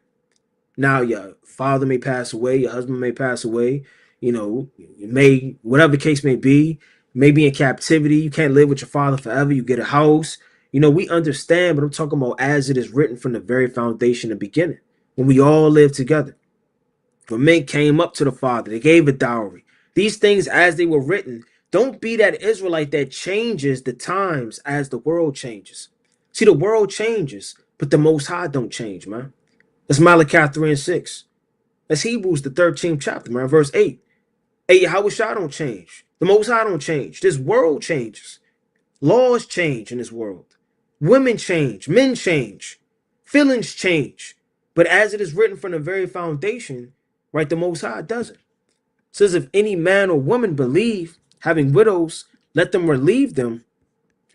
Now, your father may pass away, your husband may pass away, you know, you may, whatever the case may be, maybe in captivity, you can't live with your father forever, you get a house. You know, we understand, but I'm talking about as it is written from the very foundation and beginning, when we all live together. When men came up to the father, they gave a dowry. These things, as they were written, Don't be that Israelite that changes the times as the world changes. See, the world changes, but the Most High don't change, man. That's Malachi 3 and 6. That's Hebrews, the 13th chapter, man, verse 8. Hey, Yahushua don't change. The Most High don't change. This world changes. Laws change in this world. Women change. Men change. Feelings change. But as it is written from the very foundation, right, the Most High doesn't. It says, if any man or woman believe, having widows, let them relieve them,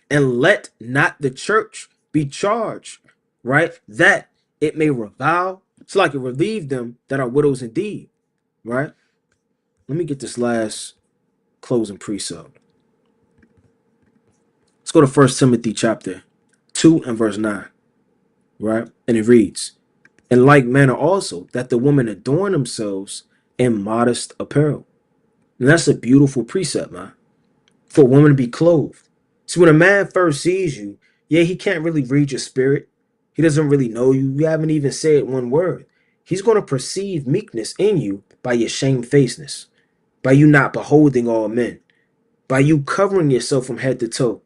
and let not the church be charged, right, that it may revile. It's like it relieve them that are widows indeed, right? Let me get this last closing precept. Let's go to 1 Timothy chapter 2 and verse 9, right? And it reads, in like manner also, that the women adorn themselves in modest apparel. And that's a beautiful precept, man, for a woman to be clothed. See, when a man first sees you, yeah, he can't really read your spirit. He doesn't really know you. You haven't even said one word. He's going to perceive meekness in you by your shamefacedness, by you not beholding all men, by you covering yourself from head to toe,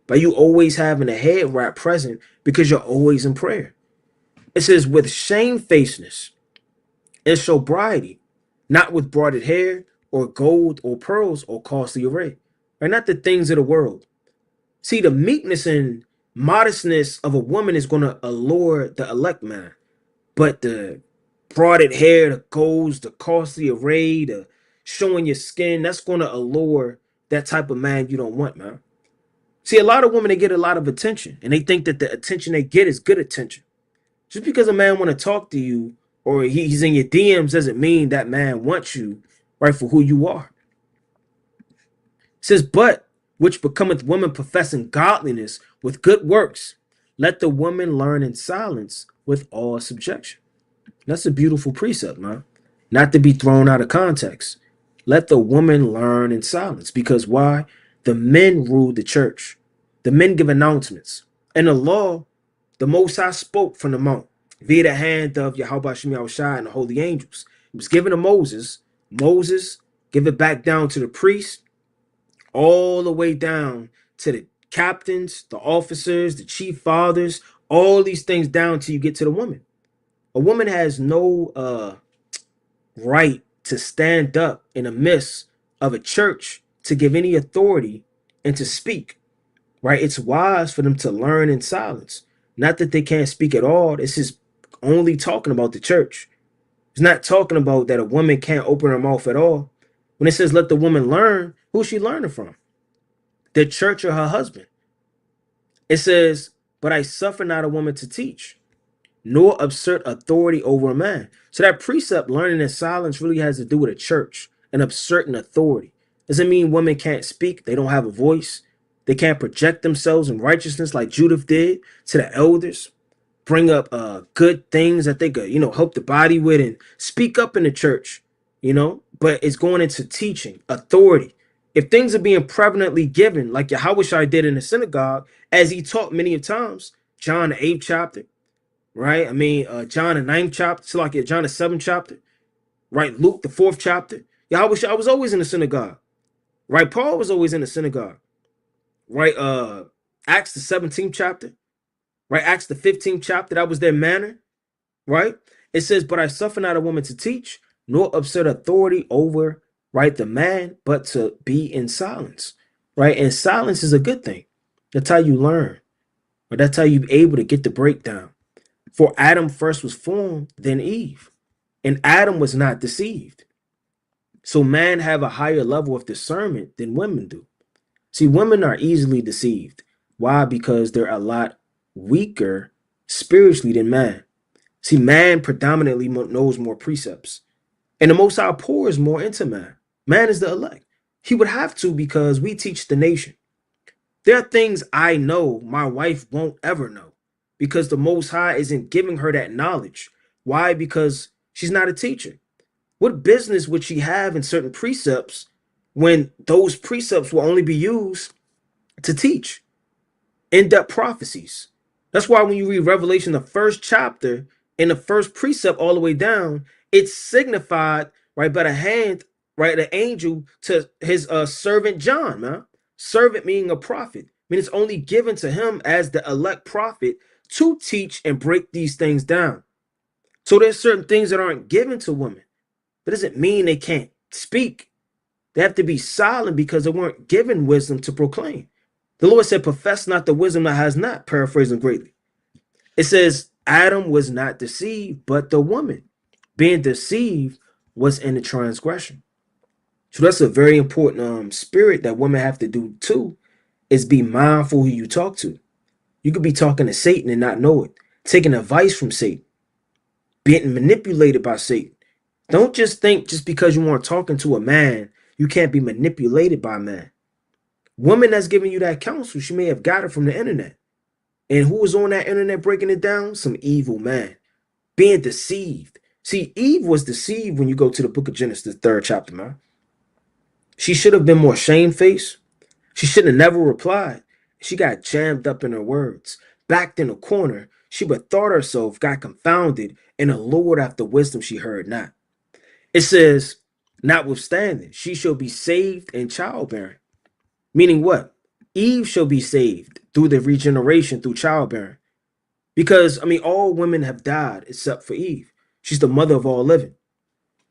by you always having a head wrap present because you're always in prayer. It says, with shamefacedness and sobriety, not with braided hair or gold or pearls or costly array, right? Not the things of the world. See, the meekness and modestness of a woman is going to allure the elect man, but the braided hair, the golds, the costly array, the showing your skin, that's going to allure that type of man you don't want, man. See, a lot of women, they get a lot of attention, and they think that the attention they get is good attention. Just because a man want to talk to you or he's in your DMs doesn't mean that man wants you, right, for who you are. It says, but which becometh woman professing godliness with good works, let the woman learn in silence with all subjection. That's a beautiful precept, man. Not to be thrown out of context. Let the woman learn in silence. Because why? The men rule the church. The men give announcements. And the law, the Most High spoke from the mount via the hand of Yahweh Shem Yahushua and the holy angels. It was given to Moses. Moses give it back down to the priest, all the way down to the captains, the officers, the chief fathers, all these things down till you get to the woman. A woman has no right to stand up in the midst of a church to give any authority and to speak, right? It's wise for them to learn in silence. Not that they can't speak at all. This is only talking about the church. It's not talking about that a woman can't open her mouth at all. When it says let the woman learn, who's she learning from? The church or her husband? It says, but I suffer not a woman to teach, nor assert authority over a man. So that precept, learning in silence, really has to do with a church and asserting authority. Doesn't mean women can't speak. They don't have a voice. They can't project themselves in righteousness like Judith did to the elders. Bring up good things that they could, help the body with and speak up in the church, But it's going into teaching, authority. If things are being prevalently given, like Yahushua did in the synagogue, as he taught many of times, John the 8th chapter, right? I mean, John the 9th chapter, so like John the 7th chapter, right? Luke the 4th chapter. Yahushua was always in the synagogue, right? Paul was always in the synagogue, right? Acts the 17th chapter, right? Acts the 15th chapter, that was their manner, right? It says, but I suffer not a woman to teach, nor assert authority over, right, the man, but to be in silence, right? And silence is a good thing. That's how you learn, or that's how you're able to get the breakdown. For Adam first was formed, then Eve, and Adam was not deceived. So man have a higher level of discernment than women do. See, women are easily deceived. Why? Because they're a lot weaker spiritually than man. See, man predominantly knows more precepts. And the Most High pours more into man. Man is the elect. He would have to because we teach the nation. There are things I know my wife won't ever know because the Most High isn't giving her that knowledge. Why? Because she's not a teacher. What business would she have in certain precepts when those precepts will only be used to teach in-depth prophecies? That's why when you read Revelation, the first chapter, in the first precept all the way down, it's signified, right, by the hand right? An angel to his servant John, man. Servant meaning a prophet. I mean, it's only given to him as the elect prophet to teach and break these things down. So there's certain things that aren't given to women. That doesn't mean they can't speak. They have to be silent because they weren't given wisdom to proclaim. The Lord said, profess not the wisdom that has not, paraphrasing greatly. It says, Adam was not deceived, but the woman. Being deceived was in the transgression. So that's a very important spirit that women have to do too, is be mindful who you talk to. You could be talking to Satan and not know it, taking advice from Satan, being manipulated by Satan. Don't just think just because you aren't talking to a man, you can't be manipulated by a man. Woman that's giving you that counsel, she may have got it from the internet. And who was on that internet breaking it down? Some evil man. Being deceived. See, Eve was deceived when you go to the book of Genesis, the 3rd chapter, man. She should have been more shamefaced. She should have never replied. She got jammed up in her words, backed in a corner. She bethought herself, got confounded, and allured after wisdom she heard not. It says, notwithstanding, she shall be saved in childbearing. Meaning what? Eve shall be saved through the regeneration through childbearing. Because, I mean, all women have died except for Eve. She's the mother of all living.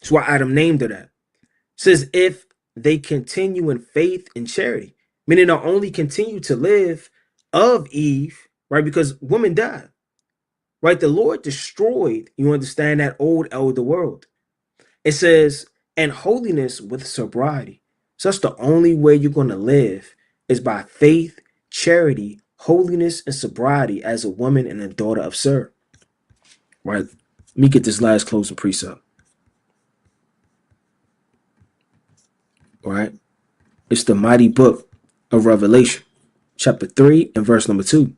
That's why Adam named her that. It says, if they continue in faith and charity, meaning they'll only continue to live of Eve, right? Because women died, right? The Lord destroyed, you understand, that old elder world. It says, and holiness with sobriety. So that's the only way you're going to live is by faith, charity, holiness, and sobriety as a woman and a daughter of Sir. Right? Let me get this last closing precept. All right? It's the mighty book of Revelation, chapter 3 and verse number 2.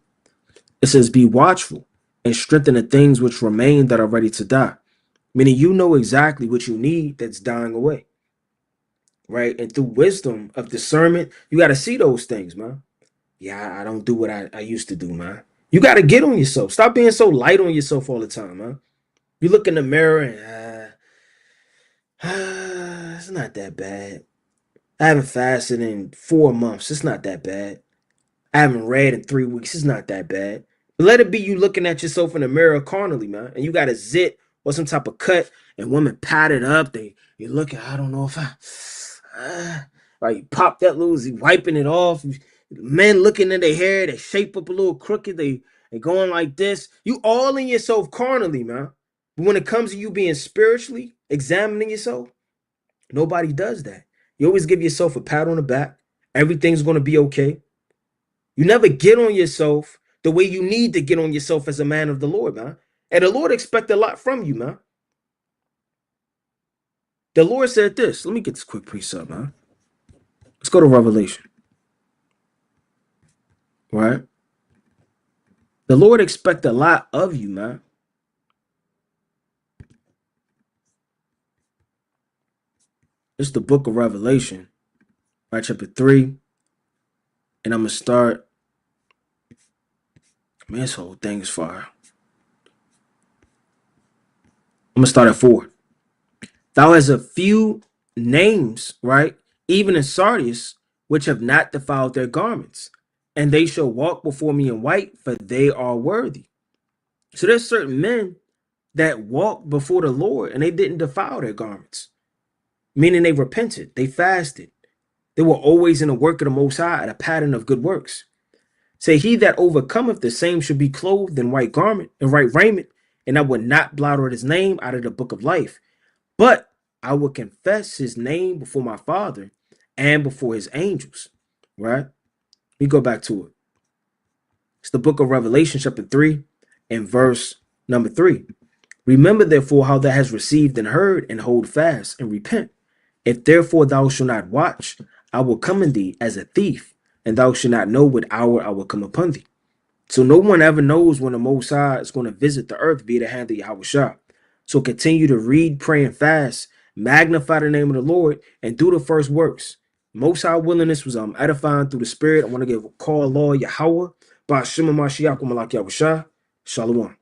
It says, be watchful and strengthen the things which remain that are ready to die. Meaning you know exactly what you need that's dying away. Right? And through wisdom of discernment, you got to see those things, man. Yeah, I don't do what I used to do, man. You got to get on yourself. Stop being so light on yourself all the time, man. You look in the mirror and, it's not that bad. I haven't fasted in 4 months. It's not that bad. I haven't read in 3 weeks. It's not that bad. But let it be you looking at yourself in the mirror carnally, man. And you got a zit or some type of cut, and women pat it up. You look at, I don't know if right, you pop that little, wiping it off. Men looking at their hair, they shape up a little crooked. They going like this. You all in yourself carnally, man. But when it comes to you being spiritually examining yourself, nobody does that. You always give yourself a pat on the back. Everything's going to be okay. You never get on yourself the way you need to get on yourself as a man of the Lord, man. And the Lord expects a lot from you, man. The Lord said this. Let me get this quick precept, man. Let's go to Revelation. Right? The Lord expects a lot of you, man. It's the book of Revelation, right? Chapter 3. And I'm going to start. Man, this whole thing is fire. I'm going to start at 4. Thou hast a few names, right? Even in Sardis, which have not defiled their garments. And they shall walk before me in white, for they are worthy. So there's certain men that walk before the Lord and they didn't defile their garments. Meaning they repented, they fasted. They were always in the work of the Most High and a pattern of good works. Say, he that overcometh, the same should be clothed in white garment and white raiment, and I would not blot out his name out of the book of life. But I will confess his name before my Father and before his angels. Right? Let me go back to it. It's the book of Revelation, chapter 3, and verse number 3. Remember, therefore, how thou hast received and heard, and hold fast and repent. If therefore thou shalt not watch, I will come in thee as a thief, and thou shalt not know what hour I will come upon thee. So no one ever knows when the Most High is going to visit the earth via the hand of Yahweh. So continue to read, pray, and fast, magnify the name of the Lord, and do the first works. Most High willingness was edifying through the Spirit. I want to give a call, Lord Yahweh, by Shema Mashiach, Malak Yahweh. Shalom.